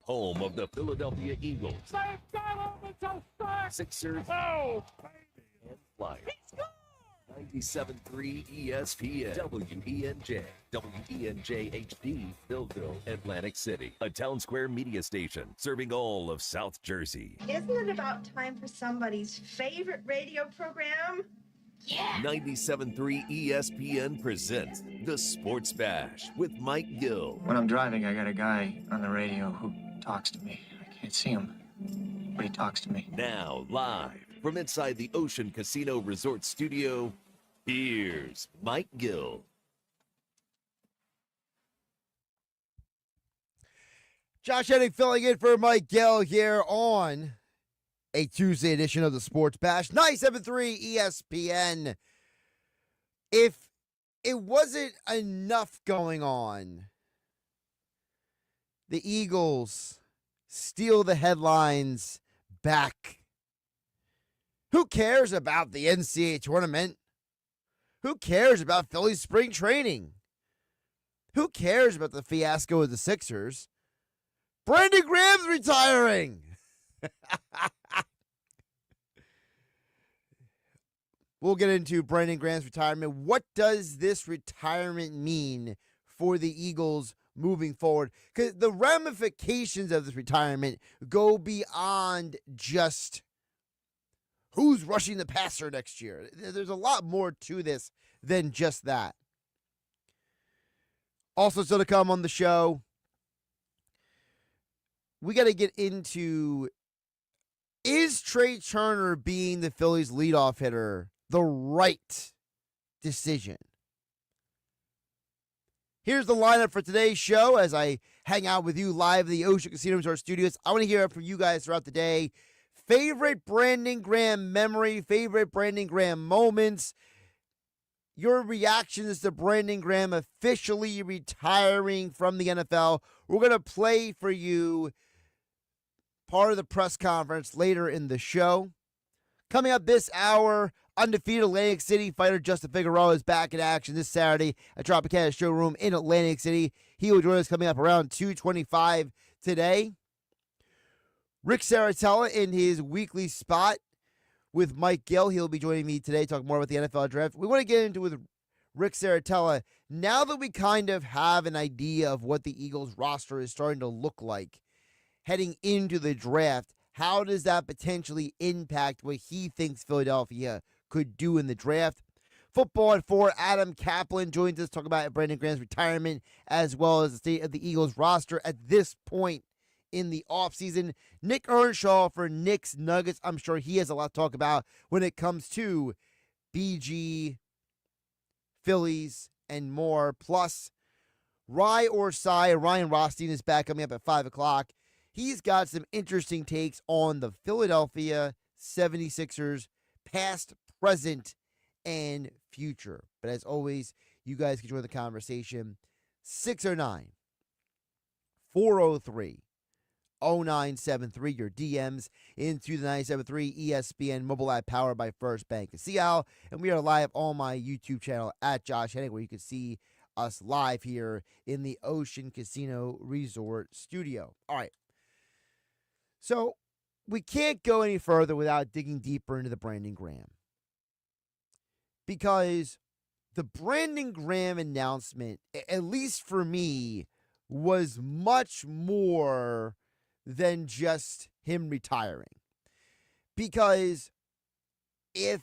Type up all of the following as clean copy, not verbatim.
home of the Philadelphia Eagles, They've got him. It's a sack. Sixers, Oh, and Flyers. 97.3 ESPN, WENJ, WENJ HD, Millville, Atlantic City, a Town Square media station serving all of South Jersey. Isn't it about time for somebody's favorite radio program? Yeah. 97.3 ESPN presents The Sports Bash with Mike Gill. When I'm driving, I got a guy on the radio who talks to me. I can't see him, but he talks to me. Now, live from inside the Ocean Casino Resort Studio, here's Mike Gill. Josh Hennig filling in for Mike Gill here on a Tuesday edition of the Sports Bash, 97.3 ESPN. If it wasn't enough going on, the Eagles steal the headlines back. Who cares about the NCAA tournament? Who cares about Phillies spring training? Who cares about the fiasco of the Sixers? Brandon Graham's retiring. We'll get into Brandon Graham's retirement. What does this retirement mean for the Eagles moving forward? Because the ramifications of this retirement go beyond just who's rushing the passer next year. There's a lot more to this than just that. Also, still to come on the show, we got to get into, is Trey Turner being the Phillies leadoff hitter the right decision? Here's the lineup for today's show as I hang out with you live in the Ocean Casino Resort Studios. I want to hear from you guys throughout the day. Favorite Brandon Graham memory, favorite Brandon Graham moments, your reactions to Brandon Graham officially retiring from the NFL. We're going to play for you part of the press conference later in the show. Coming up this hour, undefeated Atlantic City fighter Justin Figueroa is back in action this Saturday at Tropicana Showroom in Atlantic City. He will join us coming up around 2:25 today. Rick Saratella in his weekly spot with Mike Gill. He'll be joining me today, talking more about the NFL draft. We want to get into with Rick Saratella. Now that we kind of have an idea of what the Eagles roster is starting to look like heading into the draft, how does that potentially impact what he thinks Philadelphia could do in the draft? Football at 4, Adam Kaplan joins us, talking about Brandon Graham's retirement as well as the state of the Eagles roster at this point in the offseason. Nick Earnshaw for Nick's Nuggets. I'm sure he has a lot to talk about when it comes to BG, Phillies, and more. Plus, Rye or Cy, Ryan Rothstein is back coming up at 5 o'clock. He's got some interesting takes on the Philadelphia 76ers, past, present, and future. But as always, you guys can join the conversation. 609 403 0973, your DMs into the 97.3 ESPN mobile app powered by First Bank of Seattle. And we are live on my YouTube channel at Josh Hennig, where you can see us live here in the Ocean Casino Resort Studio. All right. So we can't go any further without digging deeper into the Brandon Graham. Because the Brandon Graham announcement, at least for me, was much more than just him retiring. Because if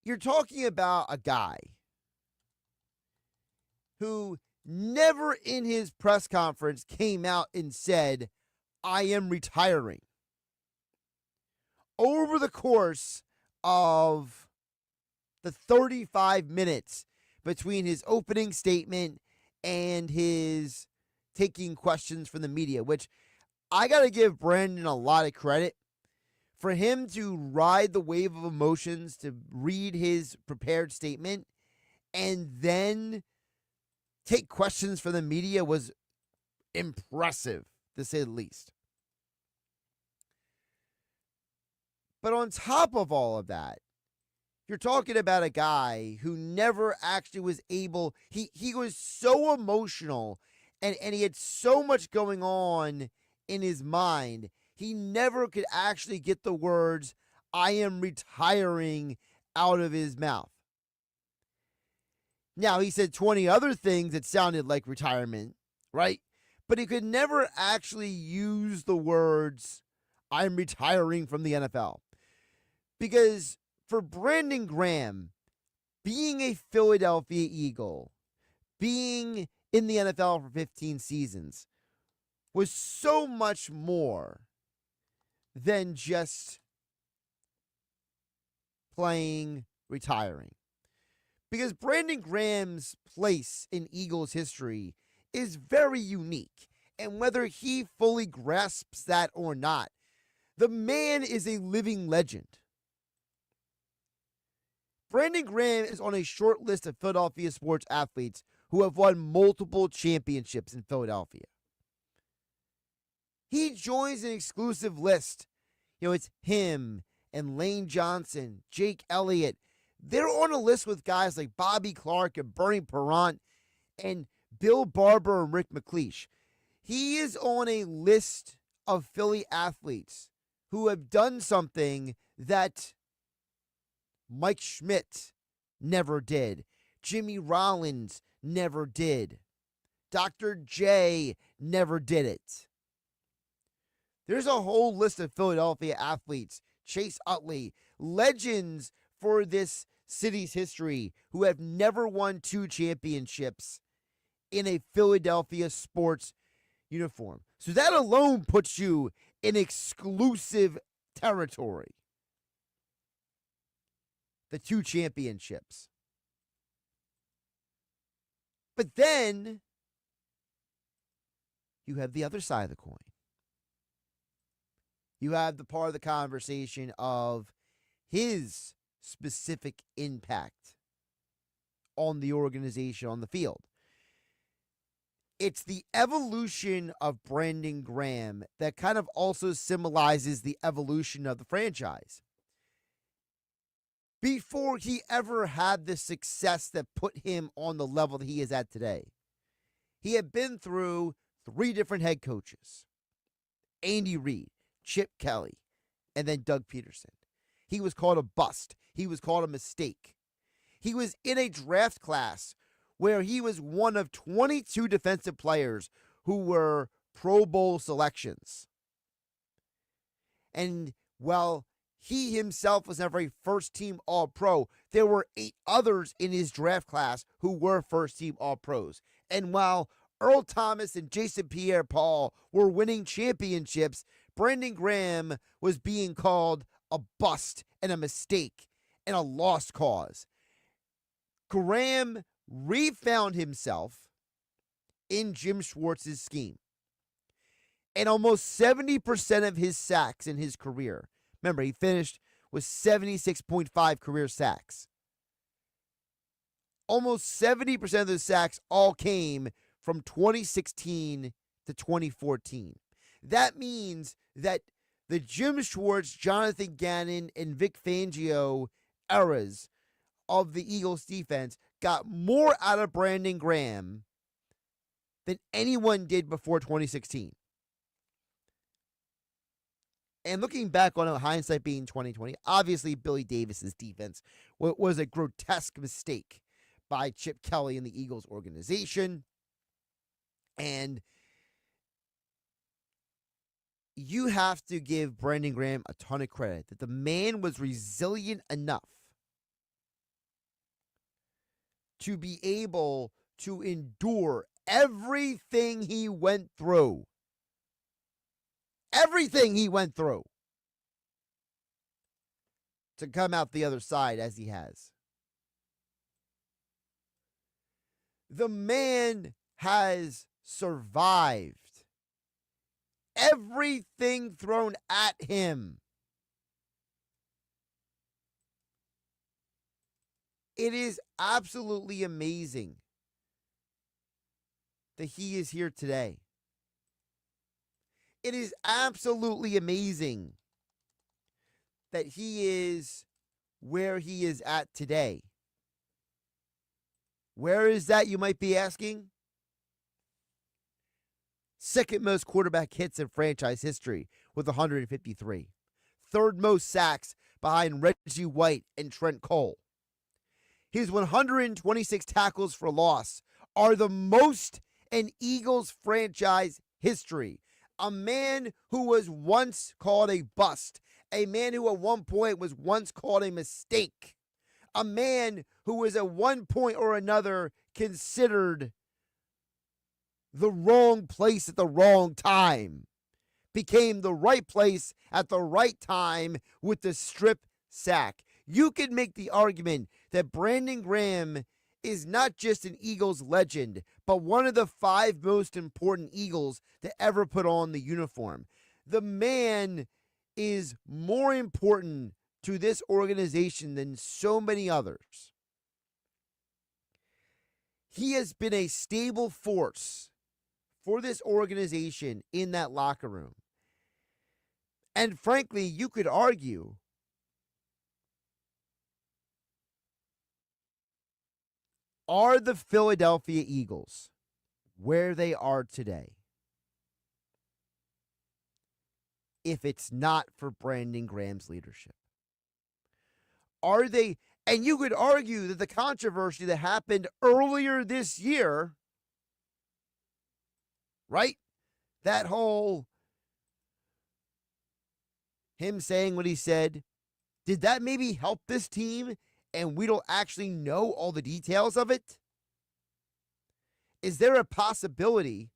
you're talking about a guy who never in his press conference came out and said, I am retiring. Over the course of the 35 minutes between his opening statement and his taking questions from the media, which I got to give Brandon a lot of credit for him to ride the wave of emotions, to read his prepared statement, and then take questions from the media was impressive, to say the least. But on top of all of that, you're talking about a guy who never actually was able, he was so emotional And he had so much going on in his mind, he never could actually get the words, I am retiring, out of his mouth. Now, he said 20 other things that sounded like retirement, right? But he could never actually use the words, I'm retiring from the NFL. Because for Brandon Graham, being a Philadelphia Eagle, being in the NFL for 15 seasons, was so much more than just playing, retiring. Because Brandon Graham's place in Eagles history is very unique. And whether he fully grasps that or not, the man is a living legend. Brandon Graham is on a short list of Philadelphia sports athletes who have won multiple championships in Philadelphia. He joins an exclusive list. It's him and Lane Johnson, Jake Elliott. They're on a list with guys like Bobby Clark and Bernie Perrant and Bill Barber and Rick McLeish. He is on a list of Philly athletes who have done something that Mike Schmidt never did. Jimmy Rollins never did. Dr. J never did it. There's a whole list of Philadelphia athletes, Chase Utley, legends for this city's history, who have never won 2 championships in a Philadelphia sports uniform. So that alone puts you in exclusive territory. The 2 championships. But then you have the other side of the coin. You have the part of the conversation of his specific impact on the organization on the field. It's the evolution of Brandon Graham that kind of also symbolizes the evolution of the franchise. Before he ever had the success that put him on the level that he is at today, he had been through 3 different head coaches. Andy Reid, Chip Kelly, and then Doug Peterson. He was called a bust. He was called a mistake. He was in a draft class where he was one of 22 defensive players who were Pro Bowl selections. And while he himself was never a first-team All-Pro, there were 8 others in his draft class who were first-team All-Pros. And while Earl Thomas and Jason Pierre-Paul were winning championships, Brandon Graham was being called a bust and a mistake and a lost cause. Graham refound himself in Jim Schwartz's scheme. And almost 70% of his sacks in his career, remember, he finished with 76.5 career sacks. Almost 70% of those sacks all came from 2016 to 2014. That means that the Jim Schwartz, Jonathan Gannon, and Vic Fangio eras of the Eagles defense got more out of Brandon Graham than anyone did before 2016. And looking back on it, hindsight being 2020, obviously Billy Davis's defense was a grotesque mistake by Chip Kelly and the Eagles organization. And you have to give Brandon Graham a ton of credit that the man was resilient enough to be able to endure everything he went through. Everything he went through to come out the other side as he has. The man has survived everything thrown at him. It is absolutely amazing that he is here today. It is absolutely amazing that he is where he is at today. Where is that, you might be asking? Second most quarterback hits in franchise history with 153. Third most sacks behind Reggie White and Trent Cole. His 126 tackles for loss are the most in Eagles franchise history. A man who was once called a bust. A man who at one point was once called a mistake. A man who was at one point or another considered the wrong place at the wrong time, became the right place at the right time with the strip sack. You could make the argument that Brandon Graham is not just an Eagles legend, but one of the 5 most important Eagles to ever put on the uniform. The man is more important to this organization than so many others. He has been a stable force for this organization in that locker room. And frankly, you could argue are the Philadelphia Eagles where they are today if it's not for Brandon Graham's leadership? Are they? And you could argue that the controversy that happened earlier this year, right? That whole him saying what he said, did that maybe help this team and we don't actually know all the details of it? Is there a possibility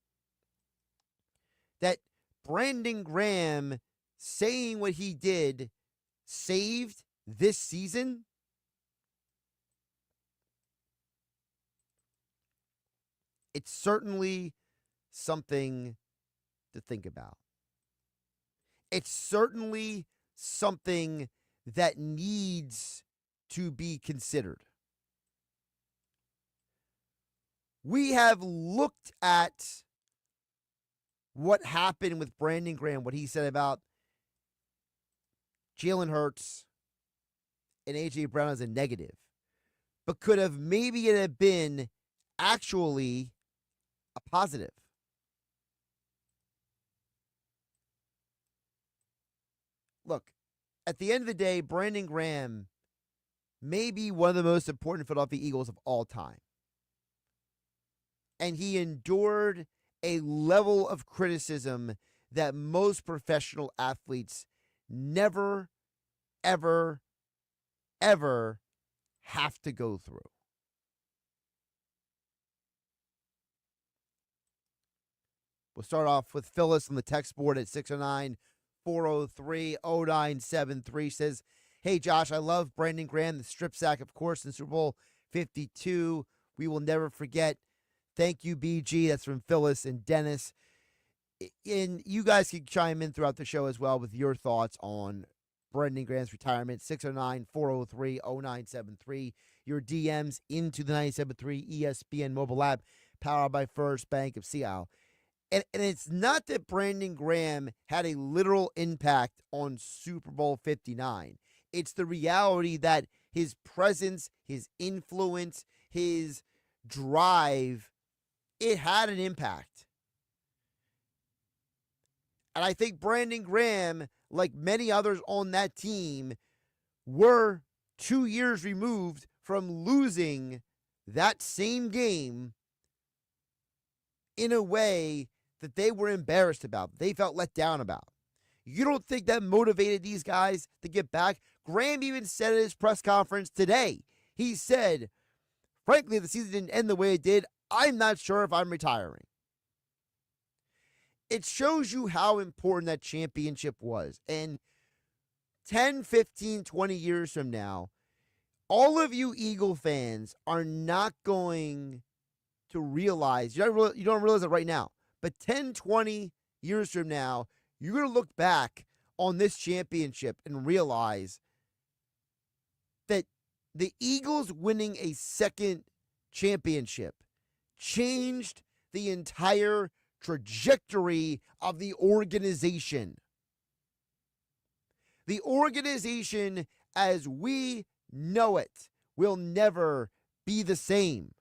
that Brandon Graham saying what he did saved this season? It's certainly something to think about. It's certainly something that needs to be considered. We have looked at what happened with Brandon Graham, what he said about Jalen Hurts and A.J. Brown as a negative, but could have maybe it have been actually a positive. Look, at the end of the day, Brandon Graham may be one of the most important Philadelphia Eagles of all time. And he endured a level of criticism that most professional athletes never, ever, ever have to go through. We'll start off with Phyllis on the text board at 609-403-0973. Says, hey, Josh, I love Brandon Graham, the strip sack, of course, in Super Bowl 52. We will never forget. Thank you, BG. That's from Phyllis and Dennis. And you guys can chime in throughout the show as well with your thoughts on Brandon Graham's retirement. 609-403-0973. Your DMs into the 97.3 ESPN mobile app, powered by First Bank of Seattle. And it's not that Brandon Graham had a literal impact on Super Bowl 59. It's the reality that his presence, his influence, his drive, it had an impact. And I think Brandon Graham, like many others on that team, were 2 years removed from losing that same game in a way that they were embarrassed about, they felt let down about. You don't think that motivated these guys to get back? Graham even said at his press conference today, he said, frankly, if the season didn't end the way it did, I'm not sure if I'm retiring. It shows you how important that championship was. And 10, 15, 20 years from now, all of you Eagle fans are not going to realize, you don't realize it right now, but 10, 20 years from now, you're going to look back on this championship and realize that the Eagles winning a second championship changed the entire trajectory of the organization. The organization as we know it will never be the same.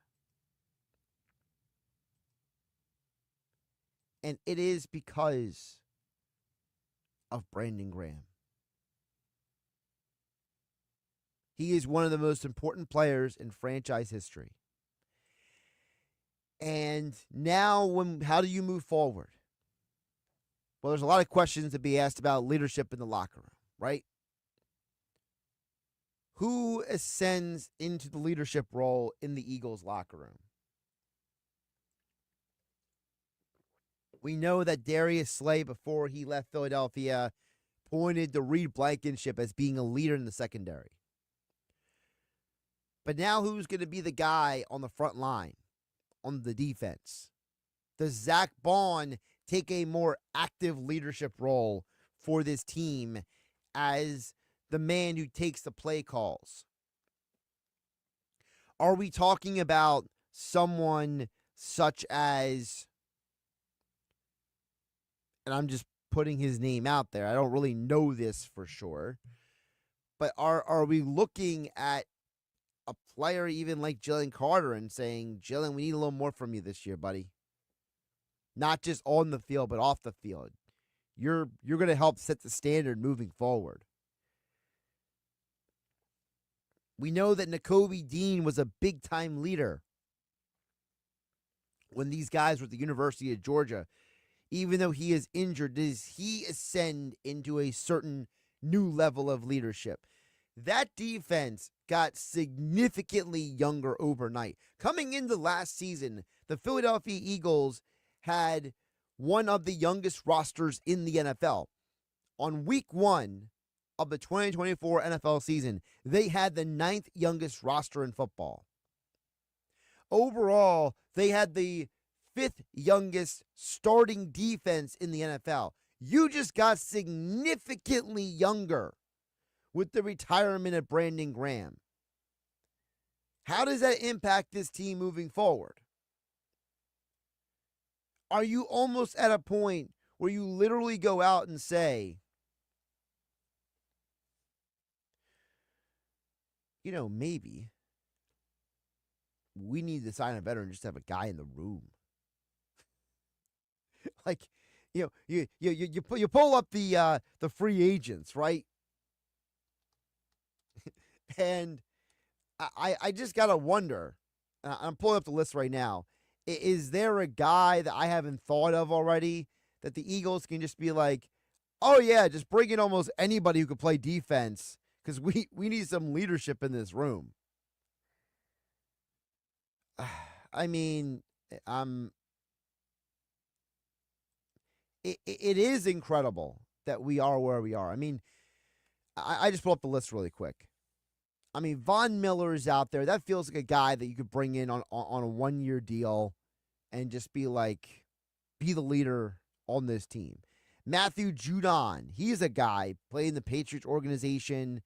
And it is because of Brandon Graham. He is one of the most important players in franchise history. And now, how do you move forward? Well, there's a lot of questions to be asked about leadership in the locker room, right? Who ascends into the leadership role in the Eagles locker room? We know that Darius Slay, before he left Philadelphia, pointed to Reed Blankenship as being a leader in the secondary. But now who's going to be the guy on the front line, on the defense? Does Zach Bond take a more active leadership role for this team as the man who takes the play calls? Are we talking about someone such as, and I'm just putting his name out there, I don't really know this for sure, but are we looking at a player even like Jalen Carter and saying, Jalen, we need a little more from you this year, buddy? Not just on the field, but off the field. You're going to help set the standard moving forward. We know that Nakobe Dean was a big-time leader when these guys were at the University of Georgia. Even though he is injured, does he ascend into a certain new level of leadership? That defense got significantly younger overnight. Coming into last season, the Philadelphia Eagles had one of the youngest rosters in the NFL. On week 1 of the 2024 NFL season, they had the 9th youngest roster in football. Overall, they had the 5th youngest starting defense in the NFL. You just got significantly younger with the retirement of Brandon Graham. How does that impact this team moving forward? Are you almost at a point where you literally go out and say, maybe we need to sign a veteran and just have a guy in the room? Like, you pull up the free agents, right? And I just gotta wonder. I'm pulling up the list right now. Is there a guy that I haven't thought of already that the Eagles can just be like, oh yeah, just bring in almost anybody who could play defense because we need some leadership in this room? I mean, it is incredible that we are where we are. I mean, I just pull up the list really quick. I mean, Von Miller is out there. That feels like a guy that you could bring in on a 1-year deal and just be the leader on this team. Matthew Judon, he's a guy playing the Patriots organization.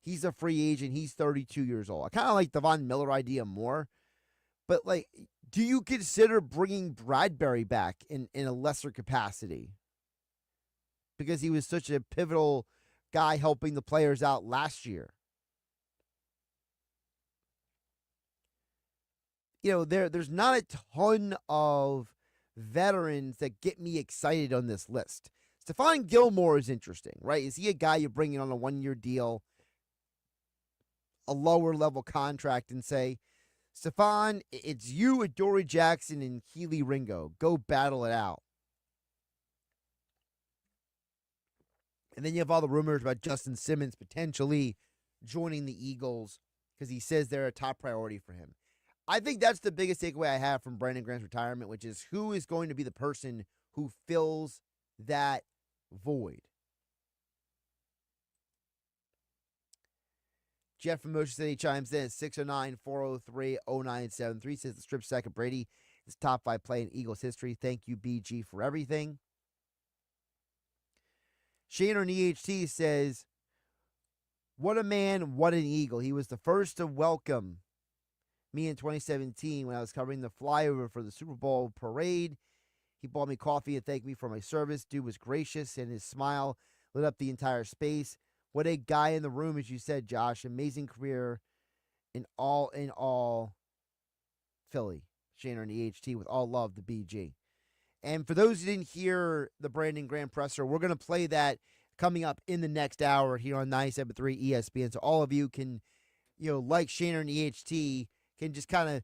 He's a free agent. He's 32 years old. I kind of like the Von Miller idea more. But, do you consider bringing Bradbury back in a lesser capacity? Because he was such a pivotal guy helping the players out last year. There's not a ton of veterans that get me excited on this list. Stephon Gilmore is interesting, right? Is he a guy you bring in on a 1-year deal, a lower level contract, and say, Stephon, it's you, Adoree Jackson, and Keely Ringo. Go battle it out. And then you have all the rumors about Justin Simmons potentially joining the Eagles because he says they're a top priority for him. I think that's the biggest takeaway I have from Brandon Graham's retirement, which is who is going to be the person who fills that void. Jeff from Motion City chimes in at 609-403-0973. Says the strip sack of Brady is top 5 play in Eagles history. Thank you, BG, for everything. Shane on EHT says, what a man, what an Eagle. He was the first to welcome me in 2017 when I was covering the flyover for the Super Bowl parade. He bought me coffee and thanked me for my service. Dude was gracious, and his smile lit up the entire space. What a guy in the room, as you said, Josh. Amazing career in all, Philly. Shane on EHT with all love, the BG. And for those who didn't hear the Brandon Graham presser, we're going to play that coming up in the next hour here on 97.3 ESPN. So all of you can, like Shaner and EHT, can just kind of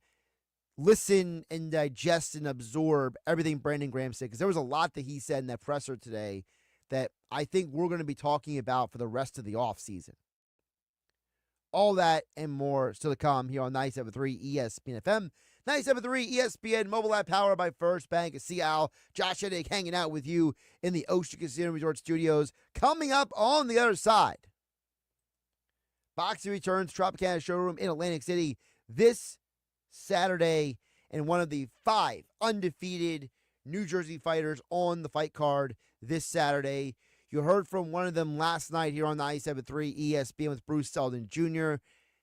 listen and digest and absorb everything Brandon Graham said, because there was a lot that he said in that presser today that I think we're going to be talking about for the rest of the offseason. All that and more still to come here on 97.3 ESPN FM. 97.3 ESPN mobile app powered by First Bank. See Al, Josh Hennig hanging out with you in the Ocean Casino Resort Studios. Coming up on the other side, boxing returns, Tropicana Showroom in Atlantic City this Saturday, and one of the 5 undefeated New Jersey fighters on the fight card this Saturday. You heard from one of them last night here on 97.3 ESPN with Bruce Seldon Jr.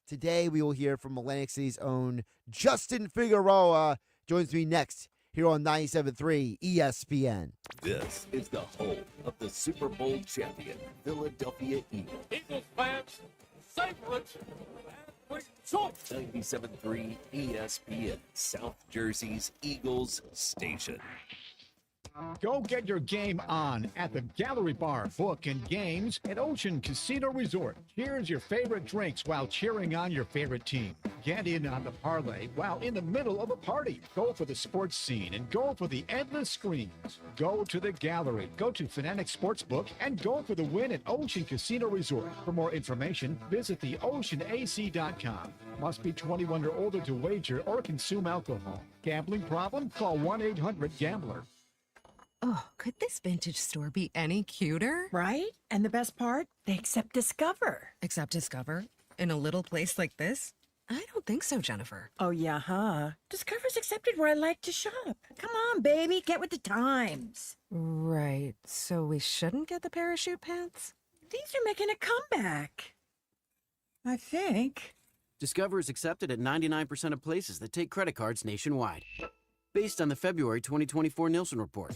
Today we will hear from Atlantic City's own Justin Figueroa. Joins me next here on 97.3 ESPN. This is the home of the Super Bowl champion, Philadelphia Eagles. Eagles fans, savor it and rejoice. 97.3 ESPN, South Jersey's Eagles station. Go get your game on at the Gallery Bar, Book and Games at Ocean Casino Resort. Cheers your favorite drinks while cheering on your favorite team. Get in on the parlay while in the middle of a party. Go for the sports scene and go for the endless screens. Go to the Gallery, go to Fanatic Sportsbook, and go for the win at Ocean Casino Resort. For more information, visit theoceanac.com. Must be 21 or older to wager or consume alcohol. Gambling problem? Call 1-800-GAMBLER. Oh, could this vintage store be any cuter? Right? And the best part? They accept Discover. Accept Discover? In a little place like this? I don't think so, Jennifer. Oh, yeah, huh? Discover's accepted where I like to shop. Come on, baby, get with the times. Right, so we shouldn't get the parachute pants? These are making a comeback. I think. Discover is accepted at 99% of places that take credit cards nationwide. Based on the February 2024 Nielsen report.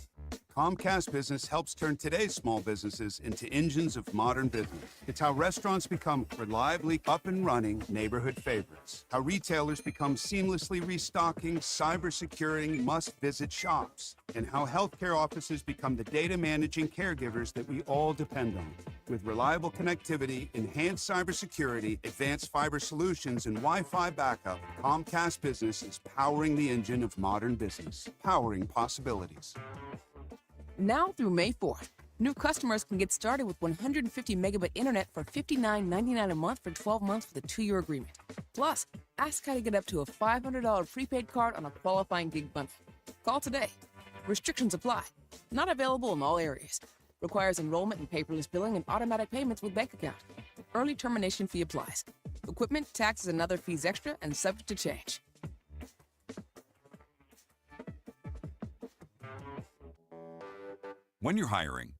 Comcast Business helps turn today's small businesses into engines of modern business. It's how restaurants become reliably up and running neighborhood favorites. How retailers become seamlessly restocking, cyber-securing, must-visit shops. And how healthcare offices become the data managing caregivers that we all depend on. With reliable connectivity, enhanced cybersecurity, advanced fiber solutions, and Wi-Fi backup, Comcast Business is powering the engine of modern business, powering possibilities. Now through May 4th, new customers can get started with 150 megabit internet for $59.99 a month for 12 months with a 2-year agreement. Plus, ask how to get up to a $500 prepaid card on a qualifying gig bundle. Call today. Restrictions apply. Not available in all areas. Requires enrollment in paperless billing and automatic payments with bank account. Early termination fee applies. Equipment, taxes, and other fees extra and subject to change. When you're hiring,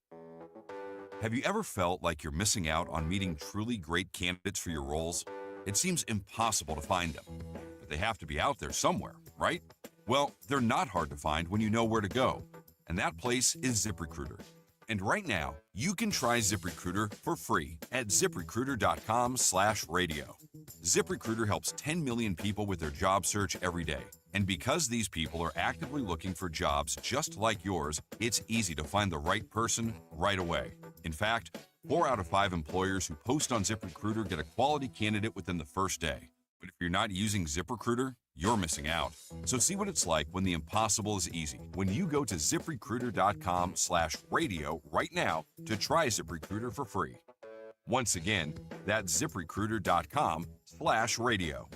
have you ever felt like you're missing out on meeting truly great candidates for your roles? It seems impossible to find them, but they have to be out there somewhere, right? Well, they're not hard to find when you know where to go, and that place is ZipRecruiter. And right now, you can try ZipRecruiter for free at ZipRecruiter.com/radio. ZipRecruiter helps 10 million people with their job search every day. And because these people are actively looking for jobs just like yours, it's easy to find the right person right away. In fact, 4 out of 5 employers who post on ZipRecruiter get a quality candidate within the first day. But if you're not using ZipRecruiter, you're missing out. So see what it's like when the impossible is easy. When you go to ZipRecruiter.com/radio right now to try ZipRecruiter for free. Once again, that's ZipRecruiter.com/radio.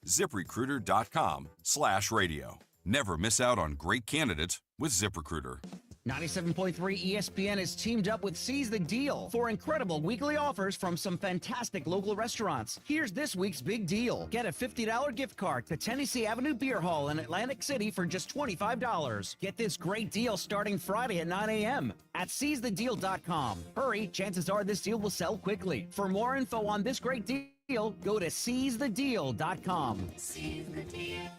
ZipRecruiter.com/radio. Never miss out on great candidates with ZipRecruiter. 97.3 ESPN is teamed up with Seize the Deal for incredible weekly offers from some fantastic local restaurants. Here's this week's big deal. Get a $50 gift card to Tennessee Avenue Beer Hall in Atlantic City for just $25. Get this great deal starting Friday at 9 a.m. at SeizeTheDeal.com. Hurry, chances are this deal will sell quickly. For more info on this great deal, go to SeizeTheDeal.com. Seize the deal.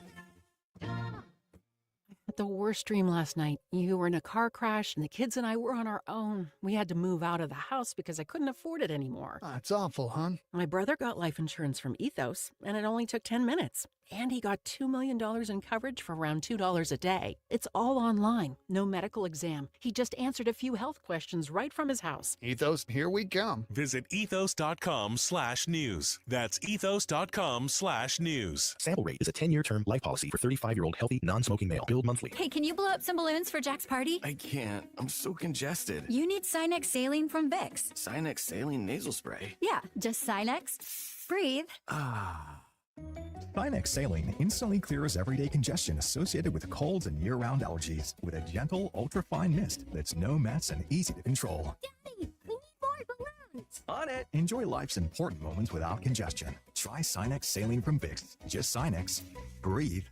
Had the worst dream last night. You were in a car crash and the kids and I were on our own. We had to move out of the house because I couldn't afford it anymore. That's awful, hon. My brother got life insurance from Ethos and it only took 10 minutes. And he got $2 million in coverage for around $2 a day. It's all online, no medical exam. He just answered a few health questions right from his house. Ethos, here we come. Visit ethos.com/news. That's ethos.com/news. Sample Rate is a 10-year term life policy for 35-year-old healthy, non-smoking male. Billed monthly. Hey, can you blow up some balloons for Jack's party? I can't. I'm so congested. You need Sinex Saline from Vicks. Sinex Saline Nasal Spray. Yeah, just Sinex. Breathe. Sinex Saline instantly clears everyday congestion associated with colds and year-round allergies with a gentle, ultra-fine mist that's no mess and easy to control. Daddy, we need more balloons. On it. Enjoy life's important moments without congestion. Try Sinex Saline from Vicks. Just Sinex. Breathe.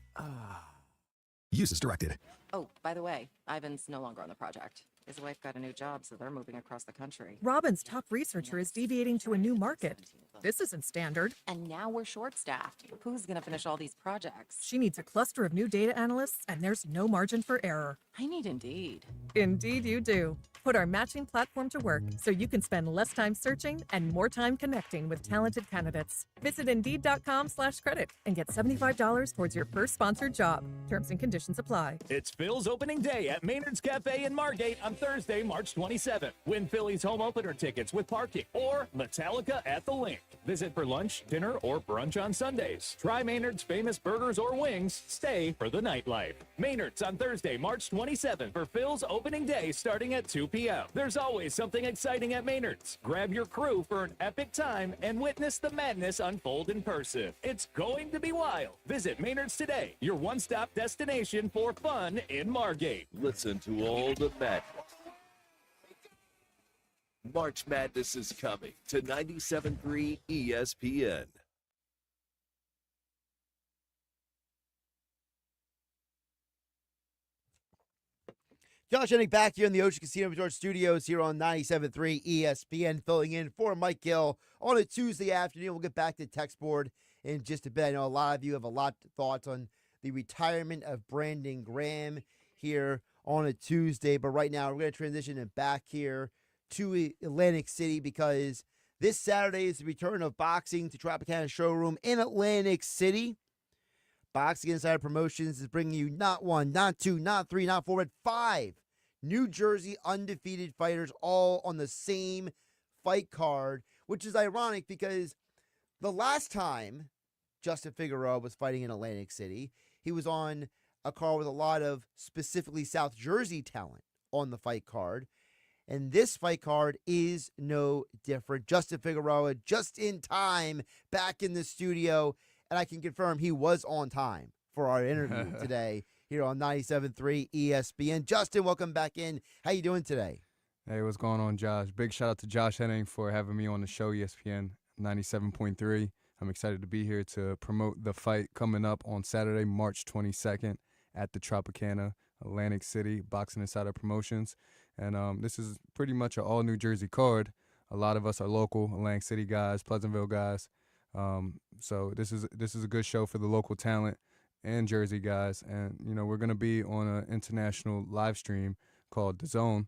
Use as directed. Oh, by the way, Ivan's no longer on the project. His wife got a new job, so they're moving across the country. Robin's top researcher is deviating to a new market. This isn't standard. And now we're short-staffed. Who's going to finish all these projects? She needs a cluster of new data analysts, and there's no margin for error. I need Indeed. Indeed you do. Put our matching platform to work so you can spend less time searching and more time connecting with talented candidates. Visit Indeed.com/credit and get $75 towards your first sponsored job. Terms and conditions apply. It's Phil's opening day at Maynard's Cafe in Margate on Thursday, March 27th. Win Phillies home opener tickets with parking or Metallica at the Link. Visit for lunch, dinner, or brunch on Sundays. Try Maynard's famous burgers or wings. Stay for the nightlife. Maynard's on Thursday, March 27th for Phil's opening day starting at 2 p.m. There's always something exciting at Maynard's. Grab your crew for an epic time and witness the madness unfold in person. It's going to be wild. Visit Maynard's today, your one-stop destination for fun in Margate. Listen to all the madness. March Madness is coming to 97.3 ESPN. Josh Hennig back here in the Ocean Casino Resort Studios here on 97.3 ESPN, filling in for Mike Gill on a Tuesday afternoon. We'll get back to the text board in just a bit. I know a lot of you have a lot of thoughts on the retirement of Brandon Graham here on a Tuesday, but right now we're going to transition it back here to Atlantic City because this Saturday is the return of boxing to Tropicana Showroom in Atlantic City. Boxing Insider Promotions is bringing you not one, not two, not three, not four, but 5 New Jersey undefeated fighters all on the same fight card, which is ironic because the last time Justin Figueroa was fighting in Atlantic City, he was on a card with a lot of specifically South Jersey talent on the fight card. And this fight card is no different. Justin Figueroa just in time back in the studio. And I can confirm he was on time for our interview today here on 97.3 ESPN. Justin, welcome back in. How you doing today? Hey, what's going on, Josh? Big shout out to Josh Hennig for having me on the show, ESPN 97.3. I'm excited to be here to promote the fight coming up on Saturday, March 22nd at the Tropicana, Atlantic City, Boxing Insider Promotions. And this is pretty much an all-New Jersey card. A lot of us are local Atlantic City guys, Pleasantville guys. So this is a good show for the local talent and Jersey guys. And, you know, we're going to be on an international live stream called The Zone.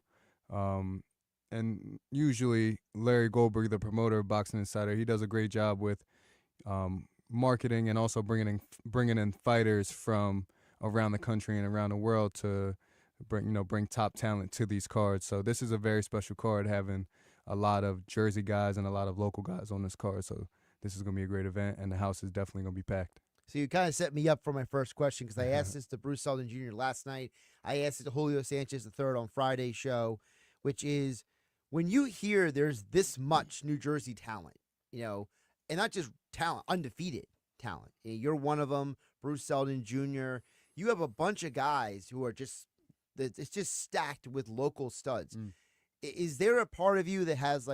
And usually Larry Goldberg, the promoter of Boxing Insider, he does a great job with marketing and also bringing in fighters from around the country and around the world to bring top talent to these cards. So this is a very special card, having a lot of Jersey guys and a lot of local guys on this card. So this is going to be a great event, and the house is definitely going to be packed. So you kind of set me up for my first question because I asked this to Bruce Seldon Jr. last night. I asked it to Julio Sanchez III on Friday's show, which is when you hear there's this much New Jersey talent, you know, and not just talent, undefeated talent. You're one of them, Bruce Seldon Jr. You have a bunch of guys who are it's just stacked with local studs. Is there a part of you that has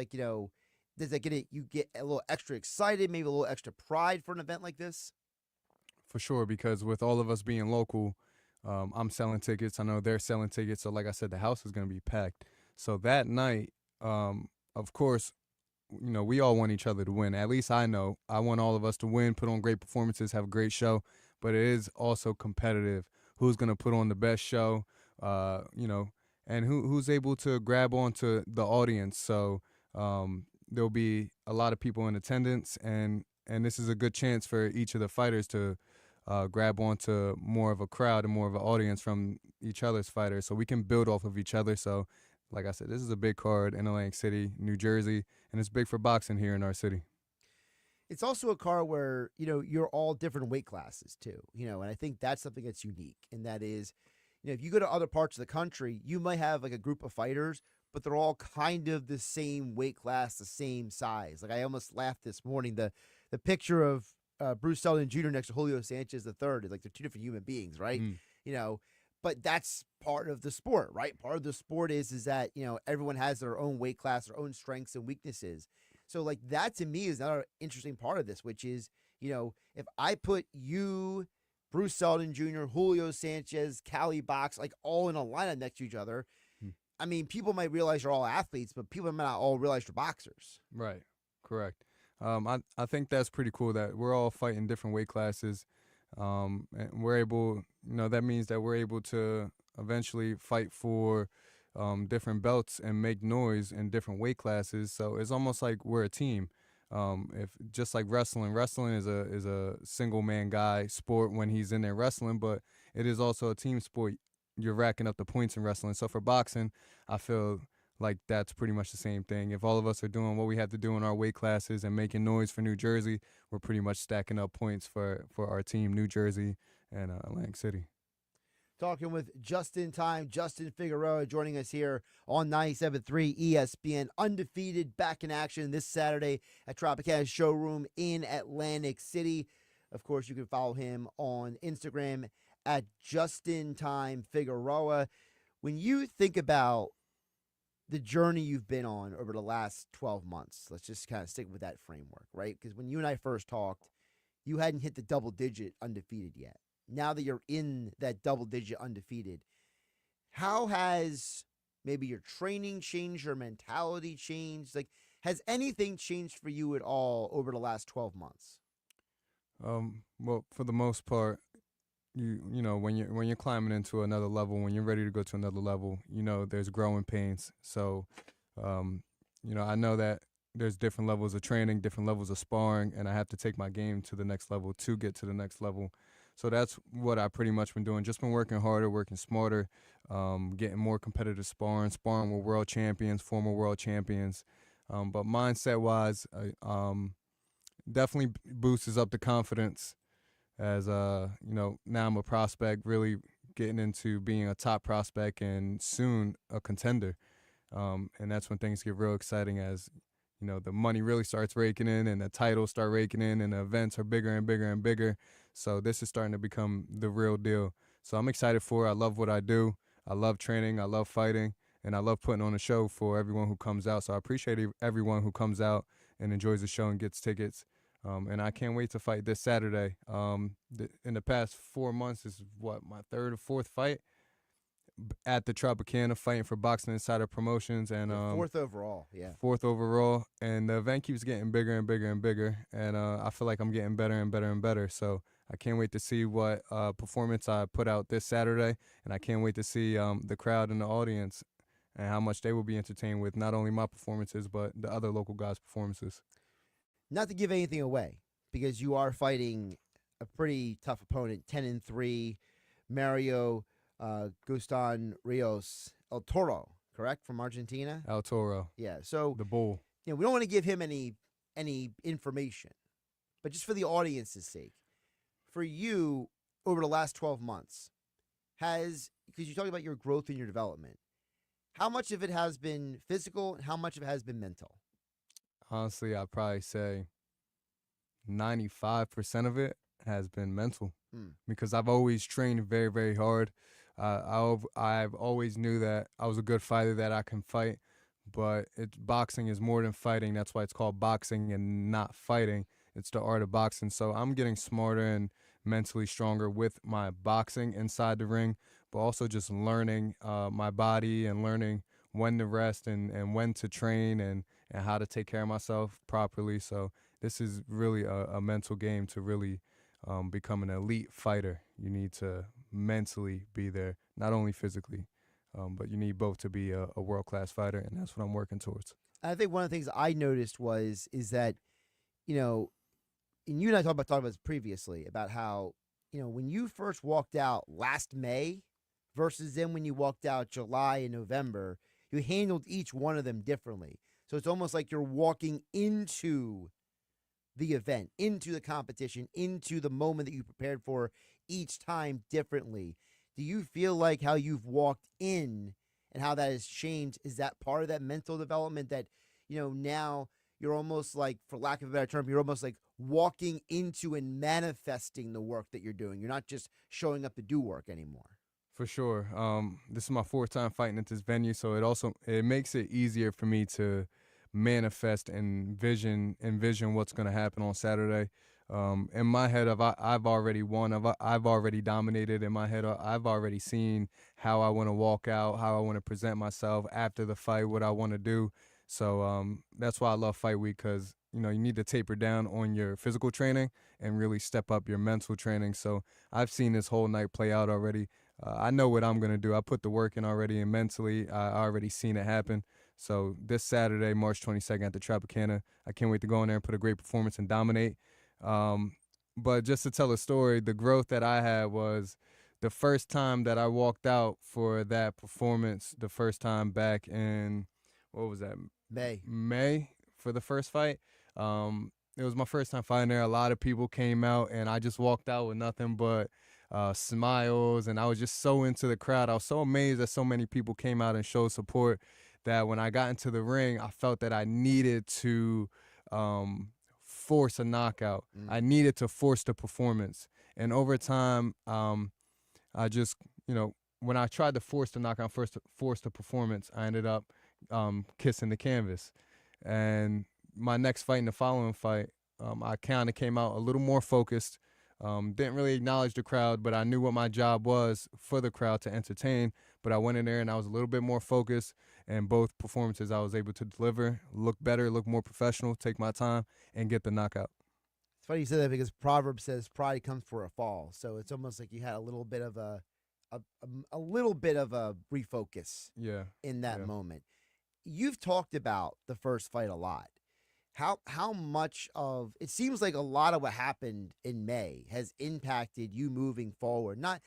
does that you get a little extra excited, maybe a little extra pride for an event like this? For sure, because with all of us being local, I'm selling tickets. I know they're selling tickets. So like I said, the house is going to be packed. So that night, of course, you know, we all want each other to win. At least I know. I want all of us to win, put on great performances, have a great show. But it is also competitive. Who's going to put on the best show, you know, and who's able to grab onto the audience. So there'll be a lot of people in attendance, and this is a good chance for each of the fighters to grab onto more of a crowd and more of an audience from each other's fighters, so we can build off of each other. So, like I said, this is a big card in Atlantic City, New Jersey, and it's big for boxing here in our city. It's also a card where, you're all different weight classes too, and I think that's something that's unique. And that is, if you go to other parts of the country, you might have like a group of fighters, but they're all kind of the same weight class, the same size. Like I almost laughed this morning. The picture of Bruce Seldon Jr. next to Julio Sanchez III is like they're two different human beings, right? But that's part of the sport, right? Part of the sport is that, everyone has their own weight class, their own strengths and weaknesses. So like that to me is another interesting part of this, which is, if I put you, Bruce Seldon Jr., Julio Sanchez, Cali Box, like all in a lineup next to each other, I mean, people might realize you're all athletes, but people might not all realize you're boxers. Right. Correct. I think that's pretty cool that we're all fighting different weight classes. And we're able, that means that we're able to eventually fight for different belts and make noise in different weight classes. So it's almost like we're a team. If just like wrestling is a single man guy sport when he's in there wrestling, but it is also a team sport. You're racking up the points in wrestling. So for boxing, I feel like that's pretty much the same thing. If all of us are doing what we have to do in our weight classes and making noise for New Jersey, we're pretty much stacking up points for our team, New Jersey and Atlantic City. Talking with Justin Figueroa, joining us here on 97.3 ESPN. Undefeated, back in action this Saturday at Tropicana Showroom in Atlantic City. Of course, you can follow him on Instagram at JustinTimeFigueroa. When you think about the journey you've been on over the last 12 months, let's just kind of stick with that framework, right? Because when you and I first talked, you hadn't hit the double-digit undefeated yet. Now that you're in that double-digit undefeated, how has maybe your training changed, your mentality changed? Like, has anything changed for you at all over the last 12 months? Well, for the most part, you know when you're climbing into another level, when you're ready to go to another level, there's growing pains. So, I know that there's different levels of training, different levels of sparring, and I have to take my game to the next level to get to the next level. So that's what I pretty much been doing. Just been working harder, working smarter, getting more competitive sparring with world champions, former world champions. But mindset-wise, definitely boosts up the confidence as, now I'm a prospect, really getting into being a top prospect and soon a contender. And that's when things get real exciting as, the money really starts raking in and the titles start raking in and the events are bigger and bigger and bigger. So this is starting to become the real deal. So I'm excited for it. I love what I do. I love training. I love fighting. And I love putting on a show for everyone who comes out. So I appreciate everyone who comes out and enjoys the show and gets tickets. And I can't wait to fight this Saturday. In the past 4 months, this is my third or fourth fight at the Tropicana, fighting for Boxing Insider Promotions, and fourth overall, yeah. Fourth overall, and the event keeps getting bigger and bigger and bigger, and I feel like I'm getting better and better and better. So I can't wait to see what performance I put out this Saturday, and I can't wait to see the crowd and the audience and how much they will be entertained with not only my performances but the other local guys' performances. Not to give anything away, because you are fighting a pretty tough opponent, 10-3, Mario Gustan Rios El Toro, correct, from Argentina? El Toro. Yeah, so the bull. We don't want to give him any information, but just for the audience's sake, for you over the last 12 months, because you talked about your growth and your development, how much of it has been physical and how much of it has been mental? Honestly, I'd probably say 95% of it has been mental, because I've always trained very, very hard. I've always knew that I was a good fighter, that I can fight, but boxing is more than fighting. That's why it's called boxing and not fighting. It's the art of boxing. So I'm getting smarter and mentally stronger with my boxing inside the ring, but also just learning my body and learning when to rest and when to train and how to take care of myself properly. So this is really a mental game to really become an elite fighter. You need to mentally be there, not only physically, but you need both to be a world-class fighter, and that's what I'm working towards. I think one of the things I noticed is that, and you and I talked about this previously, about how, when you first walked out last May versus then when you walked out July and November, you handled each one of them differently. So it's almost like you're walking into the event, into the competition, into the moment that you prepared for each time differently. Do you feel like how you've walked in and how that has changed, is that part of that mental development that, now you're almost like, for lack of a better term, you're almost like walking into and manifesting the work that you're doing. You're not just showing up to do work anymore. For sure. This is my 4th time fighting at this venue, so it makes it easier for me to manifest and envision what's going to happen on Saturday. In my head, I've already won. I've already dominated. In my head, I've already seen how I want to walk out, how I want to present myself after the fight, what I want to do. So that's why I love Fight Week, because you need to taper down on your physical training and really step up your mental training. So I've seen this whole night play out already. I know what I'm going to do. I put the work in already, and mentally I already seen it happen. So this Saturday, March 22nd at the Tropicana, I can't wait to go in there and put a great performance and dominate. But just to tell a story, the growth that I had was the first time that I walked out for that performance, the first time back in, what was that? May for the first fight. It was my first time fighting there. A lot of people came out, and I just walked out with nothing but smiles, and I was just so into the crowd. I was so amazed that so many people came out and showed support that when I got into the ring, I felt that I needed to force a knockout. I needed to force the performance. And over time, I just, when I tried to force the knockout, force the performance, I ended up kissing the canvas. And my next fight and the following fight, I kind of came out a little more focused. Didn't really acknowledge the crowd, but I knew what my job was for the crowd to entertain. But I went in there and I was a little bit more focused. And both performances I was able to deliver, look better, look more professional, take my time, and get the knockout. It's funny you said that because Proverbs says pride comes for a fall. So it's almost like you had a little bit of a refocus in that moment. You've talked about the first fight a lot. How much of it seems like a lot of what happened in May has impacted you moving forward, not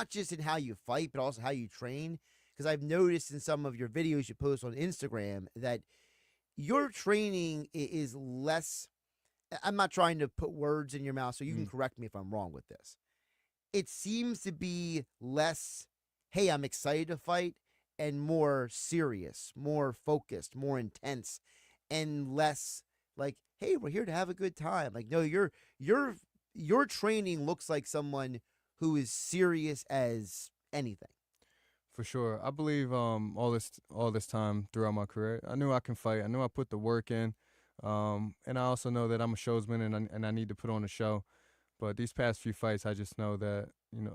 just in how you fight, but also how you train. Because I've noticed in some of your videos you post on Instagram that your training is less. I'm not trying to put words in your mouth, so you can correct me if I'm wrong with this. It seems to be less, hey, I'm excited to fight, and more serious, more focused, more intense, and less like, hey, we're here to have a good time. Like, no, your training looks like someone who is serious as anything. For sure. I believe all this time throughout my career, I knew I can fight. I knew I put the work in. And I also know that I'm a showsman and I need to put on a show. But these past few fights, I just know that,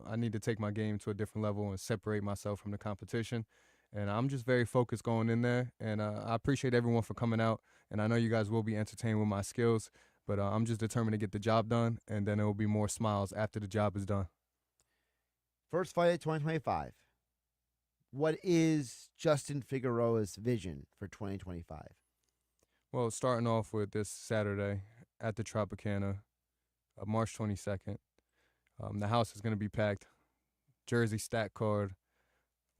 I need to take my game to a different level and separate myself from the competition. And I'm just very focused going in there. And I appreciate everyone for coming out. And I know you guys will be entertained with my skills. But I'm just determined to get the job done. And then there will be more smiles after the job is done. First fight of 2025. What is Justin Figueroa's vision for 2025? Well, starting off with this Saturday at the Tropicana, March 22nd. The house is going to be packed. Jersey stat card,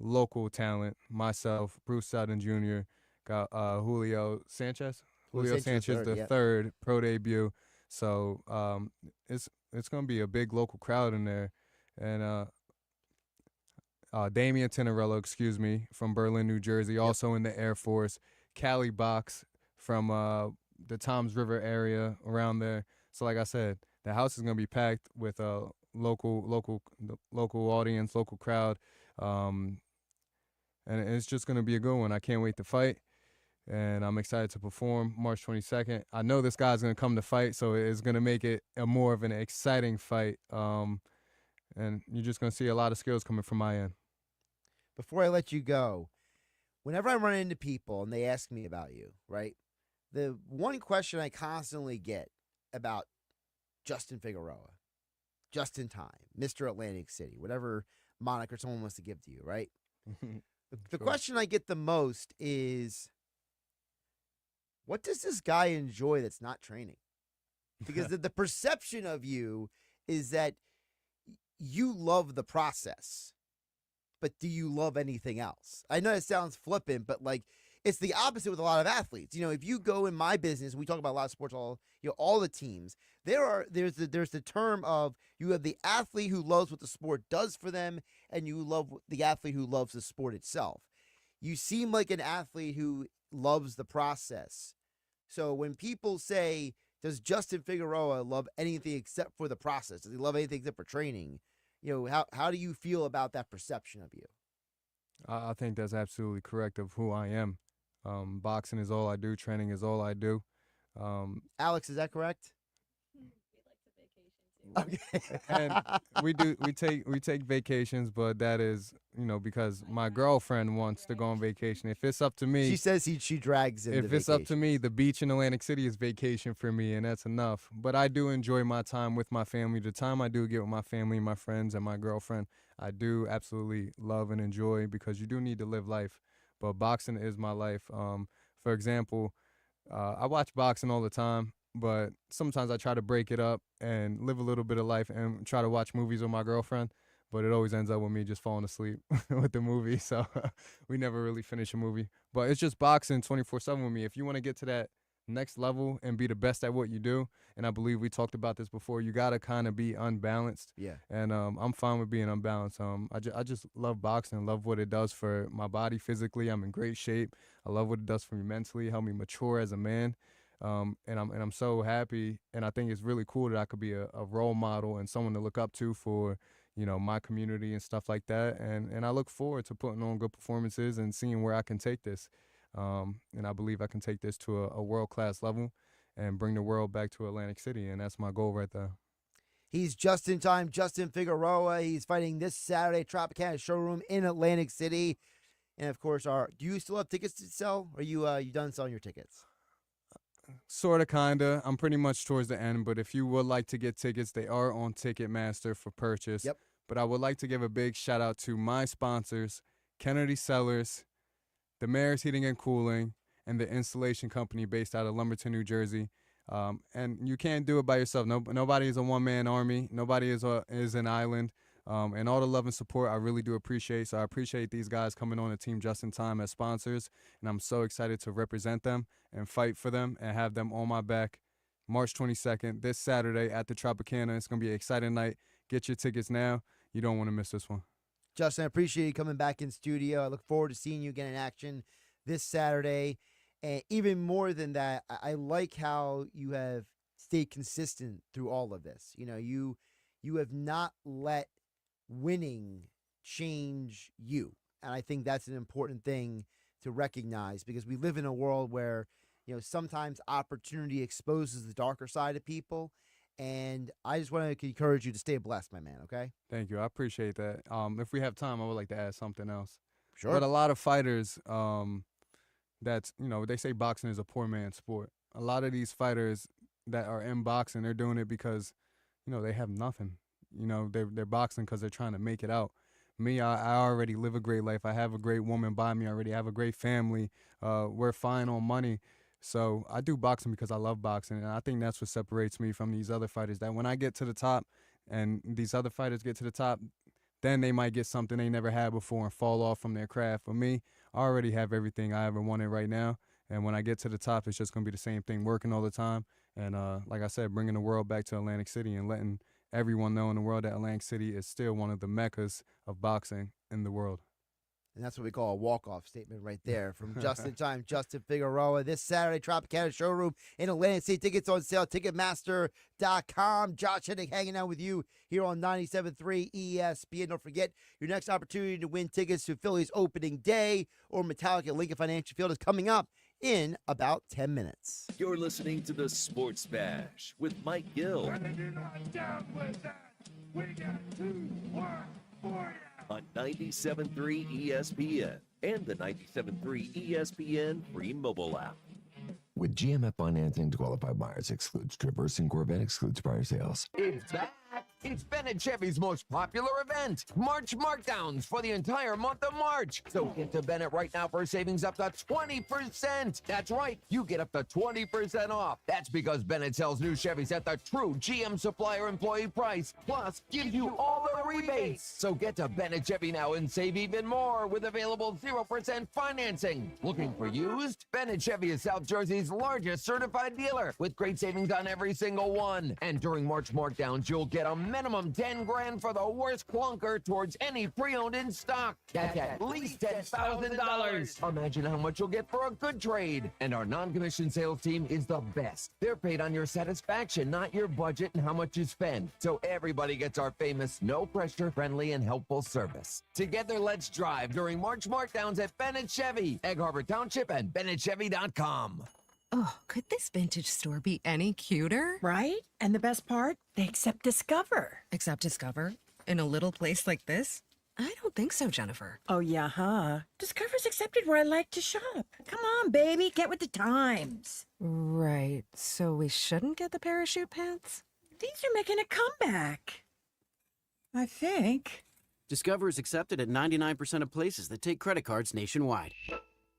local talent, myself, Bruce Sutton Jr., got Julio Sanchez. Julio Sanchez the third pro debut. So it's going to be a big local crowd in there. And Damian Tenorello, from Berlin, New Jersey, also in the Air Force. Callie Box from the Toms River area around there. So like I said, the house is going to be packed with a local audience, local crowd. And it's just going to be a good one. I can't wait to fight. And I'm excited to perform March 22nd. I know this guy's going to come to fight, so it's going to make it a more of an exciting fight. And you're just going to see a lot of skills coming from my end. Before I let you go, whenever I run into people and they ask me about you, right, the one question I constantly get about Justin Figueroa, Just in Time, Mr. Atlantic City, whatever moniker someone wants to give to you, right? The question I get the most is, what does this guy enjoy that's not training? Because the perception of you is that you love the process, but do you love anything else? I know it sounds flippant, but like it's the opposite with a lot of athletes. You know, if you go in my business, we talk about a lot of sports, all the teams. There's the term of you have the athlete who loves what the sport does for them, and you love the athlete who loves the sport itself. You seem like an athlete who loves the process. So when people say, does Justin Figueroa love anything except for the process? Does he love anything except for training? You know, how do you feel about that perception of you? I think that's absolutely correct of who I am. Boxing is all I do. Training is all I do. Alex, is that correct? Okay. And we take vacations, but that is, because my girlfriend wants to go on vacation. If it's up to me, she says she drags in. If it's up to me, the beach in Atlantic City is vacation for me, and that's enough. But I do enjoy my time with my family. The time I do get with my family, my friends, and my girlfriend, I do absolutely love and enjoy, because you do need to live life. But boxing is my life. For example, I watch boxing all the time, but sometimes I try to break it up and live a little bit of life and try to watch movies with my girlfriend, but it always ends up with me just falling asleep with the movie, so we never really finish a movie. But it's just boxing 24/7 with me. If you want to get to that next level and be the best at what you do, and I believe we talked about this before, you got to kind of be unbalanced. Yeah. And I'm fine with being unbalanced. I just love boxing, love what it does for my body physically. I'm in great shape. I love what it does for me mentally, help me mature as a man. And I'm so happy, and I think it's really cool that I could be a role model and someone to look up to for, my community and stuff like that. And I look forward to putting on good performances and seeing where I can take this. And I believe I can take this to a world-class level and bring the world back to Atlantic City, and that's my goal right there. He's just in time, Justin Figueroa. He's fighting this Saturday, Tropicana Showroom in Atlantic City. And of course, do you still have tickets to sell? Or are you done selling your tickets? Sort of, kind of. I'm pretty much towards the end, but if you would like to get tickets, they are on Ticketmaster for purchase. Yep. But I would like to give a big shout out to my sponsors, Kennedy Cellars, the Mayor's Heating and Cooling, and the installation company based out of Lumberton, New Jersey. And you can't do it by yourself. Nobody is a one-man army. Nobody is an island. And all the love and support I really do appreciate. So I appreciate these guys coming on the team just in time as sponsors. And I'm so excited to represent them and fight for them and have them on my back. March 22nd, this Saturday at the Tropicana. It's going to be an exciting night. Get your tickets now. You don't want to miss this one. Justin, I appreciate you coming back in studio. I look forward to seeing you again in action this Saturday. And even more than that, I like how you have stayed consistent through all of this. You have not let winning change you. And I think that's an important thing to recognize, because we live in a world where, sometimes opportunity exposes the darker side of people. And I just want to encourage you to stay blessed, my man, okay? Thank you. I appreciate that. If we have time, I would like to add something else. Sure. But a lot of fighters, they say boxing is a poor man's sport. A lot of these fighters that are in boxing, they're doing it because, they have nothing. They're boxing because they're trying to make it out. Me, I already live a great life. I have a great woman by me already. I have a great family. We're fine on money. So I do boxing because I love boxing, and I think that's what separates me from these other fighters, that when I get to the top and these other fighters get to the top, then they might get something they never had before and fall off from their craft. For me, I already have everything I ever wanted right now, and when I get to the top, it's just going to be the same thing, working all the time, and like I said, bringing the world back to Atlantic City and letting everyone know in the world that Atlantic City is still one of the meccas of boxing in the world. And that's what we call a walk-off statement right there from Justin Figueroa. This Saturday, Tropicana Showroom in Atlantic City. Tickets on sale, Ticketmaster.com. Josh Hennig hanging out with you here on 97.3 ESPN. Don't forget, your next opportunity to win tickets to Phillies opening day or Metallica Lincoln Financial Field is coming up in about 10 minutes. You're listening to the Sports Bash with Mike Gill. When you're not down with that, we got 2 1 for you. On 97.3 ESPN and the 97.3 ESPN free mobile app. With GMF financing, to qualify buyers excludes Traverse and Corvette excludes prior sales. It's back. It's Bennett Chevy's most popular event, March Markdowns, for the entire month of March. So get to Bennett right now for savings up to 20%. That's right, you get up to 20% off. That's because Bennett sells new Chevys at the true GM supplier employee price, plus gives you all the rebates. So get to Bennett Chevy now and save even more with available 0% financing. Looking for used? Bennett Chevy is South Jersey's largest certified dealer with great savings on every single one. And during March markdowns, you'll get a minimum 10 grand for the worst clunker towards any pre-owned in stock. That's at least $10,000. Imagine how much you'll get for a good trade. And our non-commissioned sales team is the best. They're paid on your satisfaction, not your budget and how much you spend. So everybody gets our famous no pressure, friendly, and helpful service. Together, let's drive during March markdowns at Bennett Chevy, Egg Harbor Township, and BennettChevy.com. Oh, could this vintage store be any cuter? Right? And the best part? They accept Discover. Accept Discover? In a little place like this? I don't think so, Jennifer. Oh, yeah, huh? Discover's accepted where I like to shop. Come on, baby, get with the times. Right, so we shouldn't get the parachute pants? These are making a comeback. I think. Discover is accepted at 99% of places that take credit cards nationwide.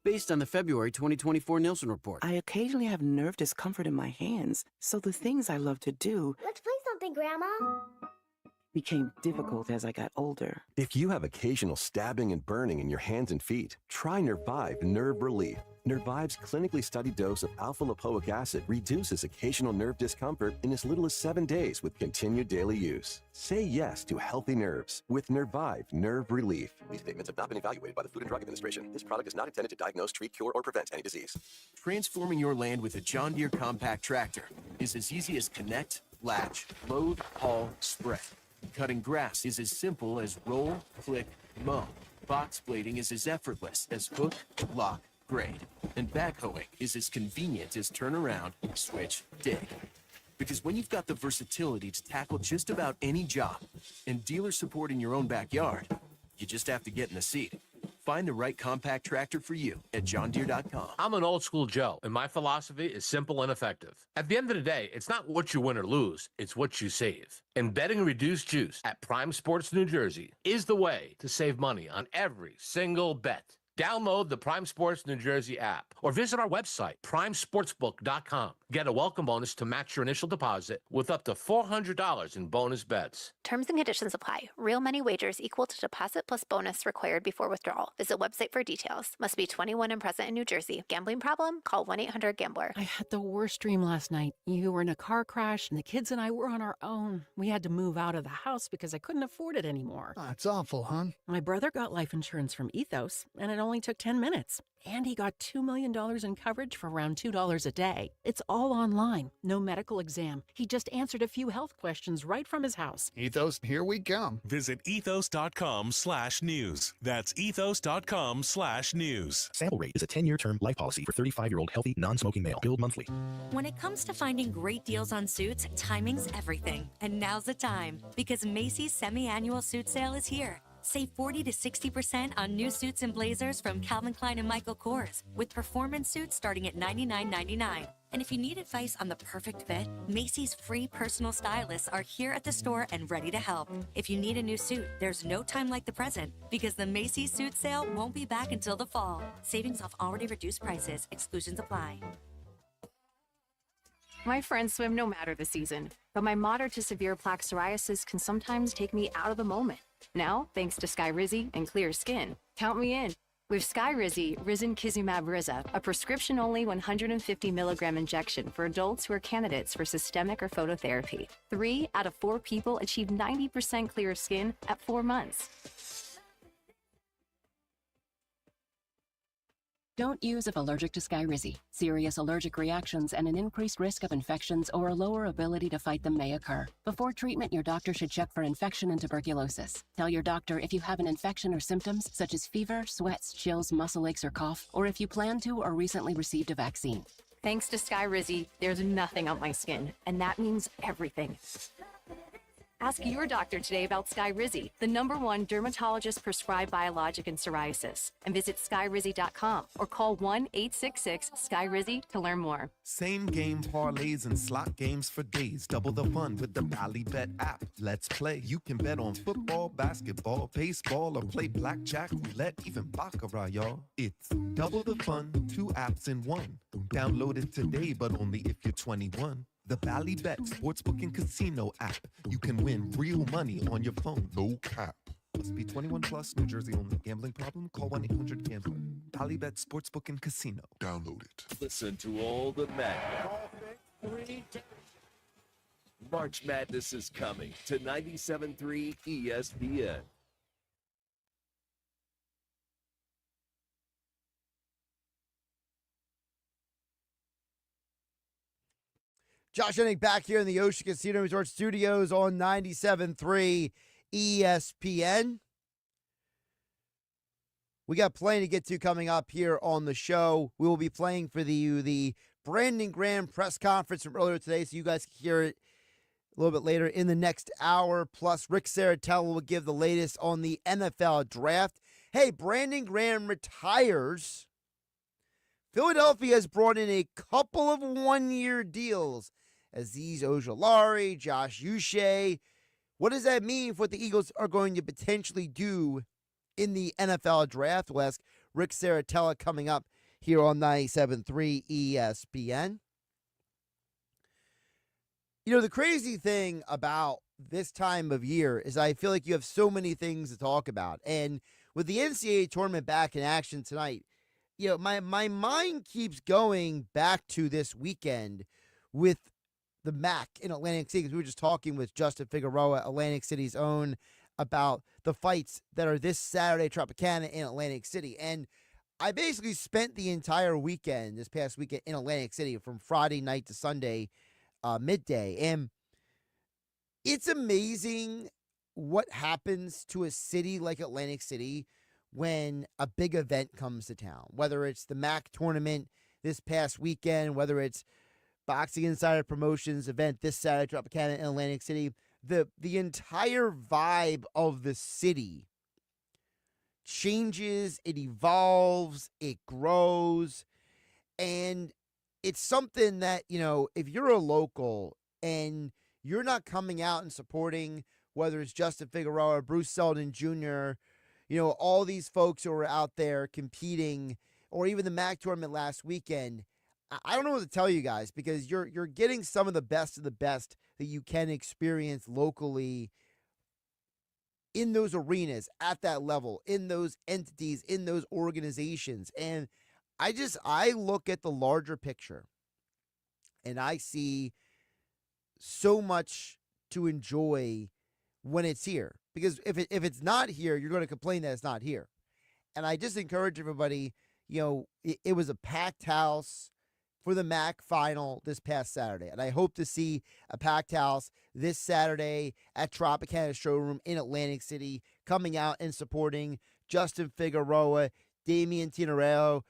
Based on the February 2024 Nielsen report. I occasionally have nerve discomfort in my hands, so the things I love to do... Let's play something, Grandma. ...became difficult as I got older. If you have occasional stabbing and burning in your hands and feet, try Nervive Nerve Relief. Nervive's clinically studied dose of alpha-lipoic acid reduces occasional nerve discomfort in as little as 7 days with continued daily use. Say yes to healthy nerves with Nervive Nerve Relief. These statements have not been evaluated by the Food and Drug Administration. This product is not intended to diagnose, treat, cure, or prevent any disease. Transforming your land with a John Deere compact tractor is as easy as connect, latch, load, haul, spread. Cutting grass is as simple as roll, click, mow. Box blading is as effortless as hook, lock, grade. And backhoeing is as convenient as turn around, switch, dig. Because when you've got the versatility to tackle just about any job and dealer support in your own backyard, you just have to get in the seat. Find the right compact tractor for you at johndeere.com. I'm an old school Joe, and my philosophy is simple and effective. At the end of the day, it's not what you win or lose, it's what you save. And betting reduced juice at Prime Sports New Jersey is the way to save money on every single bet. Download the Prime Sports New Jersey app or visit our website, primesportsbook.com. Get a welcome bonus to match your initial deposit with up to $400 in bonus bets. Terms and conditions apply. Real money wagers equal to deposit plus bonus required before withdrawal. Visit website for details. Must be 21 and present in New Jersey. Gambling problem? Call 1-800-GAMBLER. I had the worst dream last night. You were in a car crash and the kids and I were on our own. We had to move out of the house because I couldn't afford it anymore. That's awful, hon. My brother got life insurance from Ethos and it only took 10 minutes. And he got $2 million in coverage for around $2 a day. It's all online. No medical exam. He just answered a few health questions right from his house. Ethos, here we come. Visit ethos.com/news. That's ethos.com/news. Sample rate is a 10-year term life policy for 35-year-old healthy, non-smoking male. Billed monthly. When it comes to finding great deals on suits, timing's everything. And now's the time, because Macy's semi-annual suit sale is here. Save 40 to 60% on new suits and blazers from Calvin Klein and Michael Kors, with performance suits starting at $99.99. And if you need advice on the perfect fit, Macy's free personal stylists are here at the store and ready to help. If you need a new suit, there's no time like the present, because the Macy's suit sale won't be back until the fall. Savings off already reduced prices. Exclusions apply. My friends swim no matter the season, but my moderate to severe plaque psoriasis can sometimes take me out of the moment. Now, thanks to Skyrizi and clear skin, count me in. With Skyrizi, Risankizumab Riza, a prescription-only 150 milligram injection for adults who are candidates for systemic or phototherapy. 3 out of 4 people achieve 90% clear skin at 4 months. Don't use if allergic to Skyrizi. Serious allergic reactions and an increased risk of infections or a lower ability to fight them may occur. Before treatment, your doctor should check for infection and tuberculosis. Tell your doctor if you have an infection or symptoms such as fever, sweats, chills, muscle aches, or cough, or if you plan to or recently received a vaccine. Thanks to Skyrizi, there's nothing on my skin, and that means everything. Ask your doctor today about Skyrizi, the #1 dermatologist-prescribed biologic in psoriasis, and visit skyrizi.com or call 1-866-SKYRIZI to learn more. Same game parlays and slot games for days. Double the fun with the Ballybet app. Let's play. You can bet on football, basketball, baseball, or play blackjack, roulette, even baccarat, y'all. It's double the fun, 2 apps in one. Download it today, but only if you're 21. The Bally Bet Sportsbook and Casino app. You can win real money on your phone. No cap. Must be 21 plus, New Jersey only. Gambling problem? Call 1-800-GAMBLER. Bally Bet Sportsbook and Casino. Download it. Listen to all the madness. March Madness is coming to 97.3 ESPN. Josh Hennig back here in the Ocean Casino Resort Studios on 97.3 ESPN. We got plenty to get to coming up here on the show. We will be playing for the Brandon Graham press conference from earlier today, so you guys can hear it a little bit later in the next hour. Plus, Rick Saratella will give the latest on the NFL draft. Hey, Brandon Graham retires. Philadelphia has brought in a couple of one-year deals. Azeez Ojulari, Josh Uche. What does that mean for what the Eagles are going to potentially do in the NFL draft? We'll ask Rick Saratella coming up here on 97.3 ESPN. You know, the crazy thing about this time of year is I feel like you have so many things to talk about. And with the NCAA tournament back in action tonight, you know, my mind keeps going back to this weekend with the MAC in Atlantic City, because we were just talking with Justin Figueroa, Atlantic City's own, about the fights that are this Saturday, Tropicana in Atlantic City. And I basically spent the entire weekend, this past weekend, in Atlantic City from Friday night to Sunday midday. And it's amazing what happens to a city like Atlantic City when a big event comes to town, whether it's the MAC tournament this past weekend, whether it's Boxing Insider Promotions event this Saturday, Tropicana in Atlantic City. The entire vibe of the city changes, it evolves, it grows, and it's something that, you know, if you're a local and you're not coming out and supporting, whether it's Justin Figueroa, Bruce Seldon Jr., you know, all these folks who are out there competing, or even the MAC tournament last weekend, I don't know what to tell you guys, because you're getting some of the best that you can experience locally in those arenas, at that level, in those entities, in those organizations. And I look at the larger picture and I see so much to enjoy when it's here. Because if it's not here, you're going to complain that it's not here. And I just encourage everybody, you know, it was a packed house for the MAC final this past Saturday. And I hope to see a packed house this Saturday at Tropicana Showroom in Atlantic City, coming out and supporting Justin Figueroa, Damian Tinerello,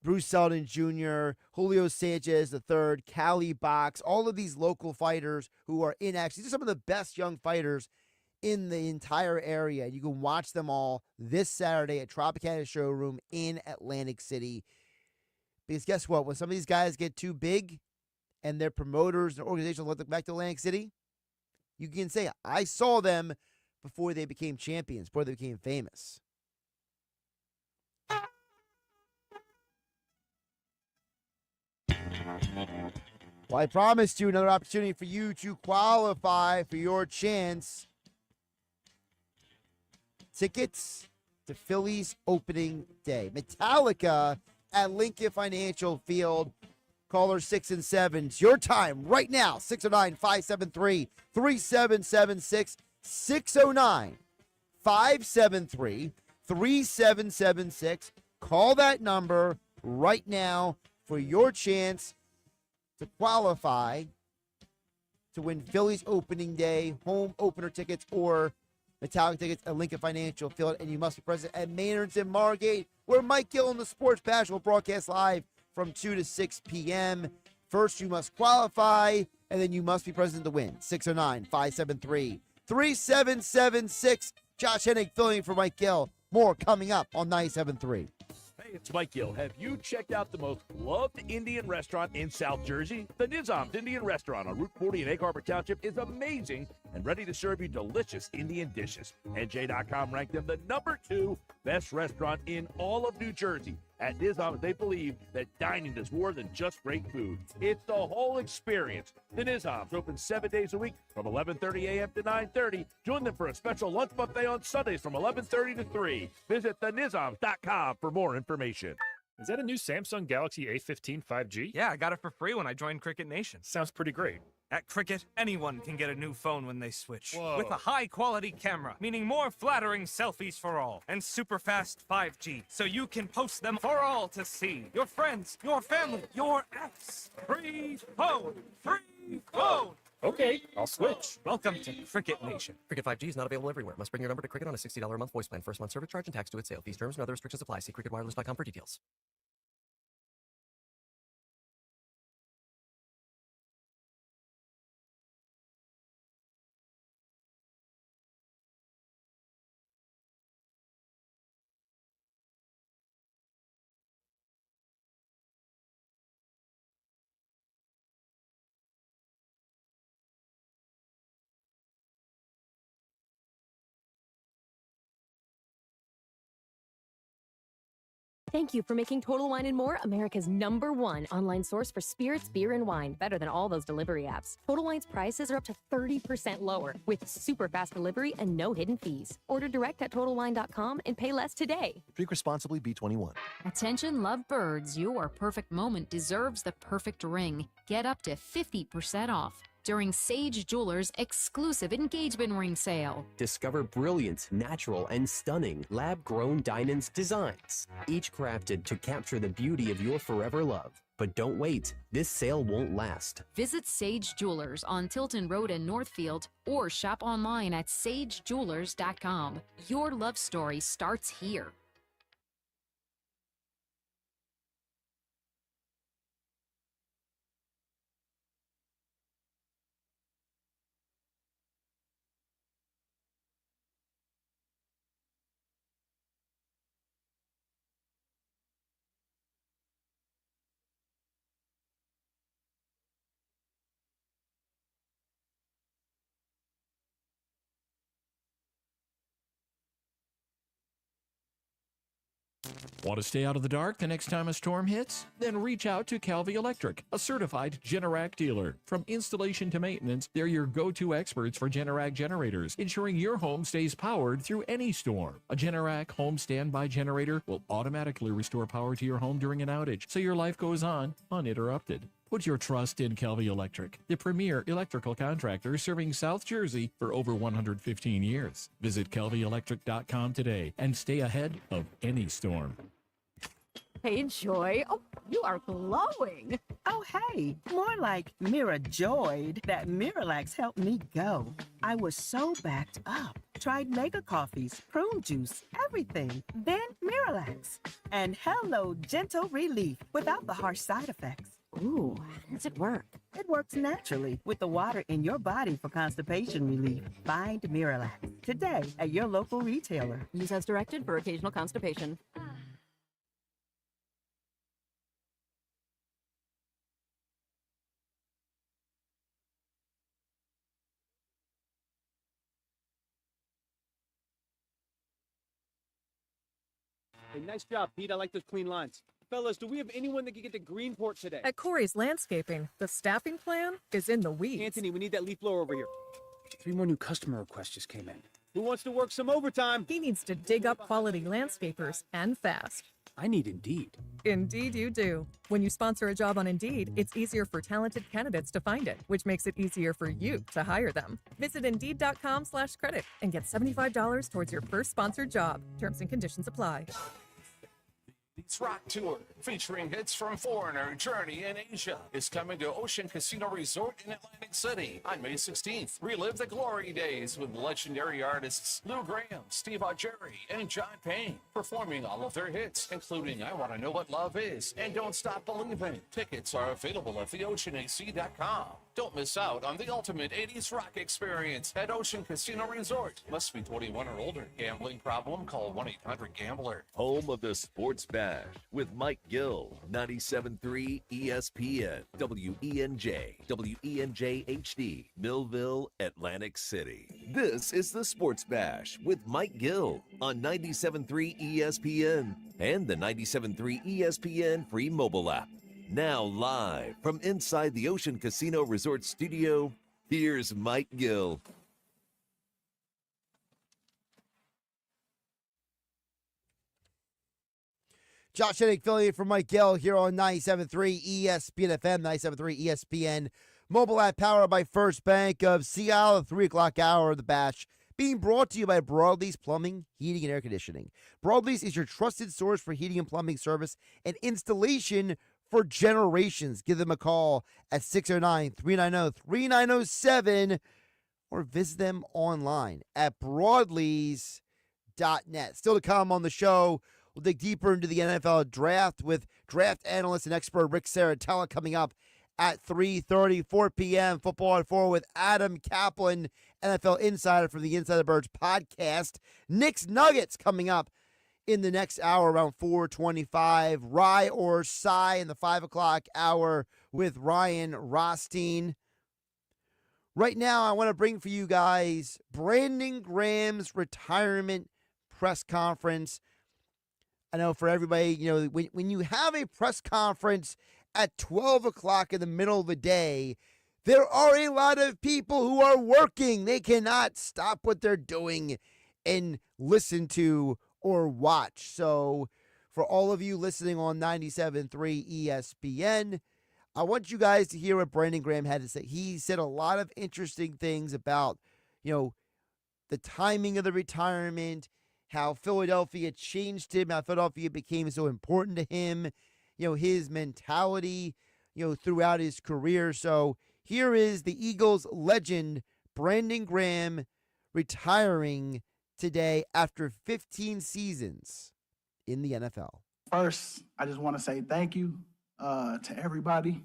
Bruce Seldon Jr., Julio Sanchez III, Cali Box, all of these local fighters who are in action. These are some of the best young fighters in the entire area. You can watch them all this Saturday at Tropicana Showroom in Atlantic City. Because guess what? When some of these guys get too big and their promoters and organizations look back to Atlantic City, you can say, I saw them before they became champions, before they became famous. Well, I promised you another opportunity for you to qualify for your chance. Tickets to Phillies opening day. Metallica at Lincoln Financial Field. Caller 6 and 7. It's your time right now. 609-573-3776. 609-573-3776. Call that number right now for your chance to qualify to win Phillies opening day, home opener tickets, or Metallica tickets at Lincoln Financial Field. And you must be present at Maynard's in Margate, where Mike Gill and the Sports Bash will broadcast live from 2 to 6 p.m. First, you must qualify, and then you must be present to win. 609-573-3776. Josh Hennig filling in for Mike Gill. More coming up on 97.3. Hey, it's Mike Gill. Have you checked out the most loved Indian restaurant in South Jersey? The Nizam's Indian Restaurant on Route 40 in Egg Harbor Township is amazing and ready to serve you delicious Indian dishes. NJ.com ranked them the #2 best restaurant in all of New Jersey. At Nizam's, they believe that dining is more than just great food. It's the whole experience. The Nizam's open 7 days a week from 11:30 a.m. to 9:30. Join them for a special lunch buffet on Sundays from 11:30 to 3. Visit thenizams.com for more information. Is that a new Samsung Galaxy A15 5G? Yeah, I got it for free when I joined Cricket Nation. Sounds pretty great. At Cricket, anyone can get a new phone when they switch. Whoa. With a high-quality camera, meaning more flattering selfies for all, and super fast 5G, so you can post them for all to see. Your friends, your family, your apps. Free phone! Free phone! Okay, I'll switch. Welcome to Cricket Nation. Cricket 5G is not available everywhere. Must bring your number to Cricket on a $60 a month voice plan. First month service charge and tax to its sale. These terms and other restrictions apply. See cricketwireless.com for details. Thank you for making Total Wine & More America's #1 online source for spirits, beer, and wine. Better than all those delivery apps. Total Wine's prices are up to 30% lower with super fast delivery and no hidden fees. Order direct at TotalWine.com and pay less today. Drink responsibly, B21. Attention lovebirds, your perfect moment deserves the perfect ring. Get up to 50% off during Sage Jewelers' exclusive engagement ring sale. Discover brilliant, natural, and stunning lab-grown diamonds designs, each crafted to capture the beauty of your forever love. But don't wait, this sale won't last. Visit Sage Jewelers on Tilton Road in Northfield or shop online at sagejewelers.com. Your love story starts here. Want to stay out of the dark the next time a storm hits? Then reach out to Calvi Electric, a certified Generac dealer. From installation to maintenance, they're your go-to experts for Generac generators, ensuring your home stays powered through any storm. A Generac home standby generator will automatically restore power to your home during an outage, so your life goes on uninterrupted. Put your trust in Calvi Electric, the premier electrical contractor serving South Jersey for over 115 years. Visit calvielectric.com today and stay ahead of any storm. Hey, Joy. Oh, you are glowing. Oh, hey. More like Mira joyed that Miralax helped me go. I was so backed up. Tried mega coffees, prune juice, everything. Then Miralax. And hello, gentle relief without the harsh side effects. Ooh, how does it work? It works naturally with the water in your body for constipation relief. Find Miralax today at your local retailer. Use as directed for occasional constipation. Hey, nice job, Pete. I like those clean lines. Fellas, do we have anyone that can get to Greenport today? At Corey's Landscaping, the staffing plan is in the weeds. Anthony, we need that leaf blower over here. 3 more new customer requests just came in. Who wants to work some overtime? He needs to dig up quality landscapers, and fast. I need Indeed. Indeed you do. When you sponsor a job on Indeed, it's easier for talented candidates to find it, which makes it easier for you to hire them. Visit Indeed.com/credit and get $75 towards your first sponsored job. Terms and conditions apply. It's Rock Tour, featuring hits from Foreigner, Journey, and Asia, is coming to Ocean Casino Resort in Atlantic City on May 16th. Relive the glory days with legendary artists Lou Graham, Steve Augeri, and John Payne, performing all of their hits, including I Want to Know What Love Is and Don't Stop Believing. Tickets are available at theoceanac.com. Don't miss out on the ultimate 80s rock experience at Ocean Casino Resort. Must be 21 or older. Gambling problem? Call 1-800-GAMBLER. Home of the Sports Bash with Mike Gill, 97.3 ESPN, WENJ, WENJ HD, Millville, Atlantic City. This is the Sports Bash with Mike Gill on 97.3 ESPN and the 97.3 ESPN free mobile app. Now live from inside the Ocean Casino Resort studio, here's Mike Gill. Josh Hennig filling in for Mike Gill here on 97.3 ESPN FM, 97.3 ESPN mobile app, powered by First Bank of Seattle, the 3 o'clock hour of the Bash, being brought to you by Broadlease Plumbing, Heating, and Air Conditioning. Broadlease is your trusted source for heating and plumbing service and installation for generations. Give them a call at 609-390-3907 or visit them online at broadlease.net. Still to come on the show, we'll dig deeper into the NFL draft with draft analyst and expert Rick Saratella coming up at 3:30, 4 p.m. Football at 4 with Adam Kaplan, NFL insider from the Inside the Birds podcast. Knicks Nuggets coming up in the next hour around 4:25. Rye or Cy in the 5 o'clock hour with Ryan Rothstein. Right now, I want to bring for you guys Brandon Graham's retirement press conference. I know for everybody, when you have a press conference at 12 o'clock in the middle of the day, there are a lot of people who are working. They cannot stop what they're doing and listen to or watch. So for all of you listening on 97.3 ESPN, I want you guys to hear what Brandon Graham had to say. He said a lot of interesting things about, the timing of the retirement, how Philadelphia changed him, how Philadelphia became so important to him, his mentality, throughout his career. So here is the Eagles legend, Brandon Graham, retiring today after 15 seasons in the NFL. First, I just want to say thank you to everybody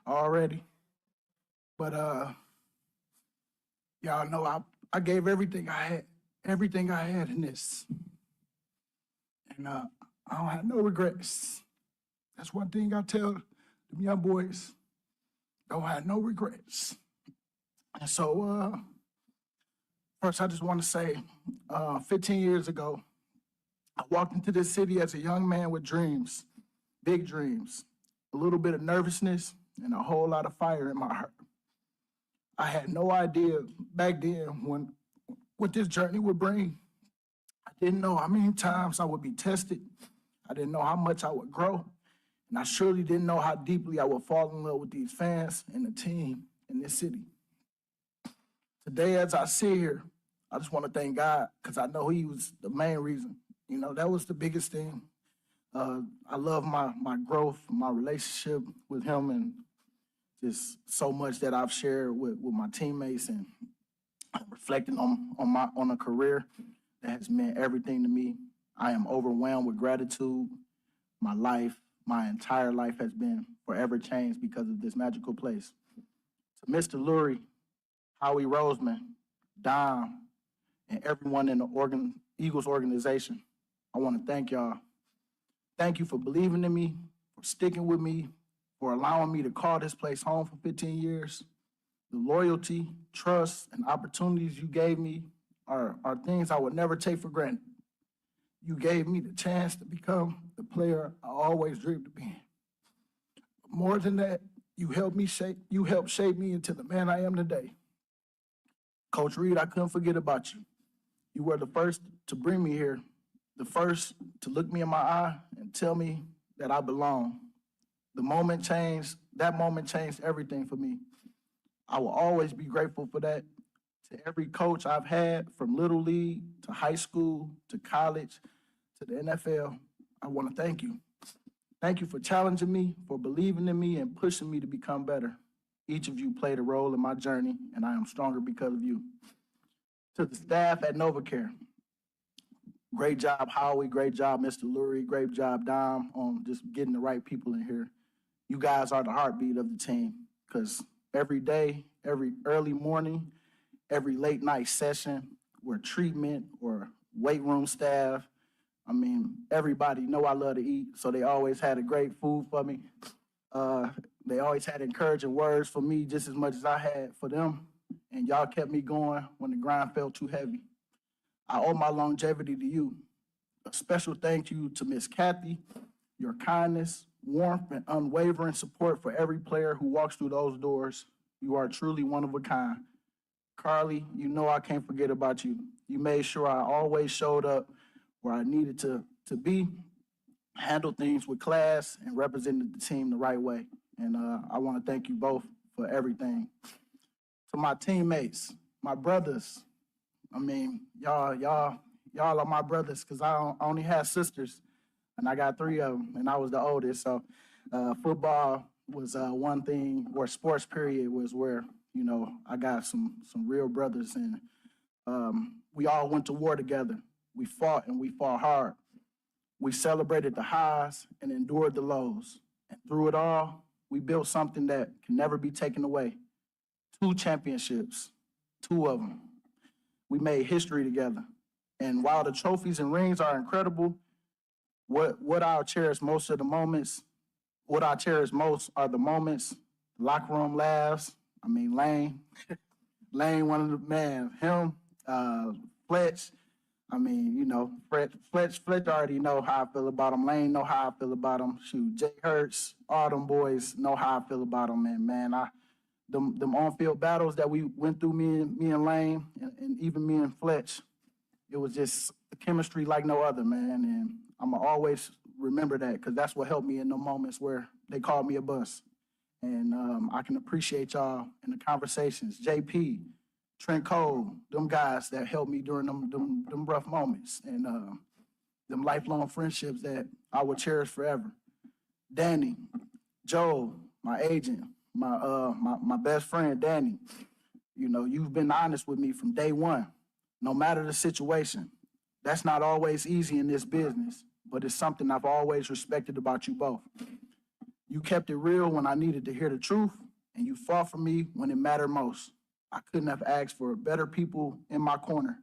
already. But y'all know I gave everything I had in this. And I don't have no regrets. That's one thing I tell them young boys. Don't have no regrets. And so, first I just want to say, 15 years ago, I walked into this city as a young man with dreams, big dreams, a little bit of nervousness, and a whole lot of fire in my heart. I had no idea back then what this journey would bring. I didn't know how many times I would be tested. I didn't know how much I would grow. And I surely didn't know how deeply I would fall in love with these fans and the team in this city. Today, as I sit here, I just want to thank God because I know he was the main reason. That was the biggest thing. I love my growth, my relationship with him, and just so much that I've shared with my teammates and reflecting on a career that has meant everything to me. I am overwhelmed with gratitude. My entire life has been forever changed because of this magical place. To Mr. Lurie, Howie Roseman, Dom, and everyone in the Eagles organization, I want to thank y'all. Thank you for believing in me, for sticking with me, for allowing me to call this place home for 15 years. The loyalty, trust, and opportunities you gave me are things I would never take for granted. You gave me the chance to become the player I always dreamed of being. More than that, you helped shape me into the man I am today. Coach Reed, I couldn't forget about you. You were the first to bring me here, the first to look me in my eye and tell me that I belong. That moment changed everything for me. I will always be grateful for that. To every coach I've had, from Little League to high school to college to the NFL, I want to thank you. Thank you for challenging me, for believing in me, and pushing me to become better. Each of you played a role in my journey, and I am stronger because of you. To the staff at NovaCare, great job, Howie. Great job, Mr. Lurie. Great job, Dom, on just getting the right people in here. You guys are the heartbeat of the team, because every day, every early morning, every late night session, or treatment, or weight room staff, everybody know I love to eat, so they always had a great food for me. They always had encouraging words for me just as much as I had for them, and y'all kept me going when the grind felt too heavy. I owe my longevity to you. A special thank you to Miss Kathy. Your kindness, warmth, and unwavering support for every player who walks through those doors. You are truly one of a kind. Carly, you know I can't forget about you. You made sure I always showed up where I needed to be, handled things with class, and represented the team the right way. And I want to thank you both for everything. To my teammates, my brothers, I mean, y'all are my brothers because I only had sisters, and I got 3 of them, and I was the oldest. So football was one thing, or sports period was where, you know, I got some real brothers, and we all went to war together. We fought, and we fought hard. We celebrated the highs and endured the lows. And through it all, we built something that can never be taken away. 2 championships, 2 of them. We made history together. And while the trophies and rings are incredible, what I'll cherish most are the moments, the locker room laughs. I mean, Lane, one of the man, him, Fletch. I mean, you know, Fletch already know how I feel about him. Lane know how I feel about him. Shoot, Jay Hurts, all them boys know how I feel about him. And man, them on-field battles that we went through, me and Lane, and even me and Fletch, it was just a chemistry like no other, man. And I'm going to always remember that because that's what helped me in the moments where they called me a bust. And I can appreciate y'all in the conversations. JP, Trent Cole, them guys that helped me during them rough moments. And them lifelong friendships that I will cherish forever. Danny, Joe, my agent, my best friend, Danny. You know, you've been honest with me from day one, no matter the situation. That's not always easy in this business, but it's something I've always respected about you both. You kept it real when I needed to hear the truth, and you fought for me when it mattered most. I couldn't have asked for better people in my corner.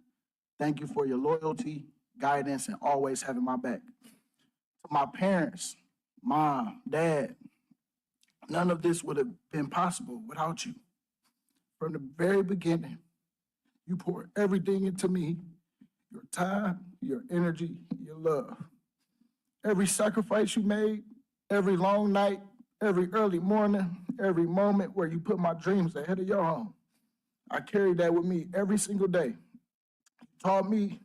Thank you for your loyalty, guidance, and always having my back. To my parents, Mom, Dad, none of this would have been possible without you. From the very beginning, you poured everything into me, your time, your energy, your love. Every sacrifice you made, every long night, every early morning, every moment where you put my dreams ahead of your own. I carried that with me every single day. You taught me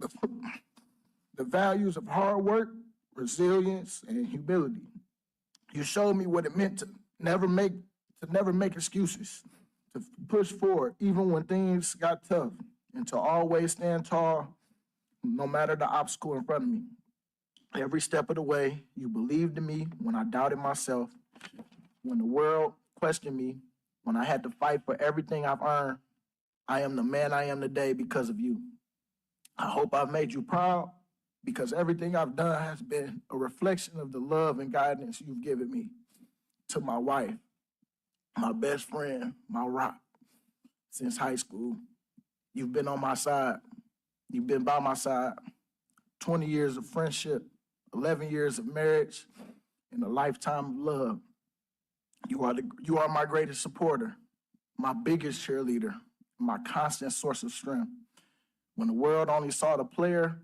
the values of hard work, resilience, and humility. You showed me what it meant to never make excuses, to push forward even when things got tough, and to always stand tall no matter the obstacle in front of me. Every step of the way, you believed in me when I doubted myself, when the world questioned me, when I had to fight for everything I've earned. I am the man I am today because of you. I hope I've made you proud because everything I've done has been a reflection of the love and guidance you've given me. To my wife, my best friend, my rock, since high school, you've been on my side. You've been by my side. 20 years of friendship, 11 years of marriage, and a lifetime of love. You are my greatest supporter, my biggest cheerleader, my constant source of strength. When the world only saw the player,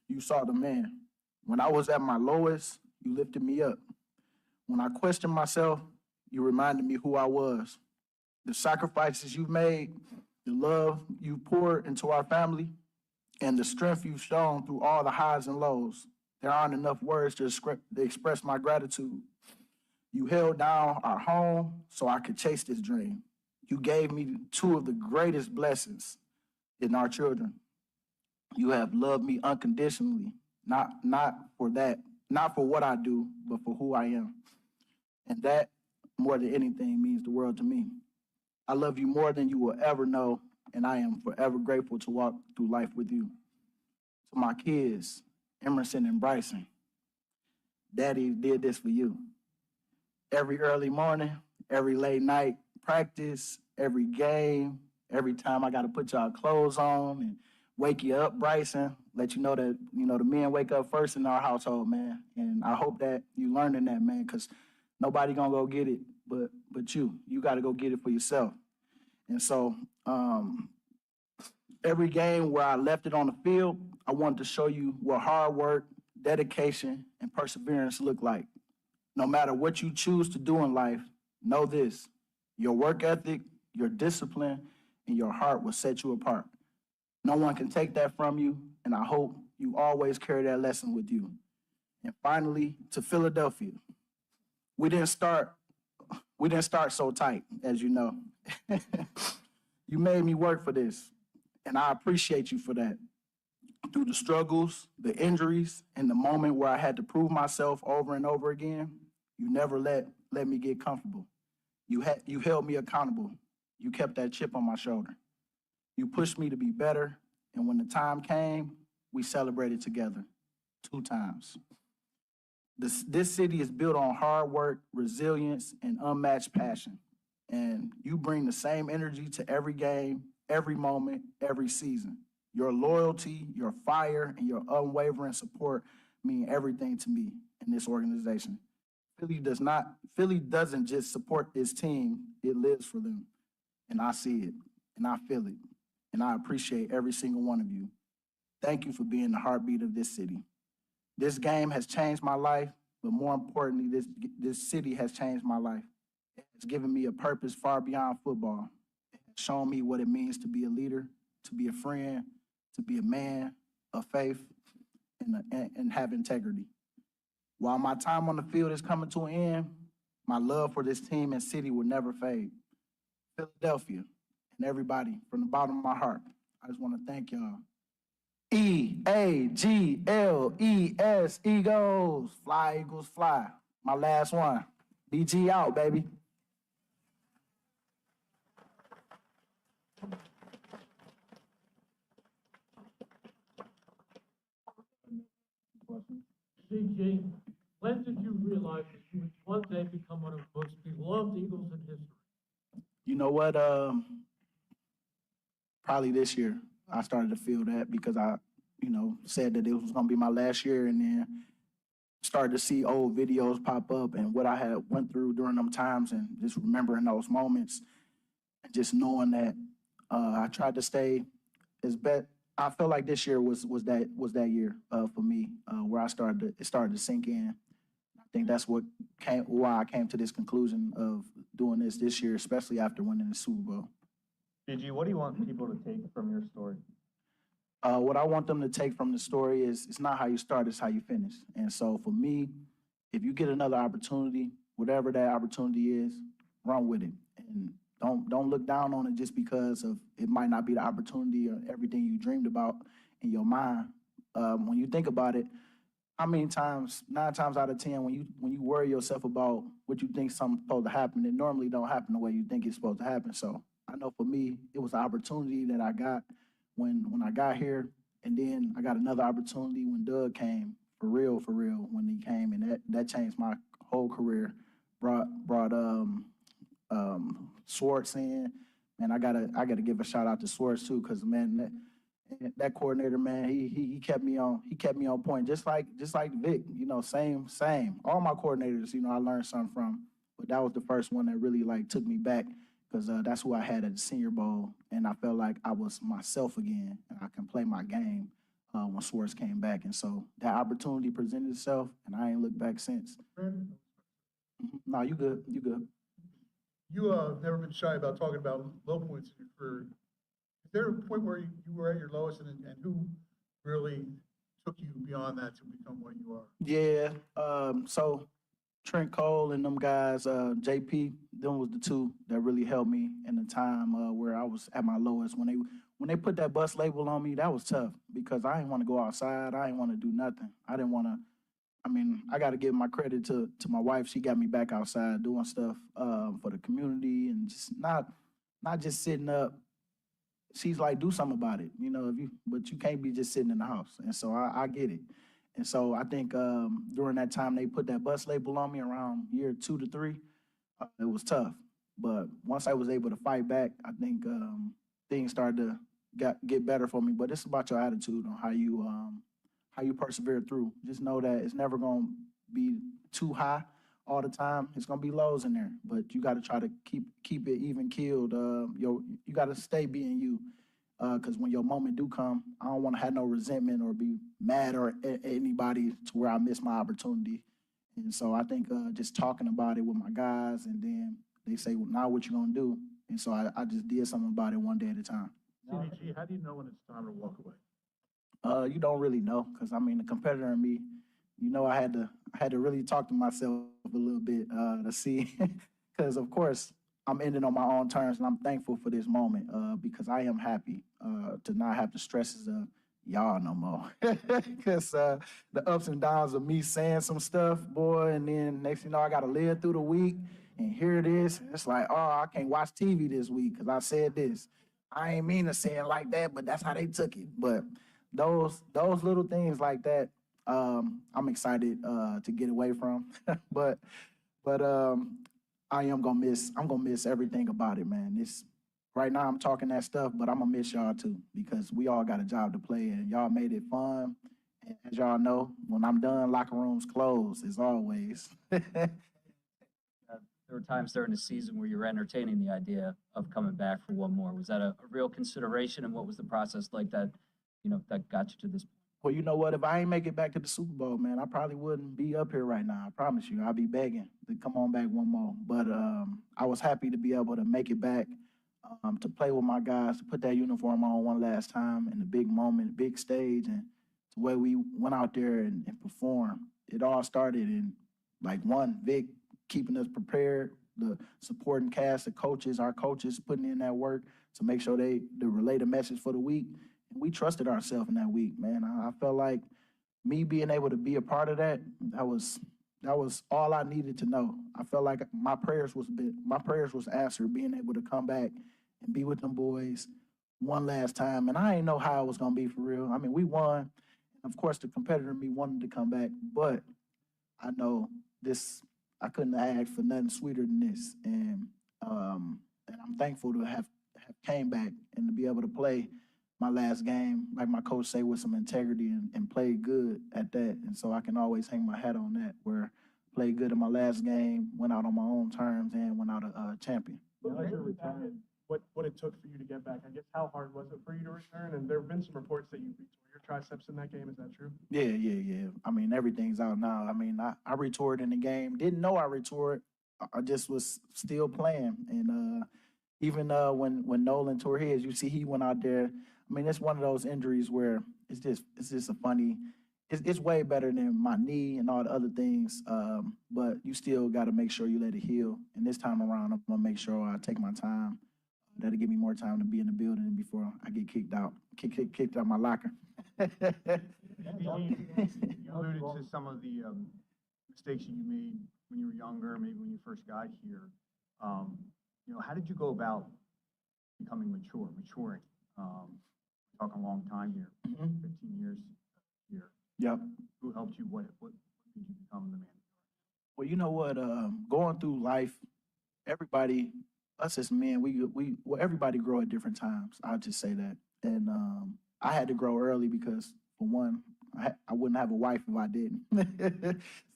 you saw the man. When I was at my lowest, you lifted me up. When I questioned myself, you reminded me who I was. The sacrifices you've made, the love you poured into our family, and the strength you've shown through all the highs and lows. There aren't enough words to express my gratitude. You held down our home so I could chase this dream. You gave me 2 of the greatest blessings in our children. You have loved me unconditionally, not for what I do, but for who I am. And that, more than anything, means the world to me. I love you more than you will ever know, and I am forever grateful to walk through life with you. To my kids, Emerson and Bryson, Daddy did this for you. Every early morning, every late night practice, every game, every time I got to put y'all clothes on and wake you up, Bryson, let you know that, the men wake up first in our household, man. And I hope that you learning that, man, because nobody gonna go get it but you. You got to go get it for yourself. And so every game where I left it on the field, I wanted to show you what hard work, dedication, and perseverance look like. No matter what you choose to do in life, know this: your work ethic, your discipline, and your heart will set you apart. No one can take that from you, and I hope you always carry that lesson with you. And finally, to Philadelphia. We didn't start so tight, as you know. You made me work for this, and I appreciate you for that. Through the struggles, the injuries, and the moment where I had to prove myself over and over again, you never let me get comfortable. You held me accountable. You kept that chip on my shoulder. You pushed me to be better, and when the time came, we celebrated together 2 times. This city is built on hard work, resilience, and unmatched passion. And you bring the same energy to every game, every moment, every season. Your loyalty, your fire, and your unwavering support mean everything to me in this organization. Philly doesn't just support its team, it lives for them. And I see it, and I feel it, and I appreciate every single one of you. Thank you for being the heartbeat of this city. This game has changed my life, but more importantly, this city has changed my life. It's given me a purpose far beyond football. It has shown me what it means to be a leader, to be a friend, to be a man of faith, and have integrity. While my time on the field is coming to an end, my love for this team and city will never fade. Philadelphia and everybody, from the bottom of my heart, I just want to thank y'all. EAGLES, Eagles. Fly, Eagles, fly. My last one. BG out, baby. CG, when did you realize that you would one day become one of the most beloved Eagles in history? You know what? Probably this year, I started to feel that because I, said that it was going to be my last year, and then started to see old videos pop up and what I had went through during them times, and just remembering those moments, and just knowing that I tried to stay as best. I felt like this year was that year for me, where it started to sink in. I think that's why I came to this conclusion of doing this year, especially after winning the Super Bowl. BG, what do you want people to take from your story? What I want them to take from the story is it's not how you start, it's how you finish. And so for me, if you get another opportunity, whatever that opportunity is, run with it. And don't look down on it just because of it might not be the opportunity or everything you dreamed about in your mind. When you think about it, how many times, 9 times out of 10, when you worry yourself about what you think something's supposed to happen, it normally don't happen the way you think it's supposed to happen. So I know for me, it was an opportunity that I got when I got here, and then I got another opportunity when Doug came, for real, when he came, and that changed my whole career. Brought Swartz in, and I gotta give a shout out to Swartz too, because man, that coordinator, man, he kept me on point, just like Vic, same. All my coordinators, I learned something from, but that was the first one that really took me back, because that's who I had at the Senior Bowl, and I felt like I was myself again, and I can play my game when Swartz came back, and so that opportunity presented itself, and I ain't looked back since. No, you good. You have never been shy about talking about low points in your career. Is there a point where you were at your lowest, and who really took you beyond that to become what you are? Yeah, so Trent Cole and them guys, JP, them was the 2 that really helped me in the time where I was at my lowest. When they put that bus label on me, that was tough, because I didn't want to go outside. I didn't want to do nothing. I didn't want to. I got to give my credit to my wife. She got me back outside doing stuff for the community, and just not just sitting up. She's like, do something about it, but you can't be just sitting in the house. And so I get it. And so I think during that time they put that bus label on me around year 2 to 3. It was tough, but once I was able to fight back, I think things started to get better for me. But it's about your attitude on how you persevere through. Just know that it's never going to be too high all the time. It's going to be lows in there, but you got to try to keep it even keeled. You got to stay being you. Because when your moment do come, I don't want to have no resentment or be mad or at anybody to where I miss my opportunity. And so I think just talking about it with my guys, and then they say, well, now what you gonna do? And so I just did something about it one day at a time. CDG, how do you know when it's time to walk away? You don't really know, because I mean the competitor in me, I had to really talk to myself a little bit to see, because of course I'm ending on my own terms, and I'm thankful for this moment because I am happy to not have the stresses of y'all no more, because the ups and downs of me saying some stuff, boy, and then next thing you know I got to live through the week, and here it is. It's like, oh, I can't watch TV this week because I said this. I ain't mean to say it like that, but that's how they took it. But those little things like that, I'm excited to get away from. but I'm gonna miss everything about it, man. It's right now I'm talking that stuff, but I'm gonna miss y'all too, because we all got a job to play, and y'all made it fun. And as y'all know, when I'm done, locker rooms closed as always. There were times during the season where you were entertaining the idea of coming back for one more. Was that a real consideration, and what was the process like that got you to this point? Well, you know what? If I ain't make it back to the Super Bowl, man, I probably wouldn't be up here right now. I promise you. I'll be begging to come on back one more. But I was happy to be able to make it back, to play with my guys, to put that uniform on one last time in the big moment, big stage, and the way we went out there and performed. It all started in like one, Vic keeping us prepared, the supporting cast, our coaches putting in that work to make sure they relay the message for the week. We trusted ourselves in that week, man. I felt like me being able to be a part of that was all I needed to know. I felt like my prayers was answered, being able to come back and be with them boys one last time. And I didn't know how it was gonna be for real. I mean, we won. Of course, the competitor in me wanted to come back, but I know this. I couldn't ask for nothing sweeter than this, and I'm thankful to have came back and to be able to play my last game, like my coach say, with some integrity and play good at that. And so I can always hang my hat on that, where played good in my last game, went out on my own terms, and went out a champion. What it took for you to get back. I guess how hard was it for you to return? And there have been some reports that you retore your triceps in that game. Is that true? Yeah. I mean, everything's out now. I mean, I retoured in the game. Didn't know I retoured. I just was still playing. And even when Nolan tore his, you see he went out there. I mean, it's one of those injuries where it's just a funny. It's way better than my knee and all the other things, but you still got to make sure you let it heal. And this time around, I'm gonna make sure I take my time. That'll give me more time to be in the building before I get kicked out my locker. You alluded to some of the mistakes that you made when you were younger, maybe when you first got here. How did you go about becoming maturing? Talking a long time here, 15 years here. Yep. Who helped you? What made you become the man? Well, you know what? Going through life, everybody, us as men, everybody grow at different times. I'll just say that. And I had to grow early because, for one, I wouldn't have a wife if I didn't.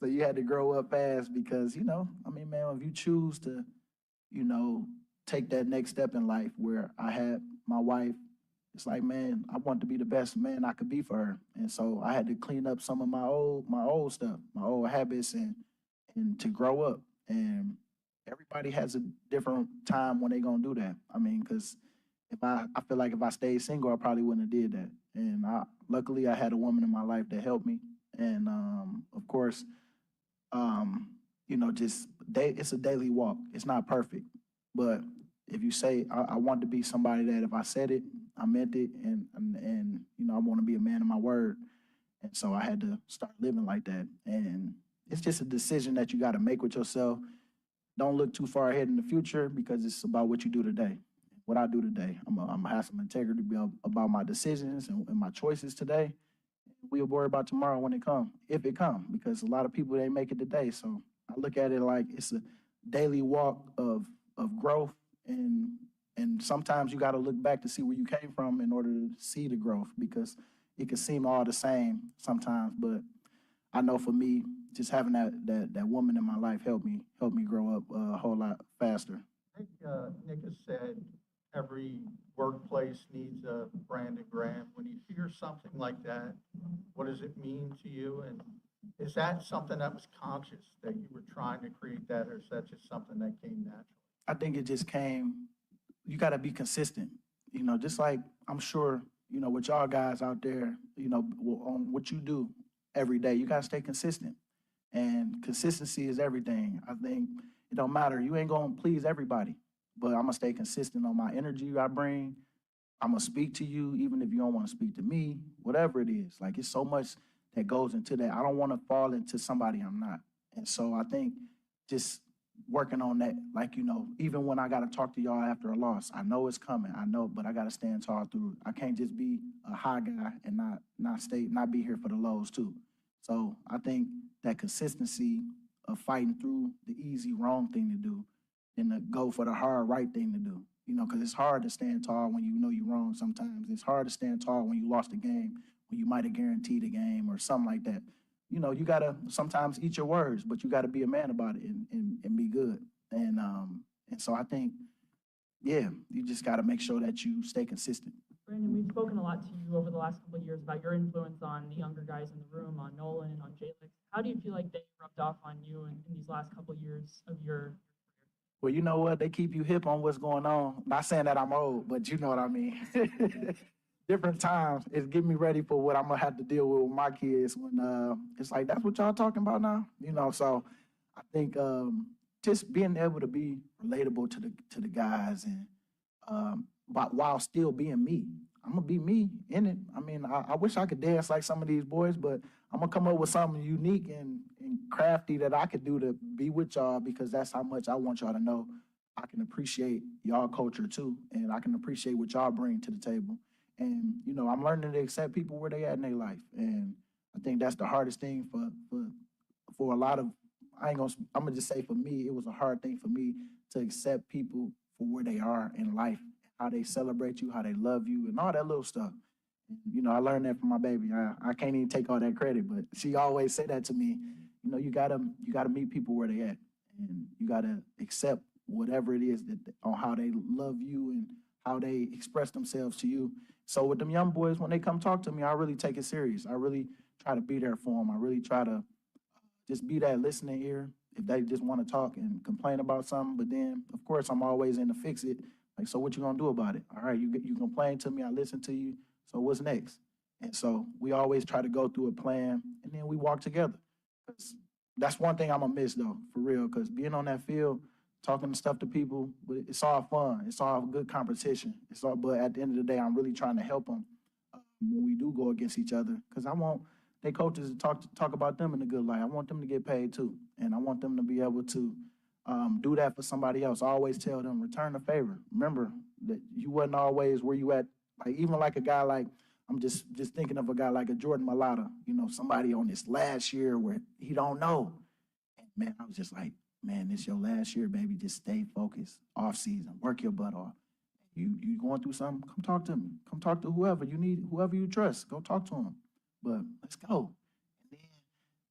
So you had to grow up fast because, I mean, man, if you choose to, take that next step in life where I had my wife, it's like, man, I want to be the best man I could be for her. And so I had to clean up some of my old stuff, my old habits, and to grow up. And everybody has a different time when they gonna do that. I mean, because I feel like if I stayed single, I probably wouldn't have did that. And luckily I had a woman in my life that helped me. And of course, it's a daily walk. It's not perfect, but if you say I want to be somebody that if I said it, I meant it, and I want to be a man of my word. And so I had to start living like that. And it's just a decision that you got to make with yourself. Don't look too far ahead in the future because it's about what you do today. What I do today, I'm gonna have some integrity about my decisions and my choices today. We'll worry about tomorrow when it comes, if it comes, because a lot of people they make it today. So I look at it like it's a daily walk of growth, and sometimes you got to look back to see where you came from in order to see the growth, because it can seem all the same sometimes. But I know for me, just having that woman in my life helped me grow up a whole lot faster. I think Nick has said every workplace needs a Brandon Graham. When you hear something like that, what does it mean to you? And is that something that was conscious, that you were trying to create that, or is that just something that came naturally? I think it just came, you got to be consistent. Just like I'm sure, with y'all guys out there, on what you do every day, you got to stay consistent. And consistency is everything. I think it don't matter. You ain't going to please everybody, but I'm going to stay consistent on my energy I bring. I'm going to speak to you, even if you don't want to speak to me, whatever it is. Like, it's so much that goes into that. I don't want to fall into somebody I'm not. And so I think just working on that, like, even when I got to talk to y'all after a loss, I know it's coming. I know, but I got to stand tall through it. I can't just be a high guy and not be here for the lows too. So I think that consistency of fighting through the easy wrong thing to do and to go for the hard right thing to do. Because it's hard to stand tall when you know you're wrong sometimes. It's hard to stand tall when you lost a game, when you might have guaranteed a game or something like that. You got to sometimes eat your words, but you got to be a man about it and be good. And so I think, yeah, you just got to make sure that you stay consistent. Brandon, we've spoken a lot to you over the last couple of years about your influence on the younger guys in the room, on Nolan, on Jalix. How do you feel like they rubbed off on you in these last couple of years of your Well, you know what? They keep you hip on what's going on. Not saying that I'm old, but you know what I mean. Different times, it's getting me ready for what I'm gonna have to deal with my kids when it's like, that's what y'all talking about now, So I think just being able to be relatable to the guys and but while still being me. I'm gonna be me in it. I mean, I wish I could dance like some of these boys, but I'm gonna come up with something unique and crafty that I could do to be with y'all, because that's how much I want y'all to know I can appreciate y'all culture too, and I can appreciate what y'all bring to the table. And I'm learning to accept people where they at in their life, and I think that's the hardest thing for a lot of. I'm gonna just say, for me, it was a hard thing for me to accept people for where they are in life, how they celebrate you, how they love you, and all that little stuff. I learned that from my baby. I can't even take all that credit, but she always said that to me. You gotta meet people where they at, and you gotta accept whatever it is that on how they love you and how they express themselves to you. So with them young boys, when they come talk to me, I really take it serious. I really try to be there for them. I really try to just be that listening ear if they just want to talk and complain about something. But then, of course, I'm always in to fix it. Like, so what you gonna do about it? All right, you complain to me, I listen to you. So what's next? And so we always try to go through a plan, and then we walk together. 'Cause that's one thing I'm gonna miss, though, for real. Because being on that field, talking stuff to people, but it's all fun. It's all good competition. But at the end of the day, I'm really trying to help them when we do go against each other. Because I want their coaches to talk about them in a good light. I want them to get paid too, and I want them to be able to do that for somebody else. I always tell them, return the favor. Remember that you wasn't always where you at. Like, even like a guy like, I'm just thinking of a guy like a Jordan Mailata, somebody on this last year where he don't know. And man, I was just like, man, this your last year, baby. Just stay focused. Off season, work your butt off. You going through something? Come talk to me. Come talk to whoever you need, whoever you trust. Go talk to him. But let's go. And then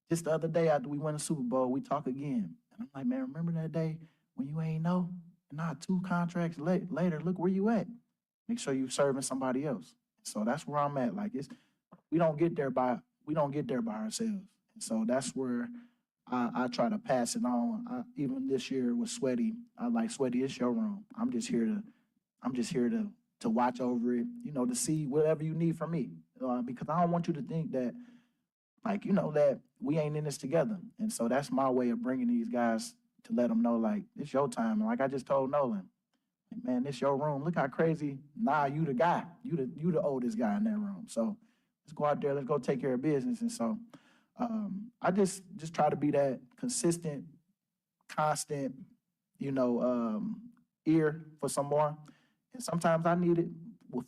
just the other day after we won the Super Bowl, we talk again. And I'm like, man, remember that day when you ain't know? And now 2 contracts later, look where you at. Make sure you serving somebody else. So that's where I'm at. Like, we don't get there by ourselves. And so that's where I try to pass it on. Even this year with Sweaty, I like Sweaty, it's your room. I'm just here to watch over it, to see whatever you need from me. Because I don't want you to think that, like, that we ain't in this together. And so that's my way of bringing these guys to let them know, like, it's your time. And like I just told Nolan, man, it's your room. Look how crazy. Nah, you the guy. You the oldest guy in that room. So let's go out there. Let's go take care of business. And so I just try to be that consistent, constant, ear for someone. And sometimes I need it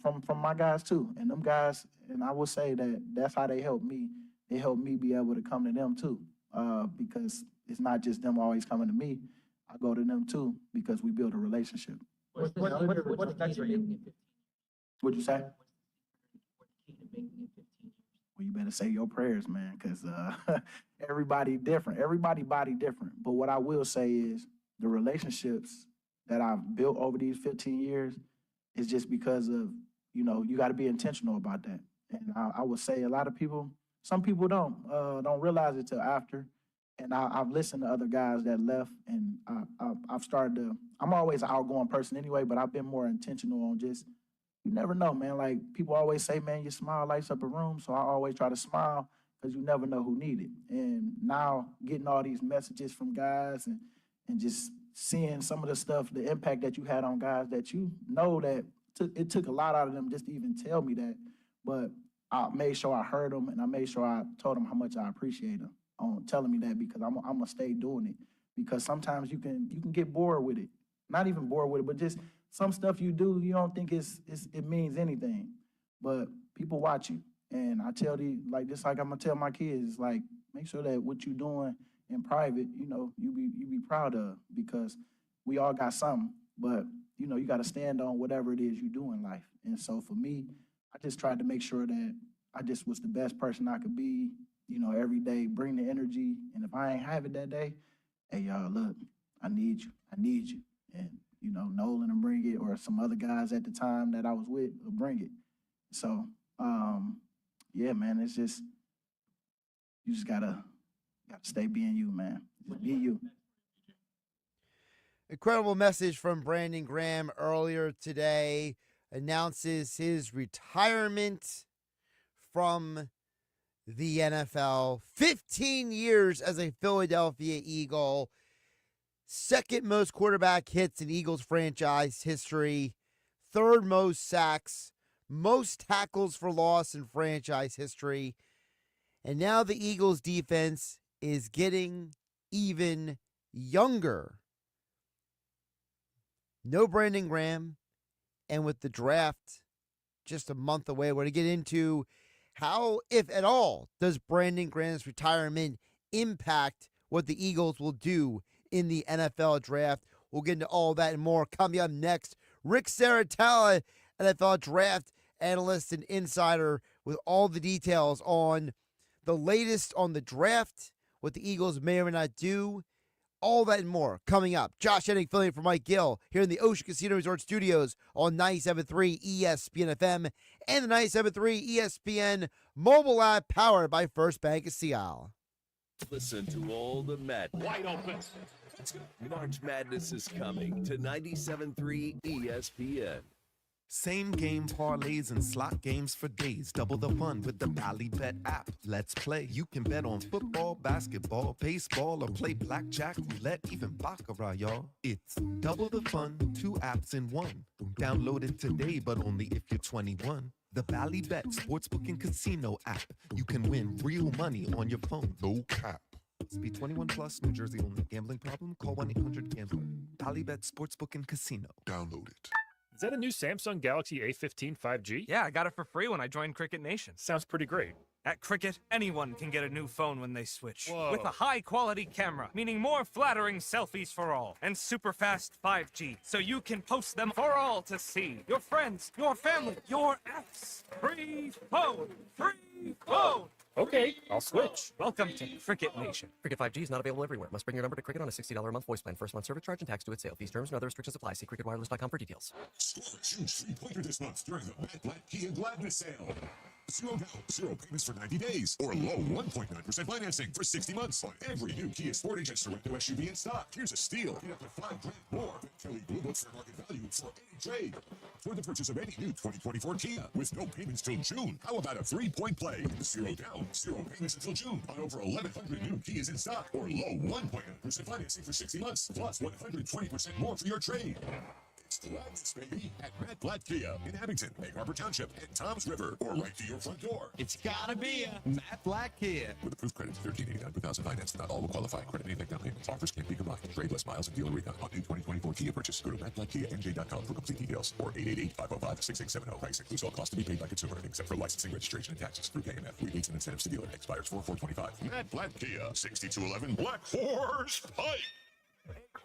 from my guys too. And them guys, and I will say that that's how they help me. They help me be able to come to them too. Because it's not just them always coming to me. I go to them too because we build a relationship. What's the key to making it 15? What'd you say? Well, you better say your prayers, man, because everybody different. Everybody body different. But what I will say is the relationships that I've built over these 15 years it's just because of, you got to be intentional about that. And I would say a lot of people, some people don't realize it till after. And I've listened to other guys that left, and I've started to. I'm always an outgoing person anyway, but I've been more intentional on just. You never know, man. Like people always say, man, your smile lights up a room. So I always try to smile because you never know who need it. And now getting all these messages from guys and just seeing some of the stuff, the impact that you had on guys that that it took a lot out of them just to even tell me that. But I made sure I heard them, and I made sure I told them how much I appreciate them on telling me that, because I'm gonna stay doing it. Because sometimes you can get bored with it, not even bored with it, but just some stuff you do you don't think it means anything, but people watch you. And I tell I'm gonna tell my kids, like, make sure that what you doing in private, you be proud of, because we all got something, but you got to stand on whatever it is you do in life. And so for me, I just tried to make sure that I just was the best person I could be, every day, bring the energy. And if I ain't have it that day, hey, y'all, look, I need you. And, Nolan will bring it, or some other guys at the time that I was with will bring it. So, yeah, man, it's just, you just gotta stay being you, man. Just be you. Incredible message from Brandon Graham earlier today. Announces his retirement from the NFL. 15 years as a Philadelphia Eagle. Second most quarterback hits in Eagles franchise history. Third most sacks. Most tackles for loss in franchise history. And now the Eagles defense is getting even younger. No Brandon Graham. And with the draft just a month away, we're going to get into how, if at all, does Brandon Graham's retirement impact what the Eagles will do in the NFL draft. We'll get into all that and more coming up next. Rick Saratella, NFL draft analyst and insider, with all the details on the latest on the draft, what the Eagles may or may not do. All that and more coming up. Josh Hennig filling in for Mike Gill here in the Ocean Casino Resort Studios on 97.3 ESPN FM and the 97.3 ESPN mobile app powered by First Bank of Seattle. Listen to all the madness. Wide open. March Madness is coming to 97.3 ESPN. Same game parlays and slot games for days. Double the fun with the Bally Bet app. Let's play. You can bet on football, basketball, baseball, or play blackjack, roulette, even baccarat, y'all. It's double the fun, 2 apps in one. Download it today, but only if you're 21. The Bally Bet Sportsbook and Casino app. You can win real money on your phone. No cap. Must be 21 plus, New Jersey only. Gambling problem? Call 1-800-GAMBLER. Bally Bet Sportsbook and Casino. Download it. Is that a new Samsung Galaxy A15 5G? Yeah, I got it for free when I joined Cricket Nation. Sounds pretty great. At Cricket, anyone can get a new phone when they switch. Whoa. With a high-quality camera, meaning more flattering selfies for all. And super fast 5G, so you can post them for all to see. Your friends, your family, your ex. Free phone! Free phone! Okay, I'll switch. Welcome to Cricket Nation. Cricket 5G is not available everywhere. Must bring your number to Cricket on a $60 a month voice plan. First month service charge and tax due at sale. These terms and other restrictions apply. See cricketwireless.com for details. Score a huge three-pointer this month during the Mad Black Kia Gladness Sale. 0 down, 0 payments for 90 days, or low 1.9% financing for 60 months on every new Kia Sportage and Sorento SUV in stock. Here's a steal. Get up to $5 grand more than Kelly Blue Book fair market value for any trade. For the purchase of any new 2024 Kia with no payments till June. How about a 3-point play? 0 down, 0 payments until June on over 1,100 new Kias in stock, or low 1.9% financing for 60 months, plus 120% more for your trade. It's Gladness, baby, at Mad Black Kia in Abington, Egg Harbor Township, and Tom's River, or right to your front door. It's gotta be a Mad Black Kia. With approved credit, $13.89 per thousand finance. Not all will qualify. Credit may affect down payments. Offers can't be combined. Trade less miles and dealer recon on new 2024 Kia purchase. Go to MadBlackKiaNJ.com for complete details, or 888-505-6670. Price includes all costs to be paid by consumer, except for licensing, registration, and taxes through KMF. Rebates and incentives to dealer. Expires 4/4/25. Mad Black Kia, 6211 Black Horse Pike.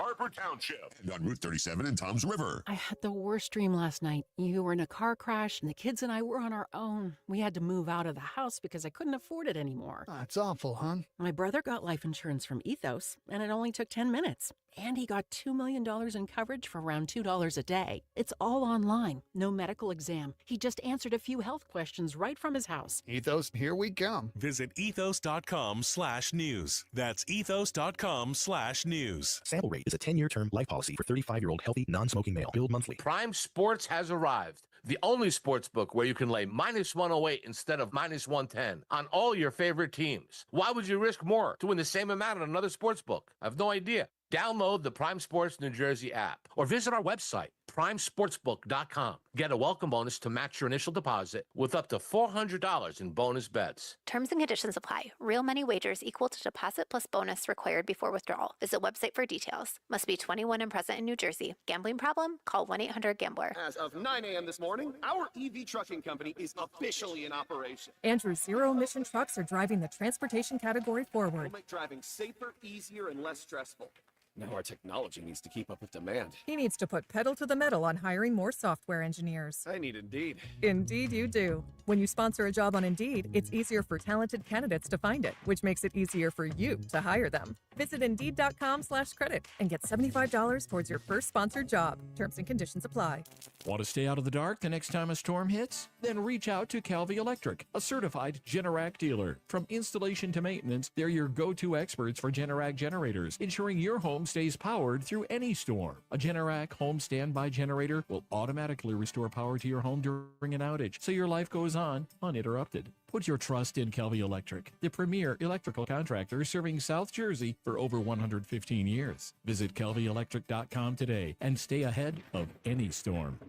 Harper Township, and on Route 37 in Toms River. I had the worst dream last night. You were in a car crash, and the kids and I were on our own. We had to move out of the house because I couldn't afford it anymore. That's awful, hon. My brother got life insurance from Ethos, and it only took 10 minutes. And he got $2 million in coverage for around $2 a day. It's all online, no medical exam. He just answered a few health questions right from his house. Ethos, here we come. Visit ethos.com/news. That's ethos.com/news. Sample rate is a 10-year term life policy for 35-year-old healthy, non-smoking male. Billed monthly. Prime Sports has arrived. The only sports book where you can lay -108 instead of -110 on all your favorite teams. Why would you risk more to win the same amount on another sports book? I have no idea. Download the Prime Sports New Jersey app or visit our website, primesportsbook.com. Get a welcome bonus to match your initial deposit with up to $400 in bonus bets. Terms and conditions apply. Real money wagers equal to deposit plus bonus required before withdrawal. Visit website for details. Must be 21 and present in New Jersey. Gambling problem? Call 1-800-GAMBLER. As of 9 a.m. this morning, our EV trucking company is officially in operation. Andrew's zero-emission trucks are driving the transportation category forward. We'll make driving safer, easier, and less stressful. Now our technology needs to keep up with demand. He needs to put pedal to the metal on hiring more software engineers. I need Indeed. Indeed you do. When you sponsor a job on Indeed, it's easier for talented candidates to find it, which makes it easier for you to hire them. Visit Indeed.com/credit and get $75 towards your first sponsored job. Terms and conditions apply. Want to stay out of the dark the next time a storm hits? Then reach out to Calvi Electric, a certified Generac dealer. From installation to maintenance, they're your go-to experts for Generac generators, ensuring your home stays powered through any storm. A Generac home standby generator will automatically restore power to your home during an outage, so your life goes on uninterrupted. Put your trust in Calvi Electric, the premier electrical contractor serving South Jersey for over 115 years. Visit calvielectric.com today and stay ahead of any storm.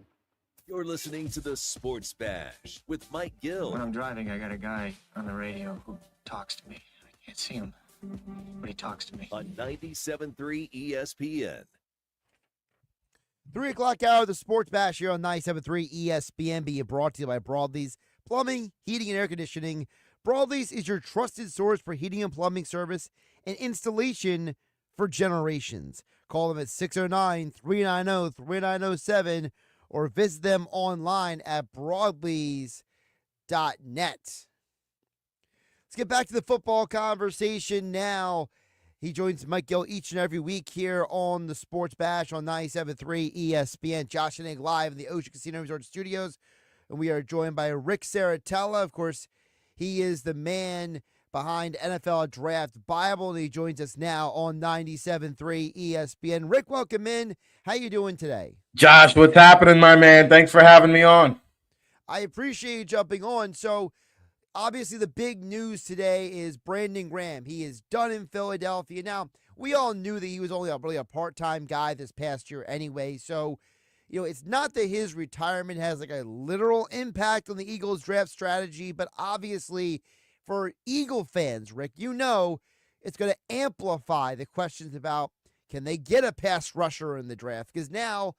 You're listening to the Sports Bash with Mike Gill. When I'm driving, I got a guy on the radio who talks to me. I can't see him, but he talks to me. On 97.3 ESPN. 3 o'clock hour, the Sports Bash here on 97.3 ESPN, being brought to you by Broadleys Plumbing, Heating, and Air Conditioning. Broadleys is your trusted source for heating and plumbing service and installation for generations. Call them at 609-390-3907 or visit them online at broadleys.net. Let's get back to the football conversation now. He joins Mike Gill each and every week here on the Sports Bash on 97.3 ESPN. Josh Hennig live in the Ocean Casino Resort Studios. And we are joined by Rick Saratella. Of course, he is the man behind NFL Draft Bible, and he joins us now on 97.3 ESPN. Rick, welcome in. How you doing today? Josh, what's happening, my man? Thanks for having me on. I appreciate you jumping on. So, obviously, the big news today is Brandon Graham. He is done in Philadelphia. Now, we all knew that he was only really a part-time guy this past year anyway, so it's not that his retirement has like a literal impact on the Eagles draft strategy, but obviously for Eagle fans, Rick, it's going to amplify the questions about can they get a pass rusher in the draft? Because now,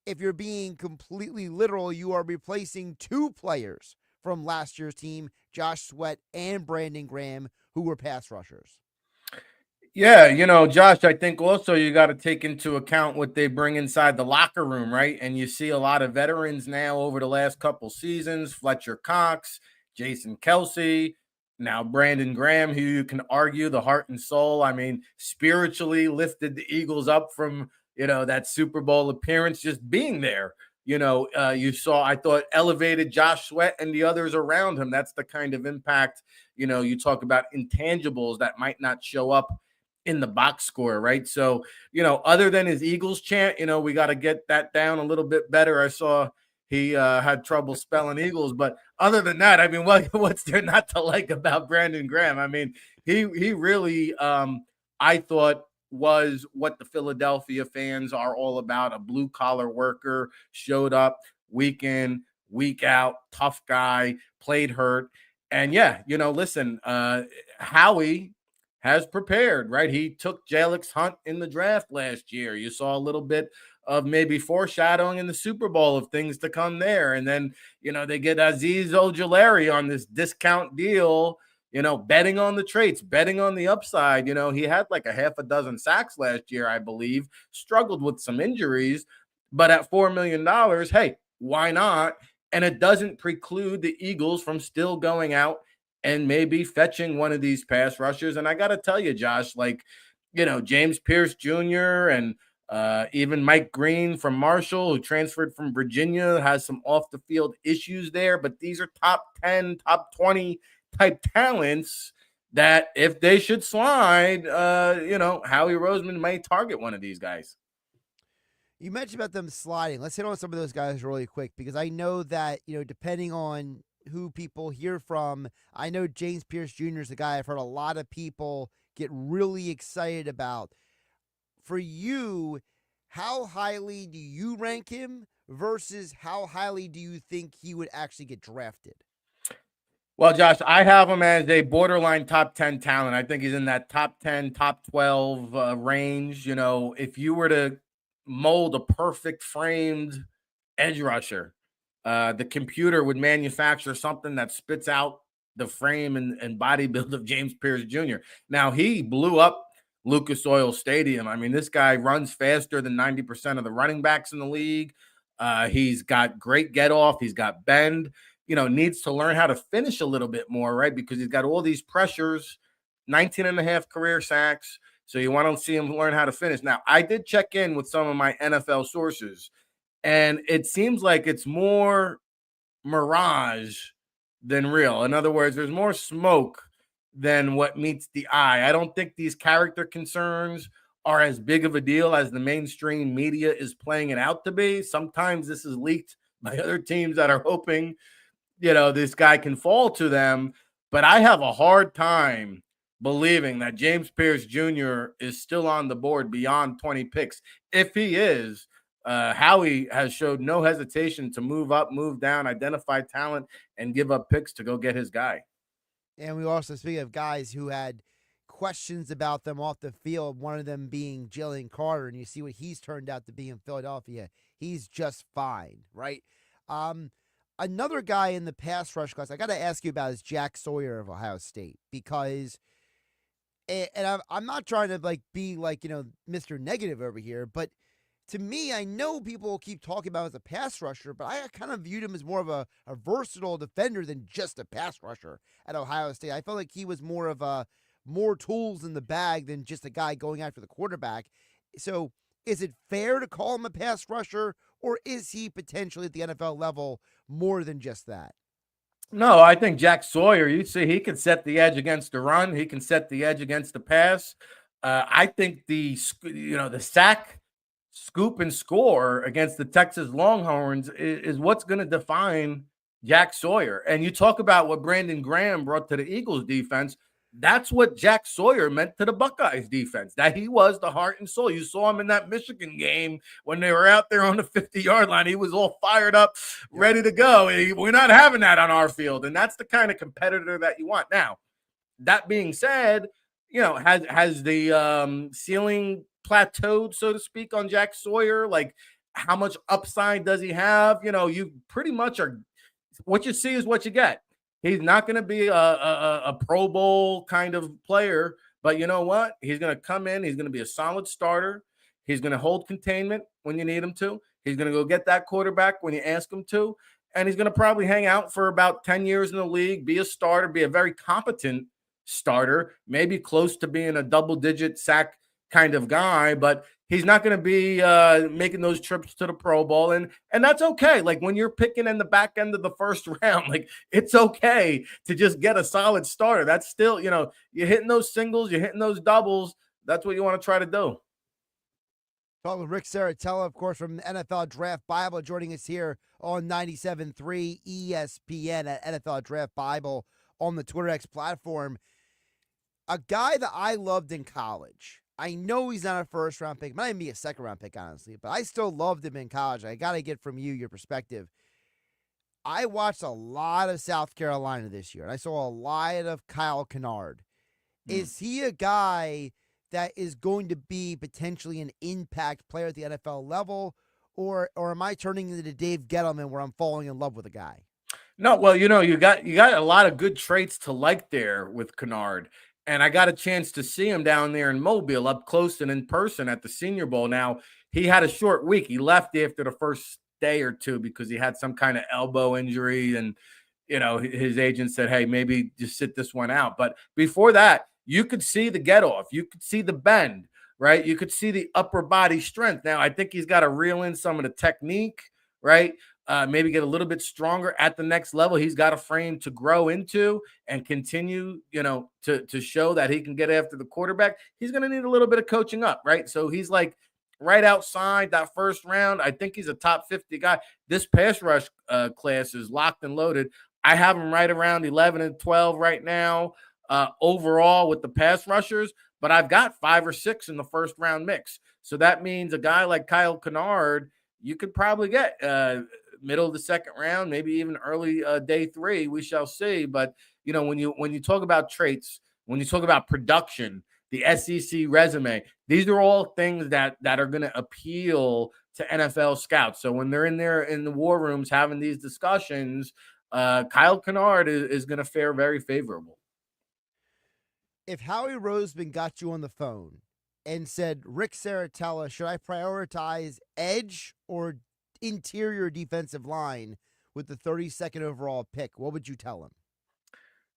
if you're being completely literal, you are replacing two players from last year's team, Josh Sweat and Brandon Graham, who were pass rushers. Yeah, Josh, I think also you got to take into account what they bring inside the locker room, right? And you see a lot of veterans now over the last couple seasons, Fletcher Cox, Jason Kelsey, now Brandon Graham, who you can argue the heart and soul, spiritually lifted the Eagles up from, that Super Bowl appearance, just being there. You saw, I thought, elevated Josh Sweat and the others around him. That's the kind of impact, you talk about intangibles that might not show up in the box score, right? So, other than his Eagles chant, we got to get that down a little bit better. I saw he had trouble spelling Eagles, but other than that, what's there not to like about Brandon Graham? He really, I thought, was what the Philadelphia fans are all about, a blue-collar worker, showed up week in, week out, tough guy, played hurt. And yeah, listen, Howie has prepared, right? He took Jalix Hunt in the draft last year. You saw a little bit of maybe foreshadowing in the Super Bowl of things to come there. And then, they get Azeez Ojulari on this discount deal betting on the traits, betting on the upside. He had like a half a dozen sacks last year, I believe, struggled with some injuries, but at $4 million, hey, why not? And it doesn't preclude the Eagles from still going out and maybe fetching one of these pass rushers. And I got to tell you, Josh, like, James Pierce Jr. and even Mike Green from Marshall, who transferred from Virginia, has some off the field issues there. But these are top 10, top 20 type talents that if they should slide, Howie Roseman may target one of these guys. You mentioned about them sliding. Let's hit on some of those guys really quick, because I know that, depending on who people hear from, I know James Pierce Jr. is the guy I've heard a lot of people get really excited about. For you, how highly do you rank him versus how highly do you think he would actually get drafted? Well, Josh, I have him as a borderline top 10 talent. I think he's in that top 10, top 12 range. If you were to mold a perfect framed edge rusher, the computer would manufacture something that spits out the frame and body build of James Pierce Jr. Now, he blew up Lucas Oil Stadium. I mean, this guy runs faster than 90% of the running backs in the league. He's got great get off. He's got bend. Needs to learn how to finish a little bit more, right? Because he's got all these pressures, 19 and a half career sacks. So you want to see him learn how to finish. Now, I did check in with some of my NFL sources, and it seems like it's more mirage than real. In other words, there's more smoke than what meets the eye. I don't think these character concerns are as big of a deal as the mainstream media is playing it out to be. Sometimes this is leaked by other teams that are hoping this guy can fall to them. But I have a hard time believing that James Pierce Jr. is still on the board beyond 20 picks. If he is, Howie has showed no hesitation to move up, move down, identify talent, and give up picks to go get his guy. And we also speak of guys who had questions about them off the field, one of them being Jalen Carter, and you see what he's turned out to be in Philadelphia. He's just fine, right? Another guy in the pass rush class I got to ask you about is Jack Sawyer of Ohio State, because, and I'm not trying to be Mr. Negative over here, but to me, I know people keep talking about him as a pass rusher, but I kind of viewed him as more of a versatile defender than just a pass rusher at Ohio State. I felt like he was more of more tools in the bag than just a guy going after the quarterback. So is it fair to call him a pass rusher, or is he potentially at the NFL level more than just that? No, I think Jack Sawyer, you see, he can set the edge against the run. He can set the edge against the pass. I think the sack, scoop, and score against the Texas Longhorns is what's going to define Jack Sawyer. And you talk about what Brandon Graham brought to the Eagles defense. That's what Jack Sawyer meant to the Buckeyes defense, that he was the heart and soul. You saw him in that Michigan game when they were out there on the 50-yard line. He was all fired up, ready to go. We're not having that on our field. And that's the kind of competitor that you want. Now, that being said, has the ceiling plateaued, so to speak, on Jack Sawyer? Like, how much upside does he have? You pretty much are – what you see is what you get. He's not going to be a Pro Bowl kind of player, but you know what? He's going to come in. He's going to be a solid starter. He's going to hold containment when you need him to. He's going to go get that quarterback when you ask him to. And he's going to probably hang out for about 10 years in the league, be a starter, be a very competent starter, maybe close to being a double-digit sack kind of guy, but he's not going to be making those trips to the Pro Bowl. And that's okay. Like, when you're picking in the back end of the first round, like, it's okay to just get a solid starter. That's still, you're hitting those singles, you're hitting those doubles. That's what you want to try to do. Talking with Rick Saratella, of course, from NFL Draft Bible, joining us here on 97.3 ESPN at NFL Draft Bible on the Twitter X platform. A guy that I loved in college. I know he's not a first-round pick. Might even be a second-round pick, honestly. But I still loved him in college. I got to get from you your perspective. I watched a lot of South Carolina this year, and I saw a lot of Kyle Kennard. Is he a guy that is going to be potentially an impact player at the NFL level, or am I turning into Dave Gettleman where I'm falling in love with a guy? No, well, you got a lot of good traits to like there with Kennard. And I got a chance to see him down there in Mobile up close and in person at the Senior Bowl. Now, he had a short week. He left after the first day or two because he had some kind of elbow injury. And, his agent said, hey, maybe just sit this one out. But before that, you could see the get off. You could see the bend, right? You could see the upper body strength. Now, I think he's got to reel in some of the technique, right? Maybe get a little bit stronger at the next level. He's got a frame to grow into and continue, to show that he can get after the quarterback. He's going to need a little bit of coaching up, right? So he's like right outside that first round. I think he's a top 50 guy. This pass rush class is locked and loaded. I have him right around 11 and 12 right now overall with the pass rushers, but I've got 5 or 6 in the first round mix. So that means a guy like Kyle Kennard, you could probably get middle of the second round, maybe even early day 3. We shall see. But when you talk about traits, when you talk about production, the SEC resume, these are all things that are going to appeal to NFL scouts. So when they're in there in the war rooms having these discussions, Kyle Kennard is going to fare very favorable. If Howie Roseman got you on the phone and said, Rick Saratella, should I prioritize edge or interior defensive line with the 32nd overall pick, what would you tell him?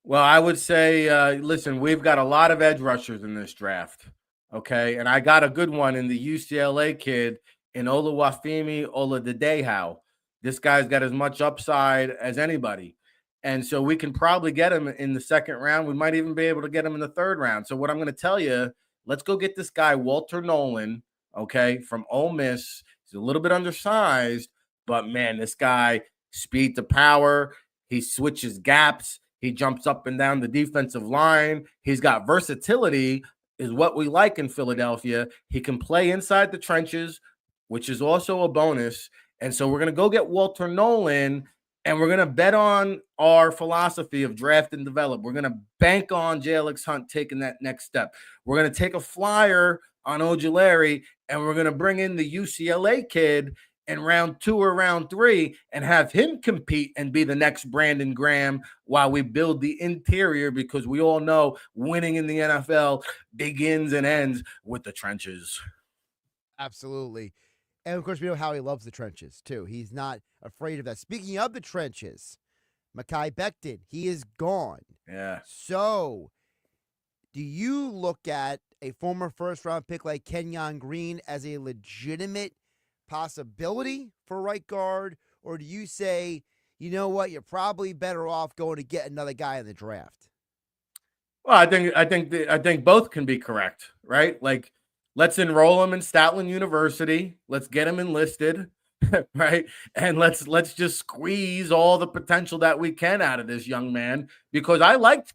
Well, I would say, listen, we've got a lot of edge rushers in this draft, okay? And I got a good one in the UCLA kid in Oluwafemi Oladedejo. This guy's got as much upside as anybody. And so we can probably get him in the second round. We might even be able to get him in the third round. So what I'm going to tell you, let's go get this guy, Walter Nolan, okay, from Ole Miss. He's a little bit undersized, but man, this guy, speed to power. He switches gaps. He jumps up and down the defensive line. He's got versatility, is what we like in Philadelphia. He can play inside the trenches, which is also a bonus. And so we're going to go get Walter Nolan, and we're going to bet on our philosophy of draft and develop. We're going to bank on J.L.X. Hunt taking that next step. We're going to take a flyer on Ojulari, and we're going to bring in the UCLA kid in round 2 or round 3 and have him compete and be the next Brandon Graham while we build the interior, because we all know winning in the NFL begins and ends with the trenches. Absolutely. And, of course, we know how he loves the trenches, too. He's not afraid of that. Speaking of the trenches, Mekhi Becton, he is gone. Yeah. So, do you look at a former first-round pick like Kenyon Green as a legitimate possibility for right guard, or do you say, you know what, you're probably better off going to get another guy in the draft? Well, I think both can be correct, right? Like, let's enroll him in Stoutland University. Let's get him enlisted, right? And let's just squeeze all the potential that we can out of this young man, because I liked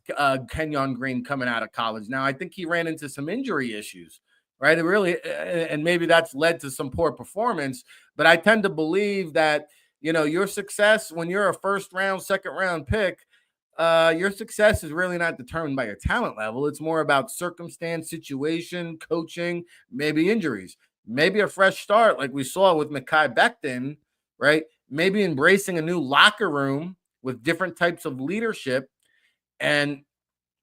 Kenyon Green coming out of college. Now, I think he ran into some injury issues, right? It really, and maybe that's led to some poor performance. But I tend to believe that, your success when you're a first round, second round pick, your success is really not determined by your talent level. It's more about circumstance, situation, coaching, maybe injuries, maybe a fresh start like we saw with Mekhi Becton, right? Maybe embracing a new locker room with different types of leadership, and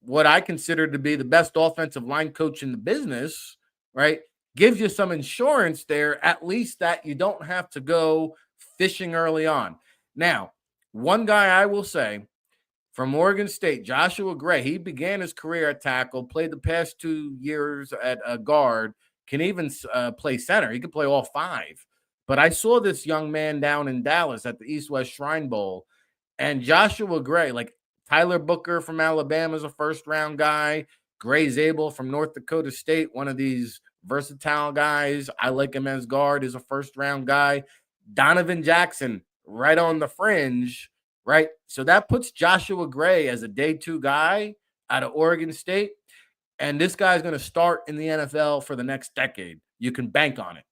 what I consider to be the best offensive line coach in the business, right? Gives you some insurance there, at least that you don't have to go fishing early on. Now, one guy I will say, from Oregon State, Joshua Gray, he began his career at tackle, played the past 2 years at guard, can even play center. He could play all 5. But I saw this young man down in Dallas at the East-West Shrine Bowl, and Joshua Gray, like Tyler Booker from Alabama is a first-round guy. Gray Zabel from North Dakota State, one of these versatile guys. I like him as guard, is a first-round guy. Donovan Jackson, right on the fringe, right? So that puts Joshua Gray as a day 2 guy out of Oregon State. And this guy's going to start in the NFL for the next decade. You can bank on it.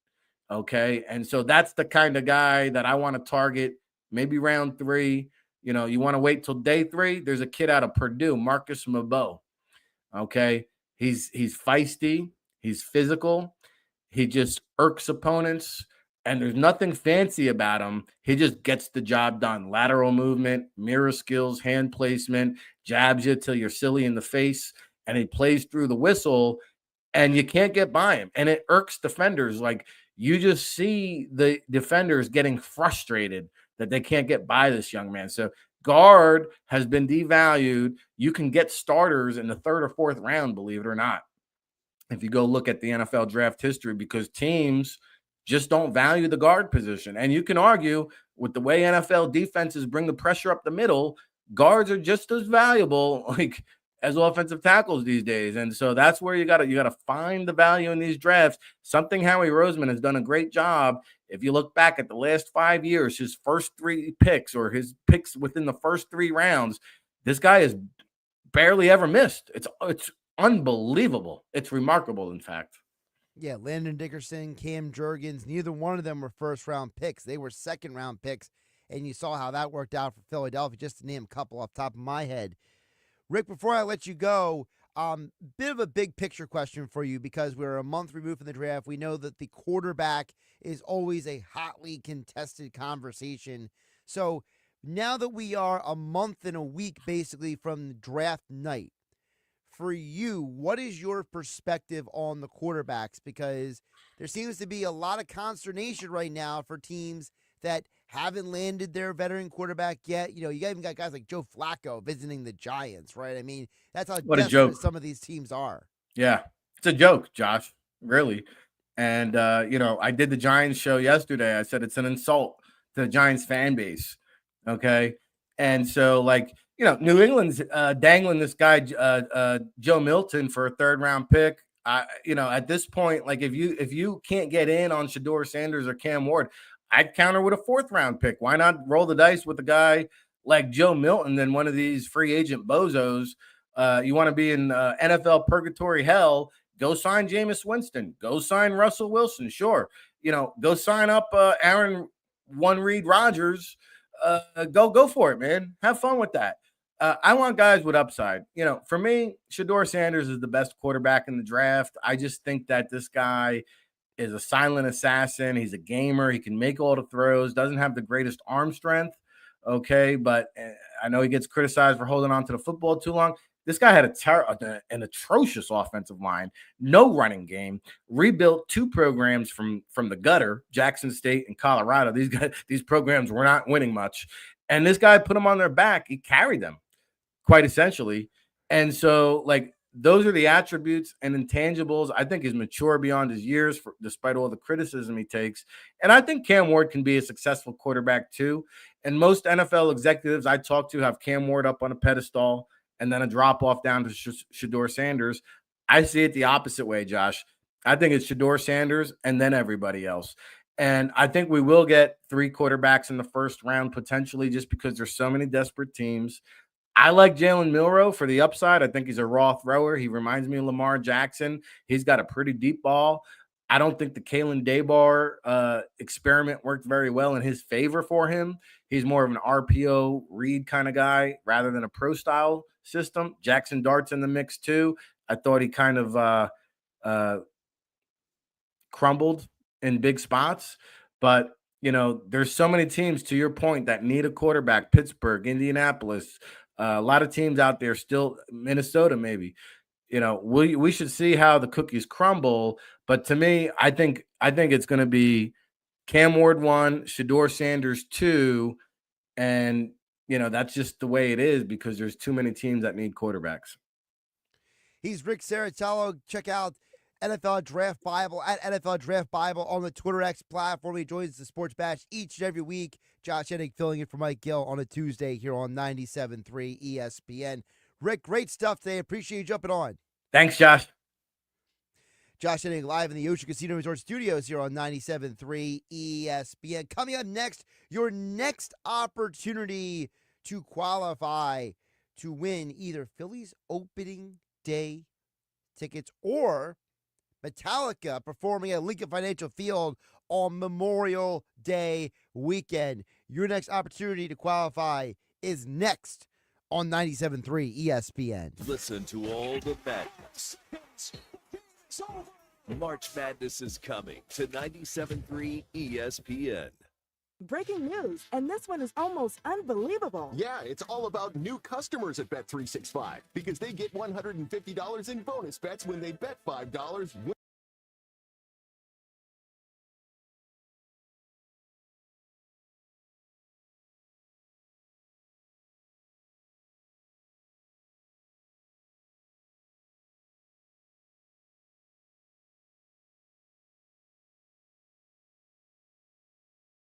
Okay. And so that's the kind of guy that I want to target, maybe round 3. You want to wait till day 3. There's a kid out of Purdue, Marcus Mabeau. Okay. He's feisty. He's physical. He just irks opponents. and there's nothing fancy about him. He just gets the job done. Lateral movement, mirror skills, hand placement, jabs you till you're silly in the face, and he plays through the whistle, and you can't get by him. And it irks defenders. Like, you just see the defenders getting frustrated that they can't get by this young man. So guard has been devalued. You can get starters in the 3rd or 4th round, believe it or not, if you go look at the NFL draft history, because teams just don't value the guard position. And you can argue with the way NFL defenses bring the pressure up the middle, guards are just as valuable like as offensive tackles these days. And so that's where you gotta find the value in these drafts. Something Howie Roseman has done a great job. If you look back at the last 5 years, his first 3 picks or his picks within the first 3 rounds, this guy has barely ever missed. It's unbelievable. It's remarkable, in fact. Yeah, Landon Dickerson, Cam Jurgens, neither one of them were first-round picks. They were second-round picks, and you saw how that worked out for Philadelphia, just to name a couple off the top of my head. Rick, before I let you go, bit of a big picture question for you, because we're a month removed from the draft. We know that the quarterback is always a hotly contested conversation. So now that we are a month and a week basically from draft night, for you, what is your perspective on the quarterbacks? Because there seems to be a lot of consternation right now for teams that haven't landed their veteran quarterback yet. You know, you even got guys like Joe Flacco visiting the Giants, right? I mean, that's how desperate some of these teams are. Yeah, it's a joke, Josh, really. And, I did the Giants show yesterday. I said it's an insult to the Giants fan base, okay? And so, New England's dangling this guy, Joe Milton, for a 3rd-round pick. At this point, if you can't get in on Shedeur Sanders or Cam Ward, I'd counter with a 4th-round pick. Why not roll the dice with a guy like Joe Milton than one of these free agent bozos? You want to be in NFL purgatory hell, go sign Jameis Winston. Go sign Russell Wilson. Sure. Go sign up Aaron Reed Rodgers. Go for it, man. Have fun with that. I want guys with upside. For me, Shedeur Sanders is the best quarterback in the draft. I just think that this guy is a silent assassin. He's a gamer. He can make all the throws, doesn't have the greatest arm strength. Okay. But I know he gets criticized for holding on to the football too long. This guy had an atrocious offensive line, no running game, rebuilt 2 programs from the gutter, Jackson State and Colorado. These programs were not winning much. And this guy put them on their back. He carried them quite essentially. And so, those are the attributes and intangibles. I think he's mature beyond his years, despite all the criticism he takes. And I think Cam Ward can be a successful quarterback too. And most NFL executives I talk to have Cam Ward up on a pedestal and then a drop off down to Shedeur Sanders. I see it the opposite way, Josh. I think it's Shedeur Sanders and then everybody else. And I think we will get 3 quarterbacks in the 1st round potentially, just because there's so many desperate teams. I like Jalen Milroe for the upside. I think he's a raw thrower. He reminds me of Lamar Jackson. He's got a pretty deep ball. I don't think the Kalen Dabar experiment worked very well in his favor for him. He's more of an RPO read kind of guy rather than a pro style system. Jackson Dart's in the mix too. I thought he kind of crumbled in big spots, but there's so many teams, to your point, that need a quarterback. Pittsburgh, Indianapolis, a lot of teams out there still, Minnesota maybe. We should see how the cookies crumble. But to me, I think it's going to be Cam Ward 1, Shedeur Sanders 2, and that's just the way it is because there's too many teams that need quarterbacks. He's Rick Saratello. Check out NFL Draft Bible at NFL Draft Bible on the Twitter X platform. He joins the Sports Bash each and every week. Josh Hennig filling in for Mike Gill on a Tuesday here on 97.3 ESPN. Rick, great stuff today. Appreciate you jumping on. Thanks, Josh. Josh Hennig live in the Ocean Casino Resort Studios here on 97.3 ESPN. Coming up next, your next opportunity to qualify to win either Phillies opening day tickets or Metallica performing at Lincoln Financial Field on Memorial Day weekend. Your next opportunity to qualify is next on 97.3 ESPN. Listen to all the madness, March Madness is coming to 97.3 ESPN. Breaking news, and this one is almost unbelievable. Yeah, it's all about new customers at Bet365 because they get $150 in bonus bets when they bet $5.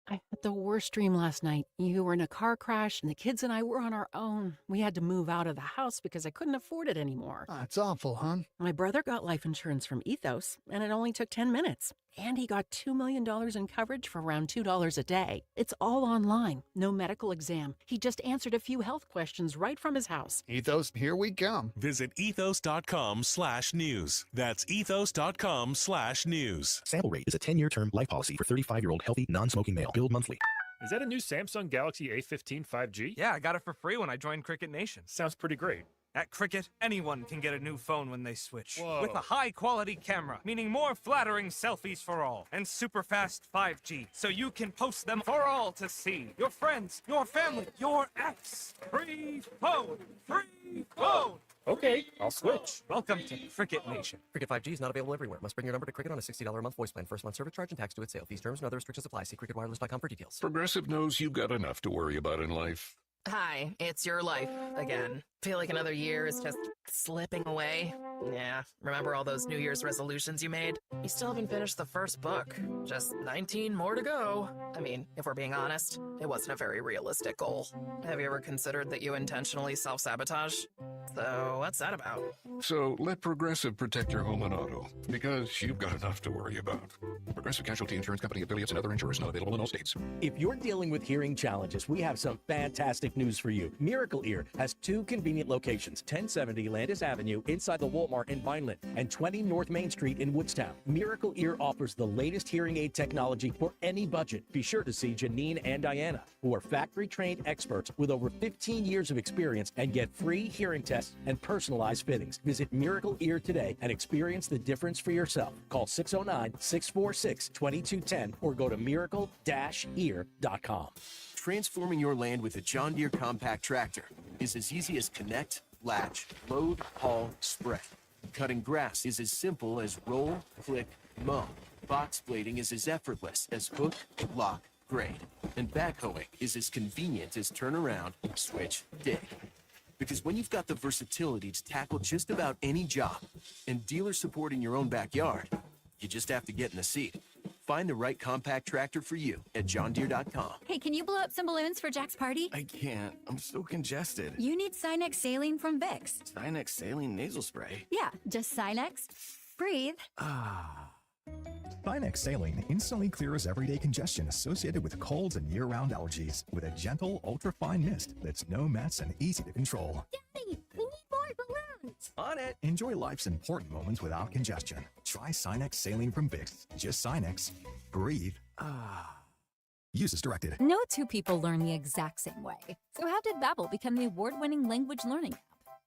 I had the worst dream last night. You were in a car crash, and the kids and I were on our own. We had to move out of the house because I couldn't afford it anymore. It's awful, hon. My brother got life insurance from Ethos, and it only took 10 minutes. And he got $2 million in coverage for around $2 a day. It's all online, no medical exam. He just answered a few health questions right from his house. Ethos, here we come. Visit ethos.com/news. That's ethos.com/news. Sample rate is a 10-year term life policy for 35-year-old healthy, non-smoking male. Billed monthly. Is that a new Samsung Galaxy A15 5G? Yeah, I got it for free when I joined Cricket Nation. Sounds pretty great. At Cricket, anyone can get a new phone when they switch. Whoa. With a high-quality camera, meaning more flattering selfies for all, and super fast 5G, so you can post them for all to see. Your friends, your family, your ex. Free phone! Free phone! Okay, I'll switch. Welcome to Cricket Nation. Cricket 5G is not available everywhere. Must bring your number to Cricket on a $60 a month voice plan. First month service charge and tax to its sale. These terms and other restrictions apply. See cricketwireless.com for details. Progressive knows you've got enough to worry about in life. Hi, it's your life again. Feel like another year is just slipping away. Yeah, remember all those New Year's resolutions you made? You still haven't finished the first book. Just 19 more to go. I mean, if we're being honest, it wasn't a very realistic goal. Have you ever considered that you intentionally self-sabotage? So what's that about? So let Progressive protect your home and auto, because you've got enough to worry about. Progressive Casualty Insurance Company affiliates and other insurers not available in all states. If you're dealing with hearing challenges, we have some fantastic news for you. Miracle Ear has two convenient locations, 1070 Landis Avenue inside the Walmart in Vineland and 20 North Main Street in Woodstown. Miracle Ear offers the latest hearing aid technology for any budget. Be sure to see Janine and Diana, who are factory-trained experts with over 15 years of experience, and get free hearing tests and personalized fittings. Visit Miracle Ear today and experience the difference for yourself. Call 609-646-2210 or go to miracle-ear.com. Transforming your land with a John Deere compact tractor is as easy as connect, latch, load, haul, spread. Cutting grass is as simple as roll, click, mow. Box blading is as effortless as hook, lock, grade. And backhoeing is as convenient as turn around, switch, dig. Because when you've got the versatility to tackle just about any job and dealer support in your own backyard, you just have to get in the seat. Find the right compact tractor for you at johndeere.com. Hey, can you blow up some balloons for Jack's party? I can't. I'm so congested. You need Sinex Saline from Vicks. Sinex Saline Nasal Spray. Yeah, just Sinex. Breathe. Sinex Saline instantly clears everyday congestion associated with colds and year-round allergies with a gentle, ultra-fine mist that's no mess and easy to control. Daddy, we need more balloons. On it. Enjoy life's important moments without congestion. Try Sinex Saline from Vicks. Just Sinex. Breathe. Use as directed. No two people learn the exact same way. So how did Babbel become the award-winning language learning app?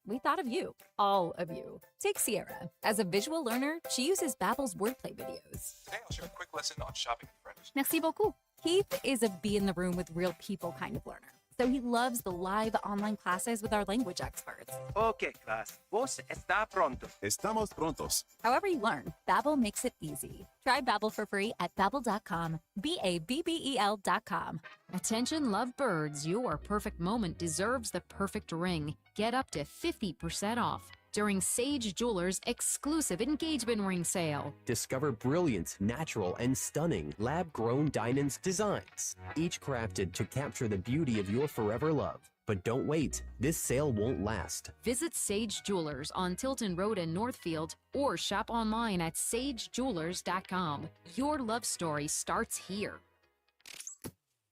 We thought of you, all of you. Take Sierra. As a visual learner, she uses Babbel's wordplay videos. Today I'll share a quick lesson on shopping with friends. Merci beaucoup. Keith is a be in the room with real people kind of learner. So he loves the live online classes with our language experts. Okay, class. ¿Vos está pronto? Estamos prontos. However you learn, Babbel makes it easy. Try Babbel for free at Babbel.com. Babbel.com. Attention lovebirds, your perfect moment deserves the perfect ring. Get up to 50% off during Sage Jewelers' exclusive engagement ring sale. Discover brilliant, natural, and stunning lab-grown diamonds designs, each crafted to capture the beauty of your forever love. But don't wait, this sale won't last. Visit Sage Jewelers on Tilton Road in Northfield or shop online at sagejewelers.com. Your love story starts here.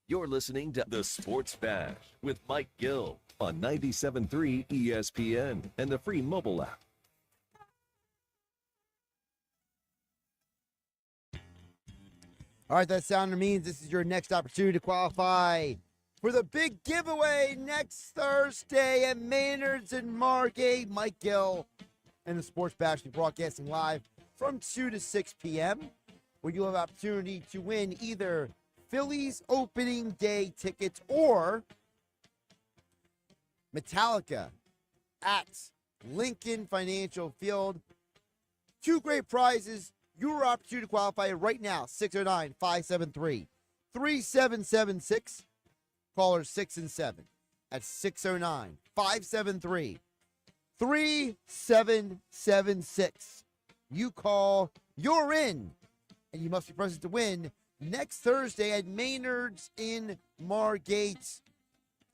You're listening to The Sports Bash with Mike Gill on 97.3 ESPN and the free mobile app. All right, that sounder means this is your next opportunity to qualify for the big giveaway next Thursday at Maynard's and Margate. Mike Gill and the Sports Bash will be broadcasting live from 2 to 6 p.m., where you'll have opportunity to win either Phillies opening day tickets or Metallica at Lincoln Financial Field. Two great prizes. Your opportunity to qualify right now, 609-573-3776. Callers 6 and 7 at 609-573-3776. You call, you're in, and you must be present to win next Thursday at Maynard's in Margate.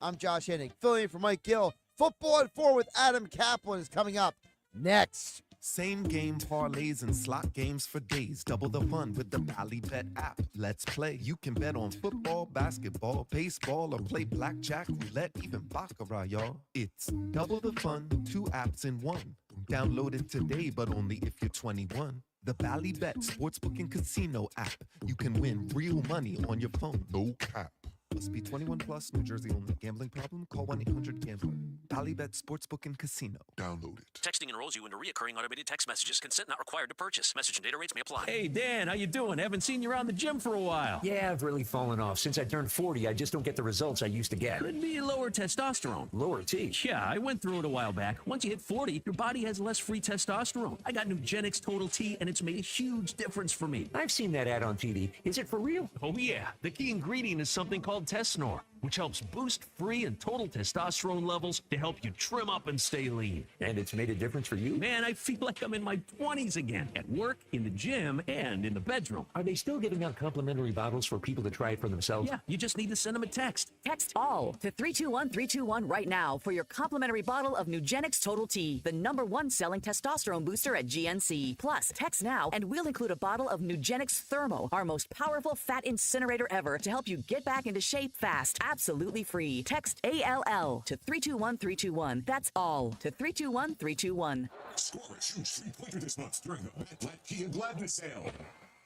I'm Josh Hennig, filling in for Mike Gill. Football at 4 with Adam Kaplan is coming up next. Same game parlays and slot games for days. Double the fun with the Bally Bet app. Let's play. You can bet on football, basketball, baseball, or play blackjack, roulette, even baccarat, y'all. It's double the fun, 2 apps in one. Download it today, but only if you're 21. The Bally Bet Sportsbook and Casino app. You can win real money on your phone. No cap. Must be 21 plus, New Jersey only. Gambling problem? Call 1-800-GAMBLER. Ballybet Sportsbook and Casino. Download it. Texting enrolls you into recurring automated text messages. Consent not required to purchase. Message and data rates may apply. Hey, Dan, how you doing? Haven't seen you around the gym for a while. Yeah, I've really fallen off. Since I turned 40, I just don't get the results I used to get. Could be lower testosterone. Lower T? Yeah, I went through it a while back. Once you hit 40, your body has less free testosterone. I got Nugenix Total T, and it's made a huge difference for me. I've seen that ad on TV. Is it for real? Oh, yeah. The key ingredient is something called Tesnor, which helps boost free and total testosterone levels to help you trim up and stay lean. And it's made a difference for you? Man, I feel like I'm in my 20s again, at work, in the gym, and in the bedroom. Are they still giving out complimentary bottles for people to try it for themselves? Yeah, you just need to send them a text. Text ALL to 321-321 right now for your complimentary bottle of Nugenix Total T, the #1 selling testosterone booster at GNC. Plus, text now and we'll include a bottle of Nugenix Thermo, our most powerful fat incinerator ever, to help you get back into shape fast. Absolutely free. Text ALL to 321-321. That's all to 321-321. Score a huge three-pointer this month during the Matt Blatt Kia Gladness Sale.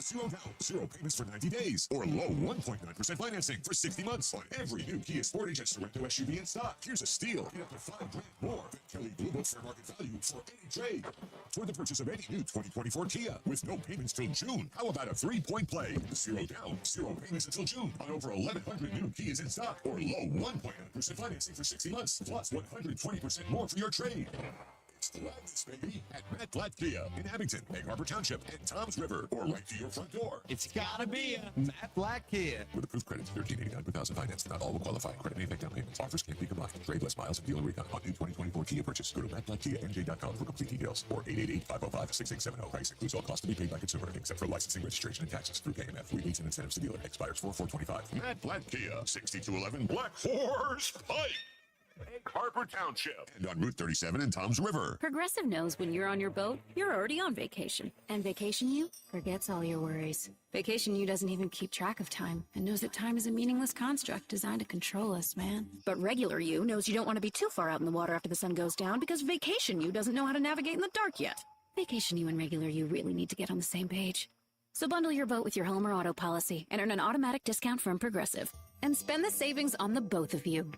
0 down, 0 payments for 90 days, or low 1.9% financing for 60 months on every new Kia Sportage and Sorento SUV in stock. Here's a steal. Get up to $5,000 more than Kelly Blue Book fair market value for any trade. For the purchase of any new 2024 Kia with no payments till June. How about a 3-point play? 0 down, 0 payments until June on over 1,100 new Kias in stock, or low 1.9% financing for 60 months, plus 120% more for your trade. It's Gladness, baby, at Matt Blatt Kia in Abington, Egg Harbor Township, and Tom's River, or right to your front door. It's gotta be a Matt Blatt Kia. With approved credit, $13.89 per thousand finance. Not all will qualify. Credit may affect down payments. Offers can't be combined. Trade less miles and dealer recon on new 2024 Kia purchase. Go to MattBlattKiaNJ.com for complete details, or 888-505-6670. Price includes all costs to be paid by consumer, except for licensing, registration, and taxes through KMF. Rebates and incentives to dealer. Expires 4/4/25. Matt Blatt Kia, 6211 Black Horse Pike. Egg Harbor Township, and on Route 37 in Tom's River. Progressive knows when you're on your boat, you're already on vacation. And Vacation You forgets all your worries. Vacation You doesn't even keep track of time and knows that time is a meaningless construct designed to control us, man. But Regular You knows you don't want to be too far out in the water after the sun goes down because Vacation You doesn't know how to navigate in the dark yet. Vacation You and Regular You really need to get on the same page. So bundle your boat with your home or auto policy and earn an automatic discount from Progressive. And spend the savings on the both of you.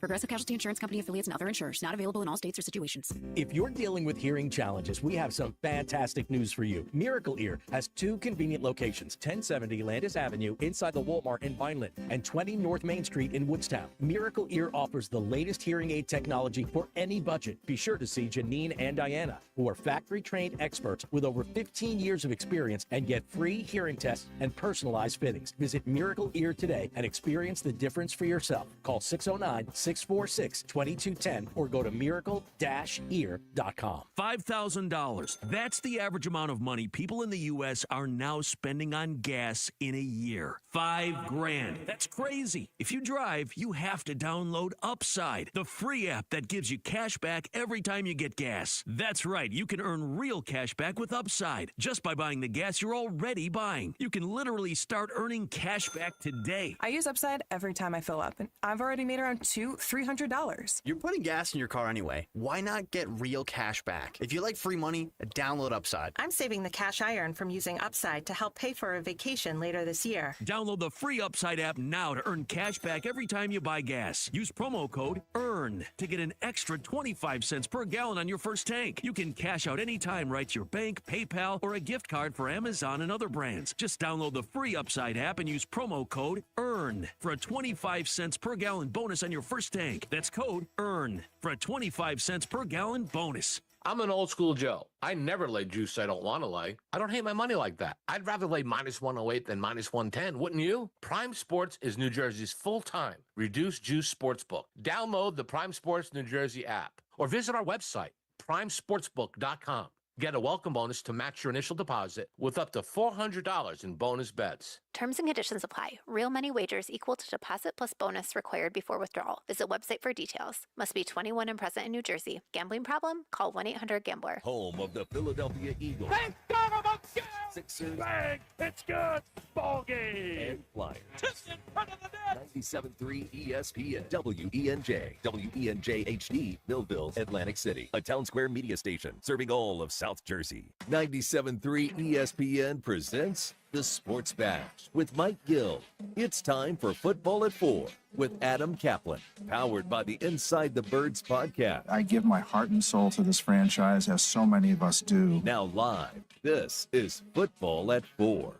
Progressive Casualty Insurance Company affiliates and other insurers. Not available in all states or situations. If you're dealing with hearing challenges, we have some fantastic news for you. Miracle Ear has 2 convenient locations, 1070 Landis Avenue inside the Walmart in Vineland and 20 North Main Street in Woodstown. Miracle Ear offers the latest hearing aid technology for any budget. Be sure to see Janine and Diana, who are factory-trained experts with over 15 years of experience, and get free hearing tests and personalized fittings. Visit Miracle Ear today and experience the difference for yourself. Call 609-646-2210 or go to miracle-ear.com. $5,000. That's the average amount of money people in the U.S. are now spending on gas in a year. $5,000. That's crazy. If you drive, you have to download Upside, the free app that gives you cash back every time you get gas. That's right. You can earn real cash back with Upside just by buying the gas you're already buying. You can literally start earning cash back today. I use Upside every time I fill up, and I've already made around $2 $300. You're putting gas in your car anyway. Why not get real cash back? If you like free money, download Upside. I'm saving the cash I earn from using Upside to help pay for a vacation later this year. Download the free Upside app now to earn cash back every time you buy gas. Use promo code EARN to get an extra 25 cents per gallon on your first tank. You can cash out anytime right to your bank, PayPal, or a gift card for Amazon and other brands. Just download the free Upside app and use promo code EARN for a 25 cents per gallon bonus on your first tank. That's code EARN for a 25 cents per gallon bonus. I'm an old school Joe. I never lay juice I don't want to lay. I don't hate my money like that. I'd rather lay minus 108 than minus 110, wouldn't you? Prime Sports is New Jersey's full-time reduced juice sportsbook. Download the Prime Sports New Jersey app or visit our website, primesportsbook.com. Get a welcome bonus to match your initial deposit with up to $400 in bonus bets. Terms and conditions apply. Real money wagers equal to deposit plus bonus required before withdrawal. Visit website for details. Must be 21 and present in New Jersey. Gambling problem? Call 1-800-GAMBLER. Home of the Philadelphia Eagles. Thank God I'm up here! Sixers. Bang! It's good! Ball game! And Flyers. Just in front of the net! 97.3 ESPN. WENJ. WENJ HD. Millville, Atlantic City. A Town Square media station serving all of South Jersey. 97.3 ESPN presents The Sports Bash with Mike Gill. It's time for Football at 4 with Adam Kaplan. Powered by the Inside the Birds podcast. I give my heart and soul to this franchise, as so many of us do. Now live, this is Football at 4.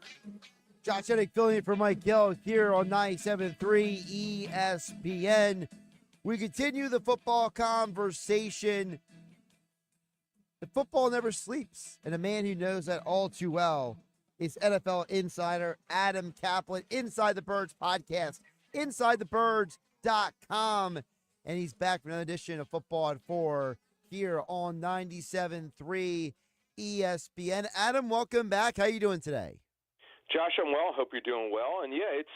Josh Hennig filling in for Mike Gill here on 97.3 ESPN. We continue the football conversation. The football never sleeps, and a man who knows that all too well is NFL insider Adam Kaplan, Inside the Birds podcast, InsideTheBirds.com, and he's back for another edition of Football at 4 here on 97.3 ESPN. Adam, welcome back. How you doing today? Josh, I'm well. Hope you're doing well. And yeah, it's